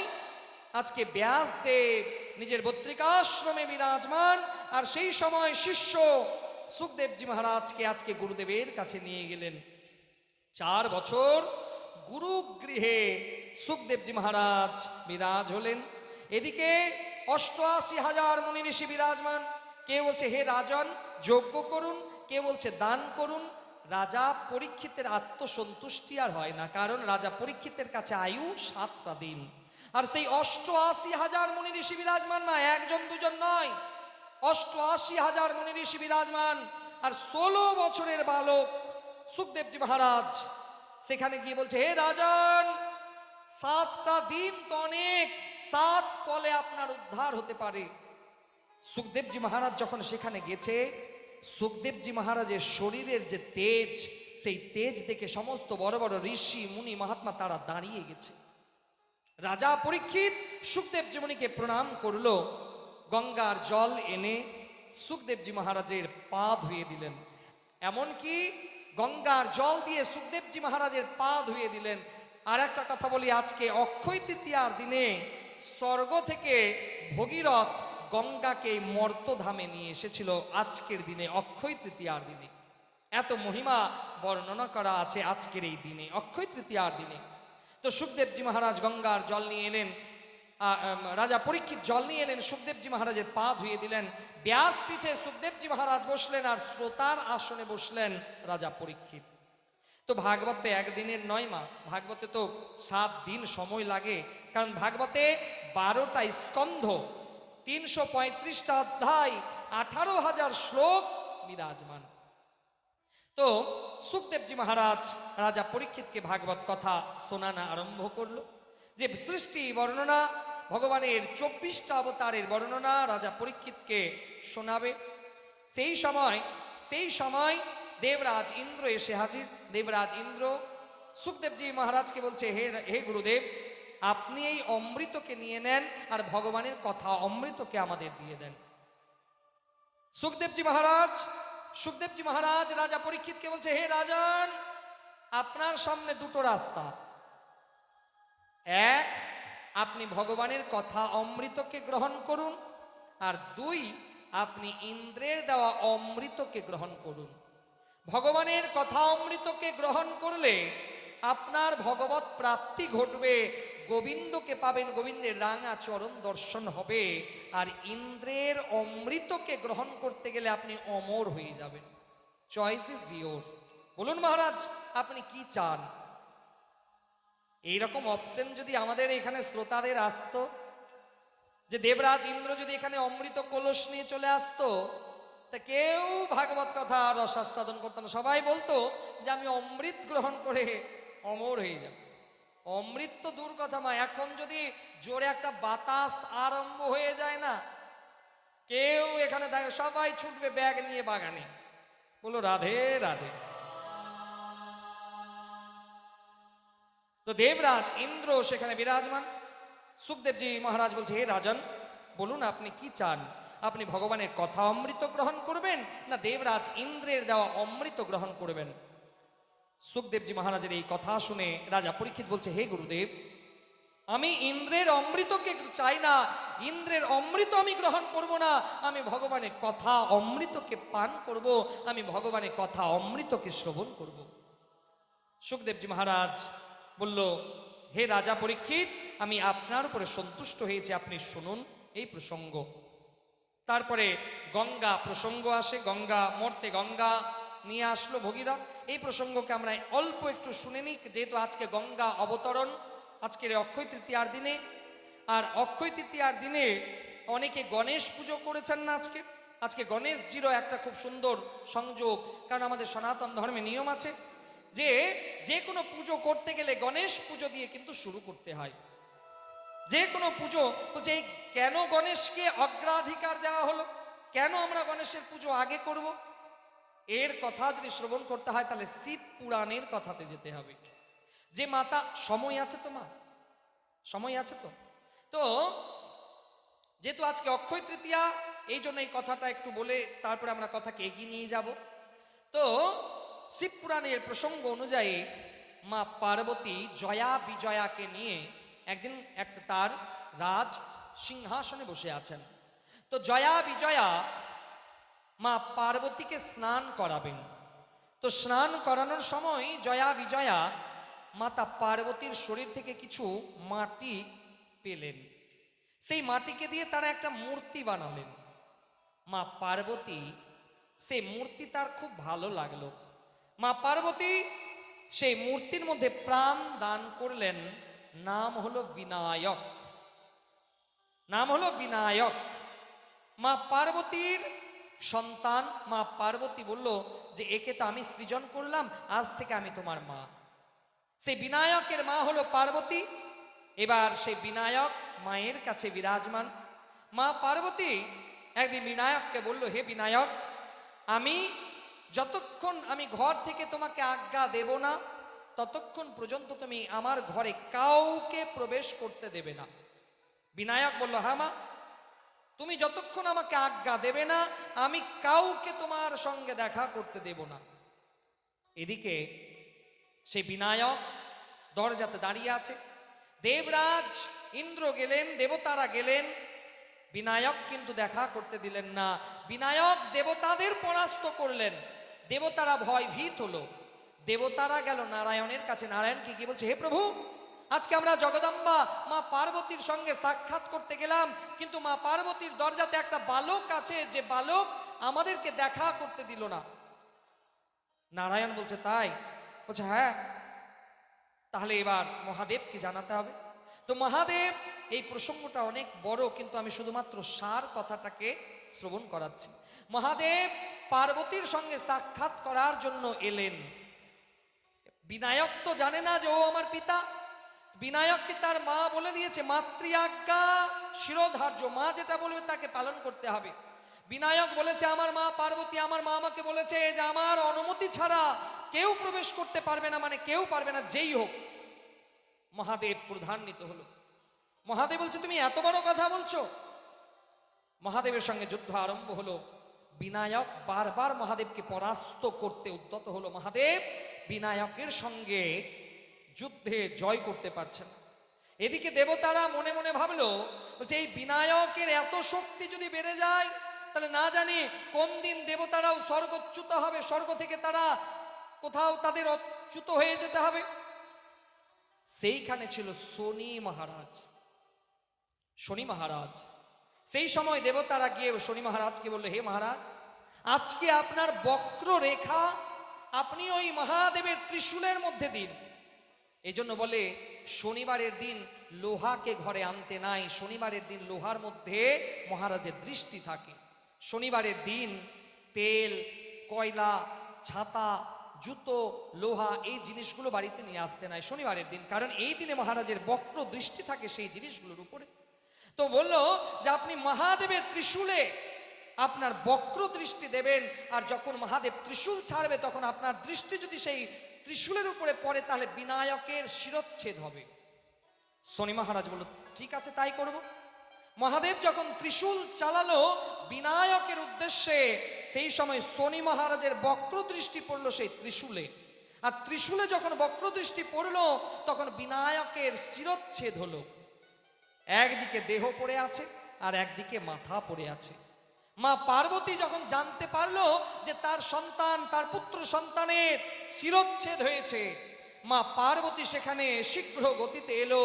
আজকে ব্যাসদেব নিজের বদ্রিকাশ্রমে বিরাজমান, আর সেই সময় শিষ্য সুখদেবজি মহারাজকে আজকে গুরুদেবের কাছে নিয়ে গেলেন। 4 বছর গুরুগৃহে সুখদেবজি মহারাজ বিরাজ হলেন। এদিকে 88,000 মুনি ঋষি বিরাজমান। কেউ বলছে হে রাজন যজ্ঞ করুন, কেউ বলছে দান করুন। রাজা পরীক্ষিতের আত্মসন্তুষ্টি আর হয় না, কারণ রাজা পরীক্ষিতের কাছে আয়ু 7টা দিন। আর সেই 88,000 মুনি ঋষি বিরাজমান, না একজন দুজন নয়, 88,000 মুনি ঋষি বিরাজমান। আর 16 বছরের বালক সুখদেবজি মহারাজ সেখানে গিয়ে বলছে হে রাজন, 7টা দিন তো অনেক, 7 কলে আপনার উদ্ধার হতে পারে। সুখদেবজি মহারাজ যখন সেখানে গেছে, সুখদেবজি মহারাজের শরীরের যে তেজ, সেই তেজ দেখে সমস্ত বড় বড় ঋষি মুনি মহাত্মা তারা দাঁড়িয়ে গেছে। রাজা পরীক্ষিত সুখদেবজি মুনিকে প্রণাম করলো, গঙ্গার জল এনে সুখদেবজি মহারাজের পা ধুয়ে দিলেন। এমনকি গঙ্গার জল দিয়ে সুখদেবজি মহারাজের পা ধুয়ে দিলেন। আর একটা কথা বলি, আজকে অক্ষয় তৃতীয়ার দিনে স্বর্গ থেকে ভগীরথ গঙ্গাকে মর্তধামে নিয়ে এসেছিল। আজকের দিনে অক্ষয় তৃতীয়ার দিনে এত মহিমা বর্ণনা করা আছে আজকের এই দিনে, অক্ষয় তৃতীয়ার দিনে। তো সুখদেবজি মহারাজ গঙ্গার জল নিয়ে এলেন, রাজা পরীক্ষিত জল নিয়ে এলেন, সুখদেবজি মহারাজের পা ধুয়ে দিলেন। ব্যাসপীঠে সুখদেবজি মহারাজ বসলেন, আর শ্রোতার আসনে বসলেন রাজা পরীক্ষিত। তো ভাগবত তো একদিনের নয় মা, ভাগবতে তো 7 দিন সময় লাগে, কারণ ভাগবতে 12টা স্কন্ধ, 335টা অধ্যায়, 18,000 শ্লোক বিরাজমান। তো সুখদেবজি মহারাজ রাজা পরীক্ষিতকে ভাগবত কথা শোনানো আরম্ভ করলো। যে সৃষ্টি বর্ণনা, ভগবানের 24টা অবতারের বর্ণনা রাজা পরীক্ষিতকে শোনাবে। সেই সময় দেবরাজ ইন্দ্র এসে হাজির। দেবরাজ ইন্দ্র সুখদেবজি মহারাজকে বলছে হে গুরুদেব, আপনি এই অমৃতকে নিয়ে নেন, আর ভগবানের কথা অমৃতকে আমাদের দিয়ে দেন। সুখদেবজি মহারাজ রাজা পরীক্ষিতকে বলছে হে রাজন, আপনার সামনে 2টো রাস্তা। এক, আপনি ভগবানের কথা অমৃতকে গ্রহণ করুন, আর 2, আপনি ইন্দ্রের দেওয়া অমৃতকে গ্রহণ করুন। ভগবানের কথা অমৃতকে গ্রহণ করলে আপনার ভগবত প্রাপ্তি ঘটবে, গোবিন্দকে পাবেন, গোবিন্দের রাঙা চরণ দর্শন হবে। আর ইন্দ্রের অমৃতকে গ্রহণ করতে গেলে আপনি অমর হয়ে যাবেন। Choice is your. বলুন মহারাজ, আপনি কি চান? এইরকম অপশন যদি আমাদের এখানে শ্রোতাদের আসতো, যে দেবরাজ ইন্দ্র যদি এখানে অমৃত কলস নিয়ে চলে আসতো, তা কেউ ভাগবত কথা রসাস্বাদন করতো না, সবাই বলতো যে আমি অমৃত গ্রহণ করে অমর হয়ে যাব। অমৃত তো দূর কথা মা, এখন যদি জোরে একটা বাতাস আরম্ভ হয়ে যায় না, কেউ এখানে দেখে সবাই ছুটবে ব্যাগ নিয়ে বাগানে, বলো রাধে রাধে। তো দেবরাজ ইন্দ্র সেখানে বিরাজমান। সুখদেবজি মহারাজ বলছে, হে রাজন, বলুন আপনি কি চান? আপনি ভগবানের কথা অমৃত গ্রহণ করবেন, না দেবরাজ ইন্দ্রের দেওয়া অমৃত গ্রহণ করবেন? সুখদেবজি মহারাজের এই কথা শুনে রাজা পরীক্ষিত বলছে, হে গুরুদেব, আমি ইন্দ্রের অমৃতকে চাই না, ইন্দ্রের অমৃত আমি গ্রহণ করব না, আমি ভগবানের কথা অমৃতকে পান করব, আমি ভগবানের কথা অমৃতকে শ্রবণ করব। সুখদেবজি মহারাজ বলল, হে রাজা পরীক্ষিত, আমি আপনার উপরে সন্তুষ্ট হয়েছি, আপনি শুনুন এই প্রসঙ্গ। তারপরে গঙ্গা প্রসঙ্গ আসে, গঙ্গা মর্তে গঙ্গা নিয়ে আসলো ভগীরথ। এই প্রসঙ্গকে আমরা অল্প একটু শুনে নিই, যেহেতু আজকে গঙ্গা অবতরণ, আজকের অক্ষয় তৃতীয়ার দিনে। আর অক্ষয় তৃতীয়ার দিনে অনেকে গণেশ পুজো করেছেন না আজকে। আজকে গণেশজিরও একটা খুব সুন্দর সংযোগ, কারণ আমাদের সনাতন ধর্মে নিয়ম আছে যে যে কোনো পুজো করতে গেলে গণেশ পুজো দিয়ে কিন্তু শুরু করতে হয়। যে কোনো পুজো বলছে, এই কেন গণেশকে অগ্রাধিকার দেওয়া হলো, কেন আমরা গণেশের পুজো আগে করব? এর কথা যদি শ্রবণ করতে হয় তাহলে শিব পুরাণের কথাতে যেতে হবে। যে মাতা, সময় আছে তো মা, সময় আছে তো? তো যেহেতু আজকে অক্ষয় তৃতীয়া, এই জন্য এই কথাটা একটু বলে তারপরে আমরা কথাকে এগিয়ে নিয়ে যাব। তো শিব পুরাণের প্রসঙ্গ অনুযায়ী মা পার্বতী জয়া বিজয়াকে নিয়ে একদিন একটা তার রাজ সিংহাসনে বসে আছেন। তো জয়া বিজয়া মা পার্বতীকে স্নান করাবেন। তো স্নান করানোর সময় জয়া বিজয়া মাতা পার্বতীর শরীর থেকে কিছু মাটি পেলেন, সেই মাটিকে দিয়ে তারা একটা মূর্তি বানালেন। মা পার্বতী সেই মূর্তি তার খুব ভালো লাগলো। মা পার্বতী সেই মূর্তির মধ্যে প্রাণ দান করলেন, নাম হলো বিনায়ক, নাম হলো বিনায়ক। মা পার্বতীর সন্তান মা পার্বতী বলল যে একে তো আমি সৃজন করলাম, আজ থেকে আমি তোমার মা। সেই বিনায়কের মা হলো পার্বতী। এবার সেই বিনায়ক মায়ের কাছে বিরাজমান। মা পার্বতী একদিন বিনায়ককে বলল, হে বিনায়ক, আমি যতক্ষণ আমি ঘর থেকে তোমাকে আজ্ঞা দেব না, ততক্ষণ পর্যন্ত তুমি আমার ঘরে কাউকে প্রবেশ করতে দেবে না। বিনায়ক বলল, হ্যাঁ মা, তুমি যতক্ষণ আমাকে আজ্ঞা দেবে না, আমি কাউকে তোমার সঙ্গে দেখা করতে দেব না। এদিকে সেই বিনায়ক দরজাতে দাঁড়িয়ে আছে। দেবরাজ ইন্দ্র গেলেন, দেবতারা গেলেন, বিনায়ক কিন্তু দেখা করতে দিলেন না। বিনায়ক দেবতাদের পরাস্ত করলেন, দেবতারা ভয় ভীত হলো। দেবতারা গেল নারায়ণের কাছে। নারায়ণ কি বলছে, হে প্রভু, আজকে আমরা জগদম্বা মা পার্বতীর সঙ্গে সাক্ষাৎ করতে গেলাম, কিন্তু মা পার্বতীর দরজাতে একটা বালক আছে, যে বালক আমাদেরকে দেখা করতে দিল না। নারায়ণ বলছে, তাই? বলছে, হ্যাঁ, তাহলে এবার মহাদেবকে জানাতে হবে। তো মহাদেব, এই প্রসঙ্গটা অনেক বড়, কিন্তু আমি শুধুমাত্র সার কথাটাকে শ্রবণ করাচ্ছি। মহাদেব পার্বতীর সঙ্গে সাক্ষাৎ করার জন্য এলেন। বিনায়ক তো জানে না যে ও আমার পিতা। বিনায়ককে তার মা বলে দিয়েছে, মাতৃ আজ্ঞা শিরোধার্য, মা যেটা বলবে তাকে পালন করতে হবে। বিনায়ক বলেছে, আমার মা পার্বতী, আমার মা আমাকে বলেছে যে আমার অনুমতি ছাড়া কেউ প্রবেশ করতে পারবে না, মানে কেউ পারবে না, যেই হোক। মহাদেব ক্রোধান্বিত হলো। মহাদেব বলছে, তুমি এত বড় কথা বলছো? মহাদেবের সঙ্গে যুদ্ধ আরম্ভ হলো। বিনায়ক বারবার মহাদেবকে পরাস্ত করতে উদ্যত হলো। মহাদেব বিনায়কের সঙ্গে যুদ্ধে জয় করতে পারছেন না। এদিকে দেবতারা মনে মনে ভাবলো যে এই বিনায়কের এত শক্তি যদি বেড়ে যায়, তাহলে না জানি কোন দিন দেবতারাও স্বর্গচ্যুত হবে, স্বর্গ থেকে তারা কোথাও তাদের অচ্যুত হয়ে যেতে হবে। সেইখানে ছিল শনি মহারাজ। শনি মহারাজ সেই সময় দেবতারা গিয়ে শনি মহারাজকে বললো, হে মহারাজ, আজকে আপনার বক্র রেখা আপনি ওই মহাদেবের ত্রিশূলের মধ্যে দিন। এই জন্য বলে শনিবারের দিন লোহাকে ঘরে আনতে নাই, শনিবারের দিন লোহার মধ্যে মহারাজের দৃষ্টি থাকে। শনিবারের দিন তেল, কয়লা, ছাতা, জুতো, লোহা এই জিনিসগুলো বাড়িতে নিয়ে আসতে নাই শনিবারের দিন, কারণ এই দিনে মহারাজের বক্র দৃষ্টি থাকে সেই জিনিসগুলোর উপরে। তো বললো যে আপনি মহাদেবের ত্রিশূলে আপনার বক্র দৃষ্টি দেবেন, আর যখন মহাদেব ত্রিশূল ছাড়বে তখন আপনার দৃষ্টি যদি সেই ত্রিশূলের উপরে পড়ে তাহলে বিনায়কের শিরচ্ছেদ হবে। শনি মহারাজ বলল ঠিক আছে তাই করব। মহাদেব যখন ত্রিশূল চালালো বিনায়কের উদ্দেশ্যে, সেই সময় শনি মহারাজের বক্র দৃষ্টি পড়লো সেই ত্রিশূলে, আর ত্রিশূলে যখন বক্র দৃষ্টি পড়লো তখন বিনায়কের শিরচ্ছেদ হলো। একদিকে দেহ পড়ে আছে আর একদিকে মাথা পড়ে আছে। মা পার্বতী যখন জানতে পারলো যে তার সন্তান, তার পুত্র সন্তানের শিরচ্ছেদ হয়েছে, মা পার্বতী সেখানে শীঘ্র গতিতে এলো।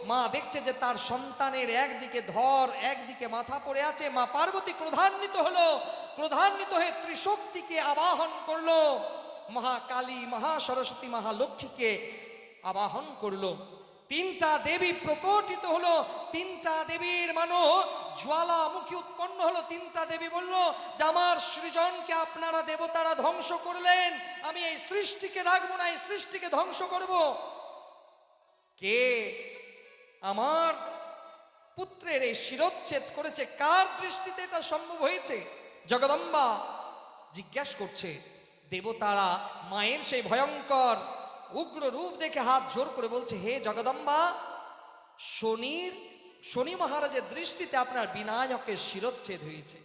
মা দেখছে যে তার সন্তানের একদিকে ধর একদিকে মাথা পড়ে আছে। মা পার্বতী ক্রোধান্বিত হলো, ক্রোধান্বিত হয়ে ত্রিশক্তিকে আবাহন করলো, মহাকালী, মহাসরস্বতী, মহালক্ষ্মীকে আবাহন করলো। তিনটা দেবী প্রকটিত হলো, তিনটা দেবীর মানো জ্বালামুখী উৎপন্ন হলো। তিনটা দেবী বলল যে আমার সৃজনকে আপনারা দেবতারা ধ্বংস করলেন, আমি এই সৃষ্টিকে রাখবো না, এই সৃষ্টিকে ধ্বংস করব। কে আমার পুত্রের এই শিরচ্ছেদ করেছে? কার দৃষ্টিতে এটা সম্ভব হয়েছে? জগদম্বা জিজ্ঞাসা করছে। দেবতারা মায়ের সেই ভয়ঙ্কর উগ্র রূপ দেখে হাত জোর করে বলছে, হে জগদম্বা, শনি মহারাজের দৃষ্টিতে আপনার বিনায়কের শিরচ্ছেদ হয়েছে।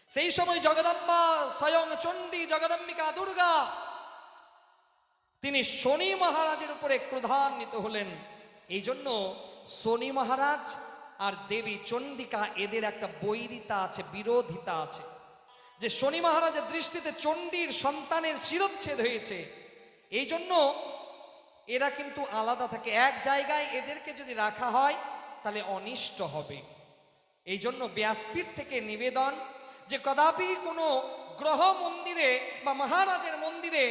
সেই সময় জগদম্বা স্বয়ং চণ্ডী জগদম্বিকা দুর্গা তিনি শনি মহারাজের উপরে ক্রোধান্বিত হলেন। এই জন্য শনি মহারাজ আর দেবী চণ্ডিকা এদের একটা বৈরিতা আছে, বিরোধিতা আছে, যে শনি মহারাজের দৃষ্টিতে চণ্ডীর সন্তানের শিরচ্ছেদ হয়েছে। এই জন্য এরা কিন্তু আলাদা থাকে, এক জায়গায় এদেরকে যদি রাখা হয় তাহলে অনিষ্ট হবে। এই জন্য ব্যাসপীঠ থেকে নিবেদন যে কদাপি কোনো গ্রহ মন্দিরে বা মহারাজের মন্দিরে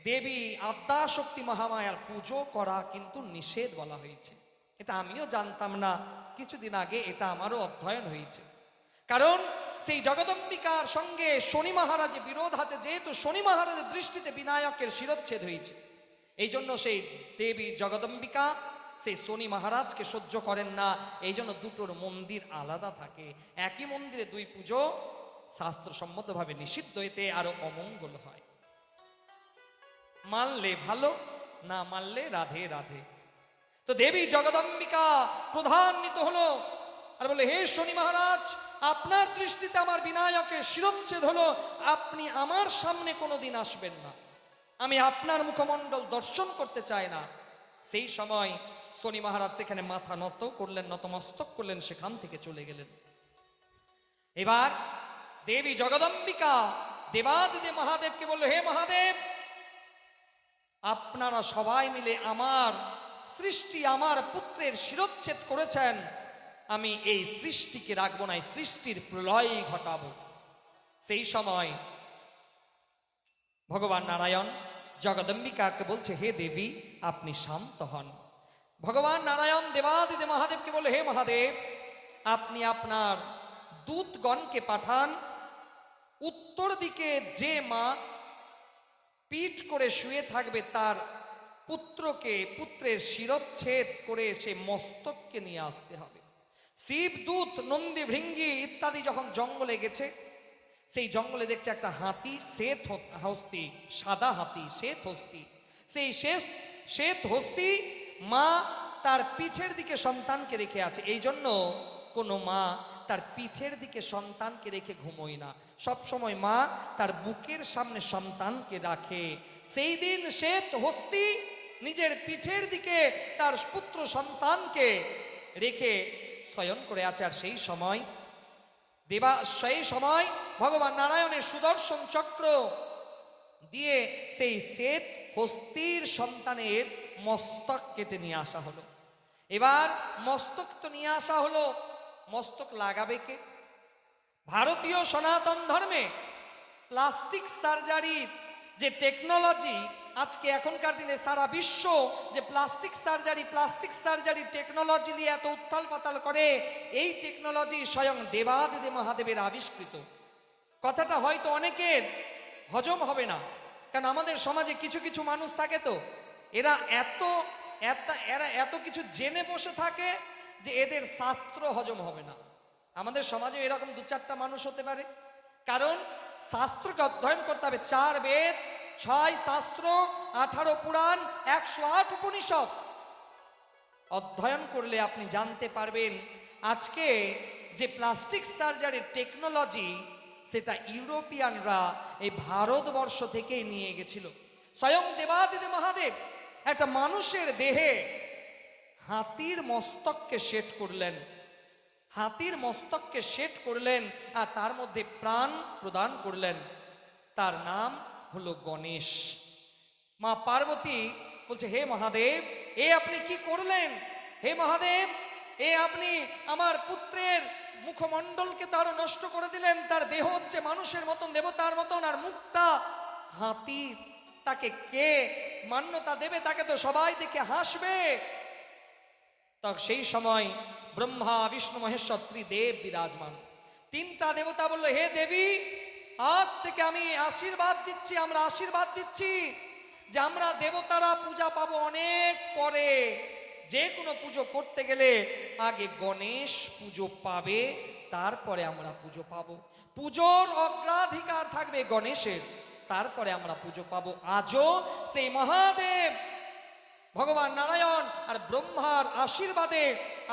দেবী আদ্যাশক্তি মহামায়ার পুজো করা কিন্তু নিষেধ বলা হয়েছে। এটা আমিও জানতাম না, কিছুদিন আগে এটা আমারও অধ্যয়ন হয়েছে। কারণ সেই জগদম্বিকার সঙ্গে শনি মহারাজের বিরোধ আছে, যেহেতু শনি মহারাজের দৃষ্টিতে বিনায়কের শিরচ্ছেদ হয়েছে। এই জন্য সেই দেবী জগদম্বিকা সেই শনি মহারাজকে সহ্য করেন না। এই জন্য দুটোর মন্দির আলাদা থাকে। একই মন্দিরে দুই পুজো শাস্ত্রসম্মতভাবে নিষিদ্ধ, এতে আরো অমঙ্গল হয়। মানলে ভালো, না মানলে রাধে রাধে। তো দেবী জগদম্বিকা প্রধান্বিত হলো আর বলে, হে শনি মহারাজ, আপনার দৃষ্টিতে আমার বিনায়কের শিরচ্ছেদ হলো, আপনি আমার সামনে কোনোদিন আসবেন না, আমি আপনার মুখমণ্ডল দর্শন করতে চাই না। সেই সময় শনি মহারাজ সেখানে মাথা নত করলেন, নতমস্তক করলেন, সেখান থেকে চলে গেলেন। এবার দেবী জগদম্বিকা দেবাদিদেব মহাদেবকে বলল, হে মহাদেব, আপনারা সবাই মিলে আমার সৃষ্টি, আমার পুত্রের শিরচ্ছেদ করেছেন, আমি এই সৃষ্টিকে রাখবো না, এই সৃষ্টির প্রলয় ঘটাবো। সেই সময় ভগবান নারায়ণ জগদম্বিকাকে বলছে, হে দেবী, আপনি শান্ত হন। ভগবান নারায়ণ দেবাদিদেব মহাদেবকে বলল, হে মহাদেব, আপনি আপনার দূতগণকে পাঠান, উত্তর দিকে যে মা পিঠ করে শুয়ে থাকবে তার পুত্রের শিরচ্ছেদ করে সে মস্তককে নিয়ে আসতে হবে। শিবদূত নন্দী ভৃঙ্গি ইত্যাদি যখন জঙ্গলে গেছে, সেই জঙ্গলে দেখছে একটা হাতি, শ্বেত হস্তি, সাদা হাতি, শ্বেত হস্তি। সেই শ্বেত হস্তি মা তার পিঠের দিকে সন্তানকে রেখে আছে। এই জন্য কোনো মা তার পিঠের দিকে সন্তানকে রেখে ঘুমোয় না, সব সময় মা তার বুকের সামনে সন্তানকে রাখে। সেই দিন শ্বেত হস্তি নিজের পিঠের দিকে তার পুত্র সন্তানকে রেখে শয়ন করে আছে। আর সেই সময় ভগবান নারায়ণের সুদর্শন চক্র দিয়ে সেই শ্বেত হস্তির সন্তানের মস্তক কেটে নিয়ে আসা হলো। এবার মস্তক তো নিয়ে আসা হলো, মস্তক লাগাবে কে? ভারতীয় সনাতন ধর্মে প্লাস্টিক সার্জারির যে টেকনোলজি, আজকে এখনকার দিনে সারা বিশ্ব যে প্লাস্টিক সার্জারি টেকনোলজি নিয়ে এত উত্থাল পাতাল করে, এই টেকনোলজি স্বয়ং দেবাদিদেব মহাদেবের আবিষ্কৃত। কথাটা হয়তো অনেকের হজম হবে না, কারণ আমাদের সমাজে কিছু কিছু মানুষ থাকে তো এরা এরা এত কিছু জেনে বসে থাকে যে এদের শাস্ত্র হজম হবে না। আমাদের সমাজে এরকম দু চারটা মানুষ হতে পারে, কারণ শাস্ত্রকে অধ্যয়ন করতে হবে। 4 বেদ, 6 শাস্ত্র, 18 পুরাণ, 108 উপনিষদ অধ্যয়ন করলে আপনি জানতে পারবেন আজকে যে প্লাস্টিক সার্জারির টেকনোলজি সেটা ইউরোপিয়ানরা এই ভারতবর্ষ থেকেই নিয়ে গেছিল। স্বয়ং দেবাদিদেব মহাদেব একটা মানুষের দেহে হাতির মস্তককে সেট করলেন, হাতির মস্তককে সেট করলেন আর তার মধ্যে প্রাণ প্রদান করলেন। তার নাম হলো গণেশ। মা পার্বতী বলছে, হে মহাদেব, এ আপনি কি করলেন? হে মহাদেব, এ আপনি আমার পুত্রের মুখমণ্ডলকে তার নষ্ট করে দিলেন। তার দেহ হচ্ছে মানুষের মতন, দেবতার মতন, আর মুখটা হাতির। তাকে কে মান্যতা দেবে? তাকে তো সবাই দেখে হাসবে। তখন সেই সময় ব্রহ্মা, বিষ্ণু, মহেশ্বর, ত্রিদেব বিরাজমান। 3টা দেবতা বলল, হে দেবী, আজ থেকে আমি আশীর্বাদ দিচ্ছি, আমরা আশীর্বাদ দিচ্ছি যে আমরা দেবতারা পূজা পাবো অনেক পরে। যে কোনো পুজো করতে গেলে আগে গণেশ পুজো পাবে, তারপরে আমরা পুজো পাবো। পুজোর অগ্রাধিকার থাকবে গণেশের, তারপরে আমরা পুজো পাবো। আজও সেই মহাদেব ভগবান নারায়ণ আর ব্রহ্মার আশীর্বাদে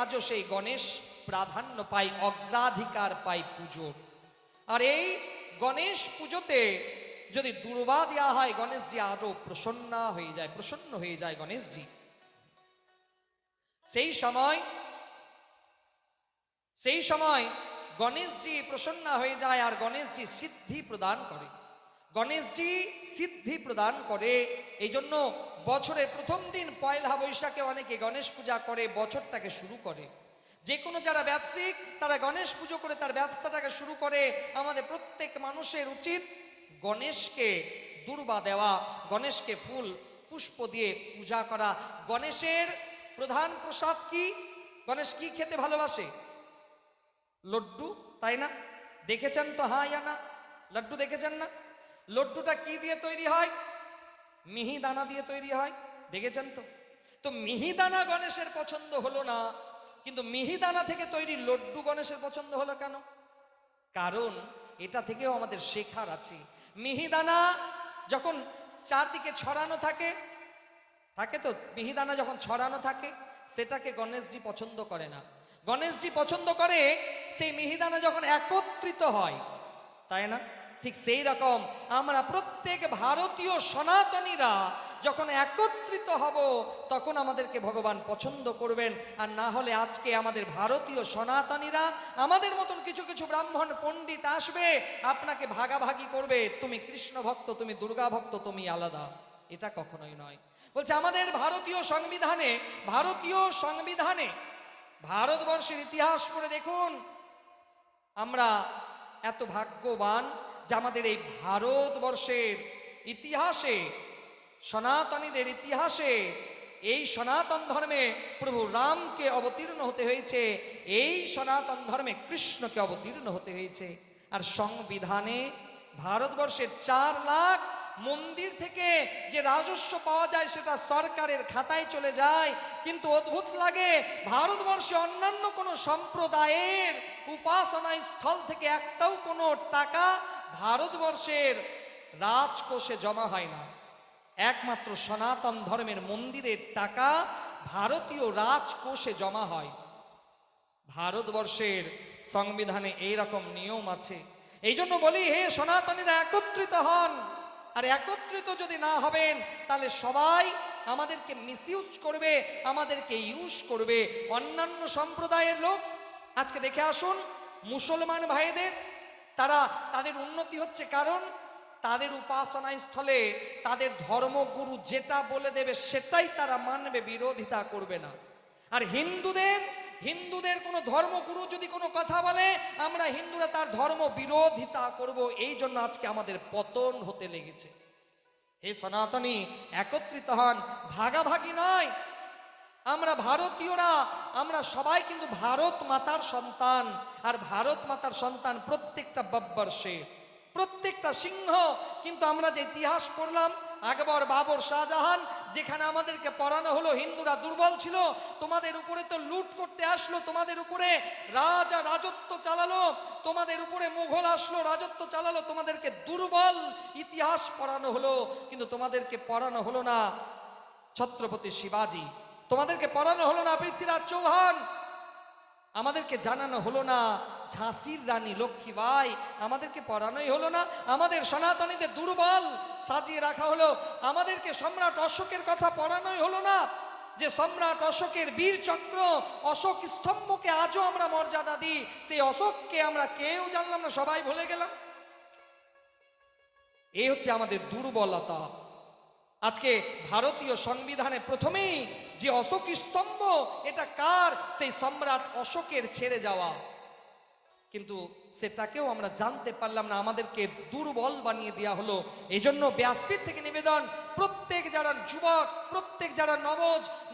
আজও সেই গণেশ প্রাধান্য পায়, অগ্রাধিকার পায় পুজোর। আর এই গণেশ পুজোতে যদি দুর্বা দেওয়া হয়, গণেশজি আরো প্রসন্ন হয়ে যায় গণেশজি। সেই সময় গণেশজি প্রসন্ন হয়ে যায় আর গণেশজি সিদ্ধি প্রদান করে। গণেশজি সিদ্ধি প্রদান করে, এই জন্য বছরের প্রথম দিন পয়লা বৈশাখে অনেকে গণেশ পূজা করে, বছরটাকে শুরু করে। যে কোনো যারা ব্যবসায়িক তারা গণেশ পুজো করে তার ব্যবসাটাকে শুরু করে। আমাদের প্রত্যেক মানুষের উচিত গণেশকে দুর্বা দেওয়া, গণেশকে ফুল পুষ্প দিয়ে পূজা করা। গণেশের প্রধান প্রসাদ কি? গণেশ কি খেতে ভালোবাসে? লড্ডু, তাই না? দেখেছেন তো, হ্যাঁ ইয়া না? লড্ডু দেখেছেন না? লড্ডুটা কি দিয়ে তৈরি হয়? মিহিদানা দিয়ে তৈরি হয়, দেখেছেন তো? তো মিহিদানা গণেশের পছন্দ হলো না, কিন্তু মিহিদানা থেকে তৈরি লড্ডু গণেশের পছন্দ হলো কেন? কারণ এটা থেকেও আমাদের শেখার আছে। মিহিদানা যখন চারদিকে ছড়ানো থাকে তো, মিহিদানা যখন ছড়ানো থাকে সেটাকে গণেশজি পছন্দ করে না। গণেশজি পছন্দ করে সেই মিহিদানা যখন একত্রিত হয়, তাই না? ঠিক সেই রকম আমরা প্রত্যেক ভারতীয় সনাতনীরা যখন একত্রিত হব তখন আমাদেরকে ভগবান পছন্দ করবেন। আর না হলে আজকে আমাদের ভারতীয় সনাতনীরা, আমাদের মতন কিছু কিছু ব্রাহ্মণ পণ্ডিত আসবে, আপনাকে ভাগাভাগি করবে, তুমি কৃষ্ণ ভক্ত, তুমি দুর্গা ভক্ত, তুমি আলাদা। এটা কখনোই নয়। বলছে আমাদের ভারতীয় সংবিধানে ভারতবর্ষের ইতিহাস পড়ে দেখুন, আমরা এত ভাগ্যবান যে আমাদের এই ভারতবর্ষের ইতিহাসে, সনাতনীদের ইতিহাসে, এই সনাতন ধর্মে প্রভু রামকে অবতীর্ণ হতে হয়েছে, এই সনাতন ধর্মে কৃষ্ণকে অবতীর্ণ হতে হয়েছে। আর সংবিধানে ভারতবর্ষের 4 লাখ মন্দির থেকে যে রাজস্ব পাওয়া যায় সেটা সরকারের খাতায় চলে যায়। কিন্তু অদ্ভুত লাগে, ভারতবর্ষে অন্যান্য কোনো সম্প্রদায়ের উপাসনা স্থল থেকে একটাও কোনো টাকা ভারতবর্ষের রাজকোষে জমা হয় না। একমাত্র সনাতন ধর্মের মন্দিরের টাকা ভারতীয় রাজকোষে জমা হয়। ভারতবর্ষের সংবিধানে এই রকম নিয়ম আছে। এই জন্য বলি, হে সনাতনীরা একত্রিত হন। আর একত্রিত যদি না হবেন তাহলে সবাই আমাদেরকে মিসইউজ করবে, আমাদেরকে ইউজ করবে। অন্যান্য সম্প্রদায়ের লোক আজকে দেখে আসুন, মুসলমান ভাইদের তাদের উন্নতি হচ্ছে, কারণ তাদের উপাসনা স্থলে তাদের ধর্মগুরু যেটা বলে দেবে সেটাই তারা মানবে, বিরোধিতা করবে না। আর হিন্দুদের কোনো ধর্মগুরু যদি কোনো কথা বলে, আমরা হিন্দুরা তার ধর্ম বিরোধিতা করব। এই জন্য আজকে আমাদের পতন হতে লেগেছে। হে সনাতনী, একত্রিত হন, ভাগাভাগি নয়। আমরা ভারতীয়রা, আমরা সবাই কিন্তু ভারত মাতার সন্তান। আর ভারত মাতার সন্তান প্রত্যেকটা বাব্বর্ষে প্রত্যেকটা সিংহ। কিন্তু আমরা যে ইতিহাস পড়লাম, আকবর, বাবর, শাহজাহান, যেখানে আমাদেরকে পড়ানো হলো হিন্দুরা দুর্বল ছিল, তোমাদের উপরে তো লুট করতে আসলো, তোমাদের উপরে রাজা রাজত্ব চালালো, তোমাদের উপরে মুঘল আসলো, রাজত্ব চালালো, তোমাদেরকে দুর্বল ইতিহাস পড়ানো হলো। কিন্তু তোমাদেরকে পড়ানো হলো না ছত্রপতি শিবাজি, তোমাদেরকে পড়ানো হলো না পৃথ্বীরাজ চৌহান, আমাদেরকে জানানো হলো না ঝাঁসির রানী লক্ষ্মীবাই, আমাদেরকে পড়ানোই হলো না। আমাদের সনাতনীদের দুর্বল সাজিয়ে রাখা হলো। আমাদেরকে সম্রাট অশোকের কথা পড়ানোই হলো না, যে সম্রাট অশোকের বীর চক্র, অশোক স্তম্ভকে আজও আমরা মর্যাদা দিই, সেই অশোককে আমরা কেউ জানলাম না, সবাই ভুলে গেলাম। এই হচ্ছে আমাদের দুর্বলতা। আজকে ভারতীয় সংবিধানে প্রথমেই যে অশোক স্তম্ভ, এটা কার? সেই সম্রাট অশোকের ছেড়ে যাওয়া। কিন্তু সেটাকেও আমরা জানতে পারলাম না, আমাদেরকে দুর্বল বানিয়ে দেওয়া হলো। এই জন্য ব্যাসপীঠ থেকে নিবেদন, প্রত্যেক যারা যুবক, প্রত্যেক যারা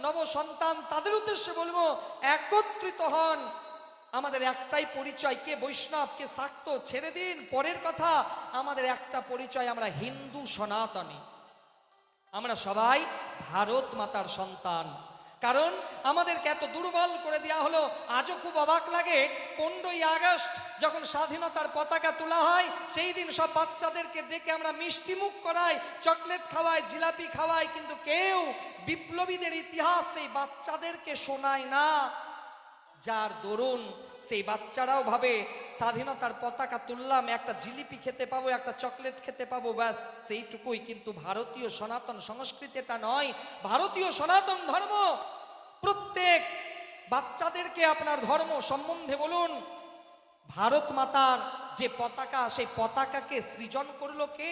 নব সন্তান, তাদের উদ্দেশ্যে বলবো, একত্রিত হন। আমাদের একটাই পরিচয়, কে বৈষ্ণব, কে শাক্ত, ছেড়ে দিন পরের কথা। আমাদের একটা পরিচয়, আমরা হিন্দু সনাতনী, আমরা সবাই ভারত মাতার সন্তান। কারণ আমাদেরকে এত দুর্বল করে দেওয়া হলো। আজও খুব অবাক লাগে, 15ই আগস্ট যখন স্বাধীনতার পতাকা তোলা হয়, সেই দিন সব বাচ্চাদেরকে ডেকে আমরা মিষ্টি মুখ করাই, চকলেট খাওয়াই, জিলাপি খাওয়াই, কিন্তু কেউ বিপ্লবীদের ইতিহাস সেই বাচ্চাদেরকে শোনায় না। যার দরুন সেই বাচ্চারাও ভাবে স্বাধীনতার পতাকা তুললাম, একটা জিলিপি খেতে পাবো, একটা চকলেট খেতে পাবো, ব্যাস সেইটুকুই। কিন্তু ভারতীয় সনাতন সংস্কৃতি এটা নয়। ভারতীয় সনাতন ধর্ম, প্রত্যেক বাচ্চাদেরকে আপনার ধর্ম সম্বন্ধে বলুন। ভারত মাতার যে পতাকা, সেই পতাকাকে সৃজন করলো কে?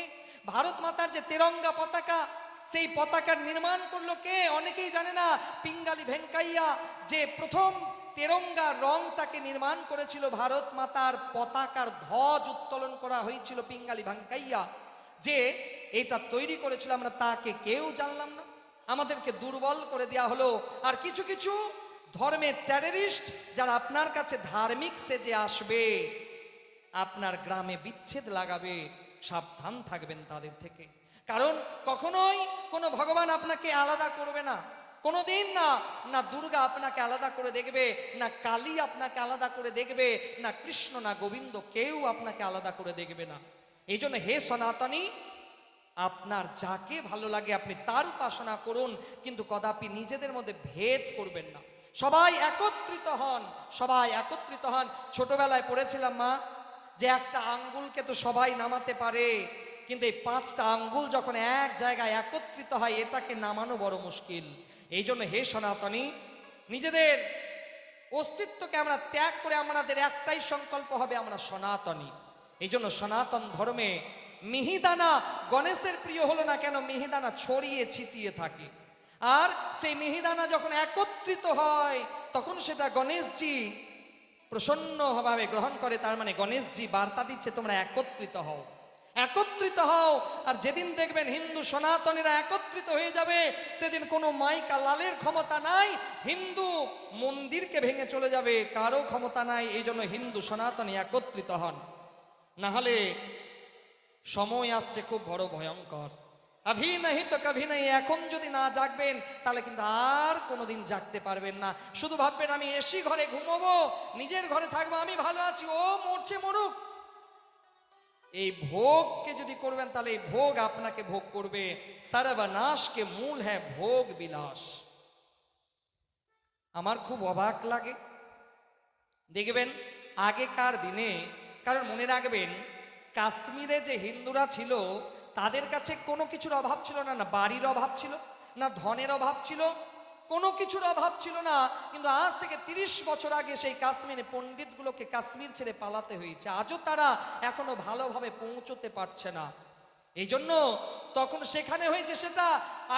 ভারত মাতার যে তেরঙ্গা পতাকা, সেই পতাকার নির্মাণ করলো কে? অনেকেই জানে না। পিঙ্গালি ভেঙ্কাইয়া যে প্রথম তেরঙ্গা রংটাকে নির্মাণ করেছিল, ভারত মাতার পতাকার ধ্বজ উত্তোলন করা হয়েছিল পিঙ্গালি ভেঙ্কাইয়া, যে এটা তৈরি করেছিল, আমরা তাকে কেউ জানলাম না। আমাদেরকে দুর্বল করে দেওয়া হলো। আর কিছু কিছু ধর্মের টেররিস্ট, যারা আপনার কাছে ধার্মিক সেজে আসবে, আপনার গ্রামে বিচ্ছেদ লাগাবে, সাবধান থাকবেন তাদের থেকে। কারণ কখনোই কোনো ভগবান আপনাকে আলাদা করবে না, কোনোদিন না। না দুর্গা আপনাকে আলাদা করে দেখবে, না কালী আপনাকে আলাদা করে দেখবে, না কৃষ্ণ, না গোবিন্দ, কেউ আপনাকে আলাদা করে দেখবে না। এই জন্য হে সনাতনী, আপনার যাকে ভালো লাগে আপনি তার উপাসনা করুন, কিন্তু কদাপি নিজেদের মধ্যে ভেদ করবেন না। সবাই একত্রিত হন, সবাই একত্রিত হন। ছোটবেলায় পড়েছিলাম মা, যে একটা আঙ্গুলকে তো সবাই নামাতে পারে, কিন্তু এই 5টা আঙ্গুল যখন এক জায়গায় একত্রিত হয়, এটাকে নামানো বড় মুশকিল। এই জন্য হে সনাতনী, নিজেদের অস্তিত্বকে আমরা ত্যাগ করে আমাদের একটাই সংকল্প হবে, আমরা সনাতনী। এই জন্য সনাতন ধর্মে মিহিদানা গণেশের প্রিয় হলো না কেন? মিহিদানা ছড়িয়ে ছিটিয়ে থাকে, আর সেই মিহিদানা যখন একত্রিত হয়, তখন সেটা গণেশজি প্রসন্নভাবে গ্রহণ করে। তার মানে গণেশজি বার্তা দিচ্ছে, তোমরা একত্রিত হও, একত্রিত হও। আর যেদিন দেখবেন হিন্দু সনাতনীরা একত্রিত হয়ে যাবে, সেদিন কোনো মাইকা লালের ক্ষমতা নাই, হিন্দু মন্দিরকে ভেঙে চলে যাবে, কারো ক্ষমতা নাই। এই জন্য হিন্দু সনাতনী একত্রিত হন, না হলে সময় আসছে খুব বড় ভয়ঙ্কর। আভি নাহি তো কভি নাই, এখন যদি না জাগবেন তাহলে কিন্তু আর কোনোদিন জাগতে পারবেন না। শুধু ভাববেন আমি এসি ঘরে ঘুমোবো, নিজের ঘরে থাকবো, আমি ভালো আছি, ও মরছে মরুক। এই ভোগকে যদি করবেন, তাহলে এই ভোগ আপনাকে ভোগ করবে। সর্বনাশকে মূল হ্যাঁ ভোগ বিলাস। আমার খুব অবাক লাগে, দেখবেন আগেকার দিনে, কারণ মনে রাখবেন কাশ্মীরে যে হিন্দুরা ছিল, তাদের কাছে কোনো কিছুর অভাব ছিল না, না বাড়ির অভাব ছিল, না ধনের অভাব ছিল, কোনো কিছুর অভাব ছিল না। কিন্তু আজ থেকে 30 বছর আগে সেই কাশ্মীরে পণ্ডিতগুলোকে কাশ্মীর ছেড়ে পালাতে হয়েছে, আজও তারা এখনো ভালোভাবে পৌঁছতে পারছে না। এই জন্য তখন সেখানে হয়েছে, সেটা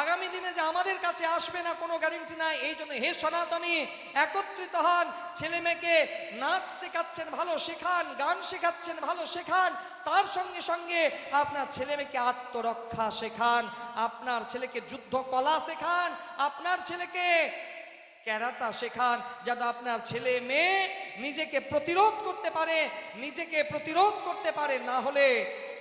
আগামী দিনে যে আমাদের কাছে আসবে না কোনো গ্যারেন্টি নাই। এই জন্য হে সনাতনী, একত্রিত হন। ছেলে মেয়েকে নাচ শেখাচ্ছেন, ভালো শেখান, গান শেখাচ্ছেন, ভালো শেখান। তার সঙ্গে সঙ্গে আপনার ছেলে মেয়েকে আত্মরক্ষা শেখান, আপনার ছেলেকে যুদ্ধ কলা শেখান, আপনার ছেলেকে ক্যারাটা শেখান, যেন আপনার ছেলে মেয়ে নিজেকে প্রতিরোধ করতে পারে, নিজেকে প্রতিরোধ করতে পারে। না হলে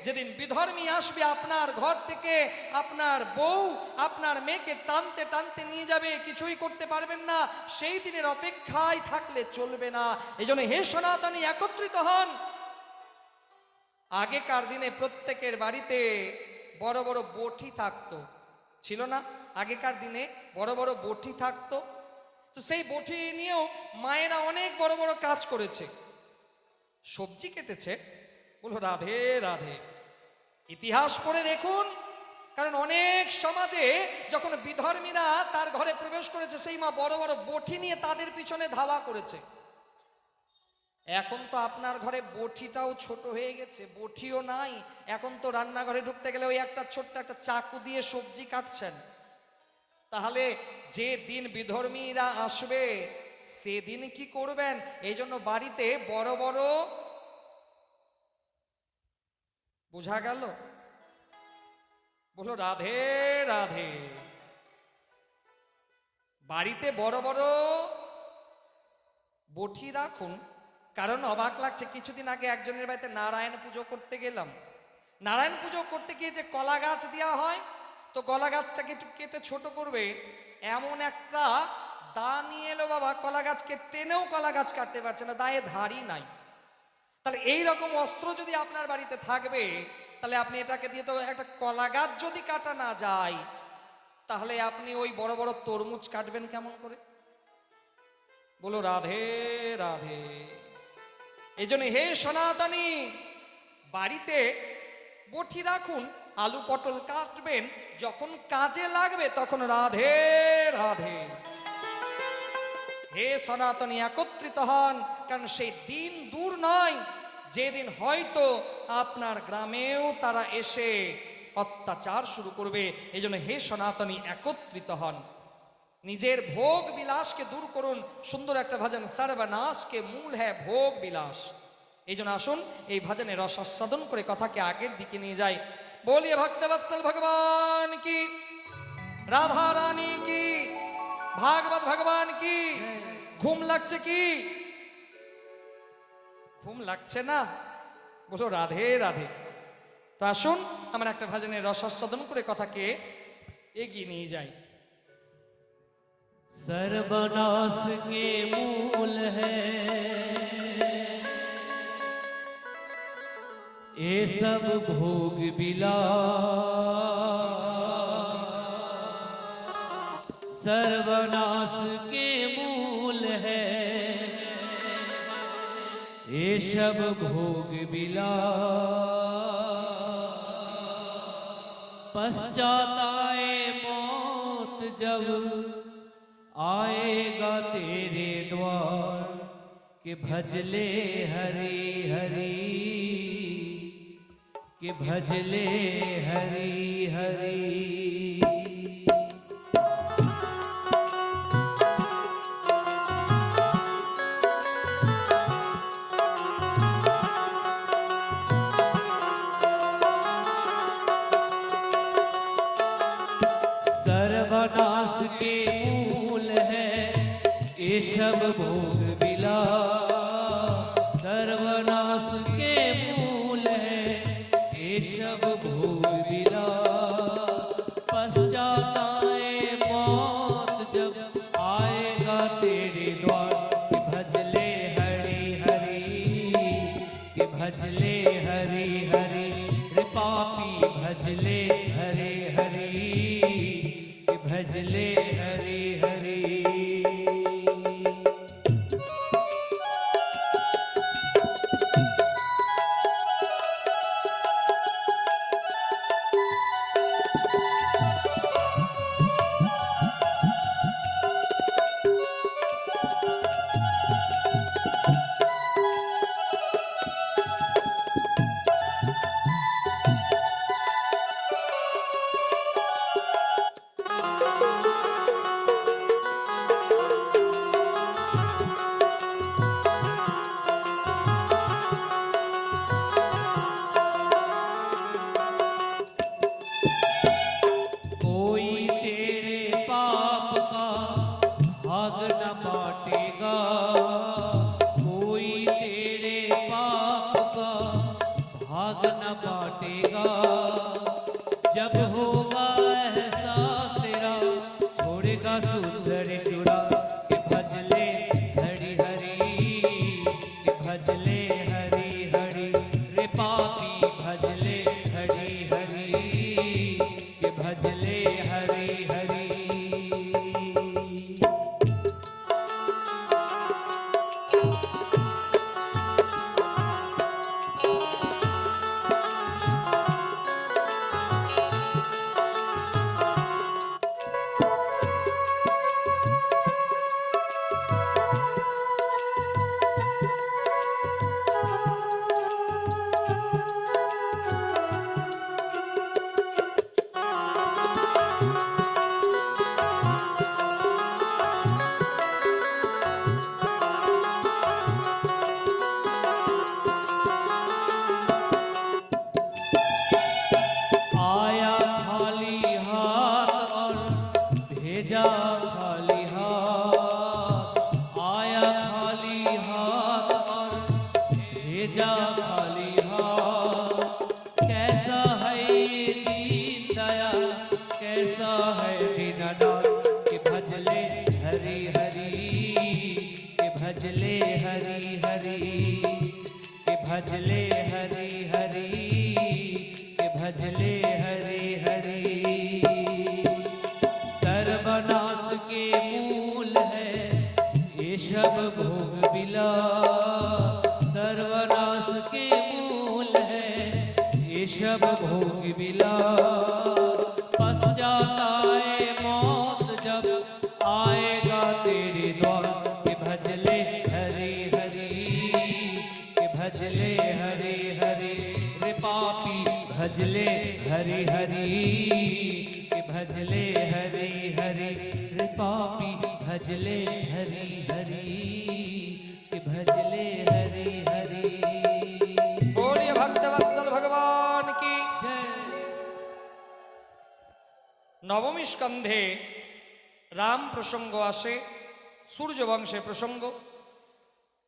যেদিন বিধর্মী আসবে আপনার ঘর থেকে, আপনার বউ আপনার মেয়েকে টানতে টানতে নিয়ে যাবে, কিছুই করতে পারবেন না, সেই দিনের অপেক্ষায় থাকলে চলবে না। এই জন্য হে সনাতনী একত্রিত হন। আগেকার দিনে প্রত্যেকের বাড়িতে বড় বড় বটি থাকতো, ছিল না? আগেকার দিনে বড় বড় বটি থাকতো। তো সেই বটি নিয়েও মায়েরা অনেক বড় বড় কাজ করেছে, সবজি কেটেছে। বলো রাধে রাধে। ইতিহাস পড়ে দেখুন, কারণ অনেক সমাজে যখন বিধর্মীরা তার ঘরে প্রবেশ করেছে, সেই মা বড় বড় বটি নিয়ে তাদের পিছনে ধাওয়া করেছে। এখন তো আপনার ঘরে বটিটাও ছোট হয়ে গেছে, বটিও নাই। এখন তো রান্নাঘরে ঢুকতে গেলে ওই একটা ছোট্ট একটা চাকু দিয়ে সবজি কাটছেন। তাহলে যে দিন বিধর্মীরা আসবে সেদিন কি করবেন? এই জন্য বাড়িতে বড় বড়, বোঝা গেল? বলো রাধে রাধে। বাড়িতে বড় বড় বটি রাখুন। কারণ অবাক লাগছে, কিছুদিন আগে একজনের বাড়িতে নারায়ণ পুজো করতে গেলাম। নারায়ণ পুজো করতে গিয়ে যে কলা গাছ দেওয়া হয়, তো কলা গাছটাকে একটু কেটে ছোট করবে, এমন একটা দা নিয়ে এলো বাবা, কলা গাছকে টেনেও কলা গাছ কাটতে পারছে না, দায়ে ধারই নাই। তাহলে এই রকম অস্ত্র যদি আপনার বাড়িতে থাকবে, তাহলে আপনি এটাকে দিয়ে তো একটা কলা গাছ যদি কাটা না যায়, তাহলে আপনি ওই বড় বড় তরমুজ কাটবেন কেমন করে? বলো রাধে রাধে। এই জন্য হে সনাতনী, বাড়িতে বটি রাখুন। আলু পটল কাটবেন, যখন কাজে লাগবে তখন রাধে রাধে। হে সনাতনী একত্রিত হন, কারণ সেই দিন দূর নয় যেদিন হয়তো আপনার গ্রামেও তারা এসে অত্যাচার শুরু করবে। এই জন্য হে সনাতনী একত্রিত হন। নিজের ভোগ বিলাসকে দূর করুন। সুন্দর একটা ভজন, সর্বনাশ কে মূল হ্যায় ভোগ বিলাস। এই জন্য আসুন এই ভজনে রসাস্বাদন করে কথাকে আগের দিকে নিয়ে যাই। বলিয়ে ভক্তবৎসল ভগবান কি, রাধা রানী কি, ভাগবত ভগবান কি। ঘুম লাগছে কি? ঘুম লাগছে না? বলো রাধে রাধে। তো আসুন আমরা একটা ভজনের রসাস্বাদন করে কথাকে এগিয়ে নিয়ে যাই। सर्वनाश के मूल है ये सब भोग विलास। सर्वनाश के मूल है ये सब भोग विलास। पश्चाताए मौत जब आएगा तेरे द्वार कि भजले हरि हरि, कि भजले हरि हरि। सर्वनाश के मूल है ये सब भोग विलास। सर्वनाश के मूल है ये सब भोग विलास। पश्चाताए मौत जब आएगा तेरे द्वार कि भजले हरि हरि, कि भजले हरि हरि। रे पापी भजले हरि हरि, कि भजले हरि हरि। न बांटेगा। जब होगा एहसास तेरा छोड़ेगा सुंदर शुरा के भजले हरि हरि के भजले हरि हरि रे पापी भजले हरि हरि के भजले हरि हरि। आया खाली हाथ और भेजा खाली हाथ। आया खाली हाथ और भेजा खाली हाथ। कैसा है ये दीन दयाल, कैसा है दीननाथ के भजले हरि हरि के भजले हरि हरि के भजले हरि हरि के भजले हरि हरि। सर्वनाश के मूल है ये सब भोग बिला। सर्वनाश के मूल है ये सब भोग बिला। पश्चात आए मौत जब आएगा तेरे द्वार के भजले हरि हरि के भजले हरि हरि रे पापी भजले हरि हरि के भजले हरि हरि रे पापी भजले हरि हरि के भजले हरि हरि। बोलिए भक्तवत्सल भगवान की। नवमी स्कंधे राम प्रसंग आसे, सूर्य वंशे प्रसंग।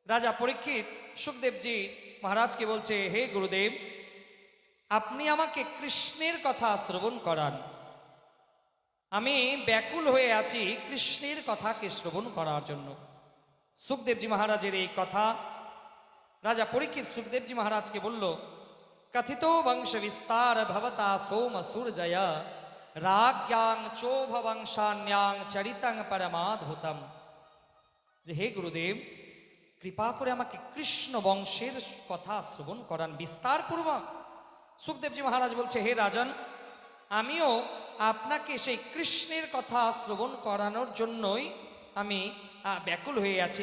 राजा परीक्षित सुखदेव जी महाराज के बोलছে, हे गुरुदेव আপনি আমাকে কৃষ্ণের কথা শ্রবণ করান। আমি ব্যাকুল হয়ে আছি কৃষ্ণের কথাকে শ্রবণ করার জন্য। সুখদেবজি মহারাজের এই কথা রাজা পরীক্ষিত সুখদেবজি মহারাজকে বলল, কথিত বংশ বিস্তার ভবতা সোম সূর্যয়া রাজ্ঞাং চোভ বংশান্যাং চরিতং পরমাদ্ভুতম। যে হে গুরুদেব, কৃপা করে আমাকে কৃষ্ণ বংশের কথা শ্রবণ করান বিস্তার পূর্বক। সুখদেবজি মহারাজ বলছে, হে রাজন, আমিও আপনাকে সেই কৃষ্ণের কথা শ্রবণ করানোর জন্যই আমি ব্যাকুল হয়ে আছি।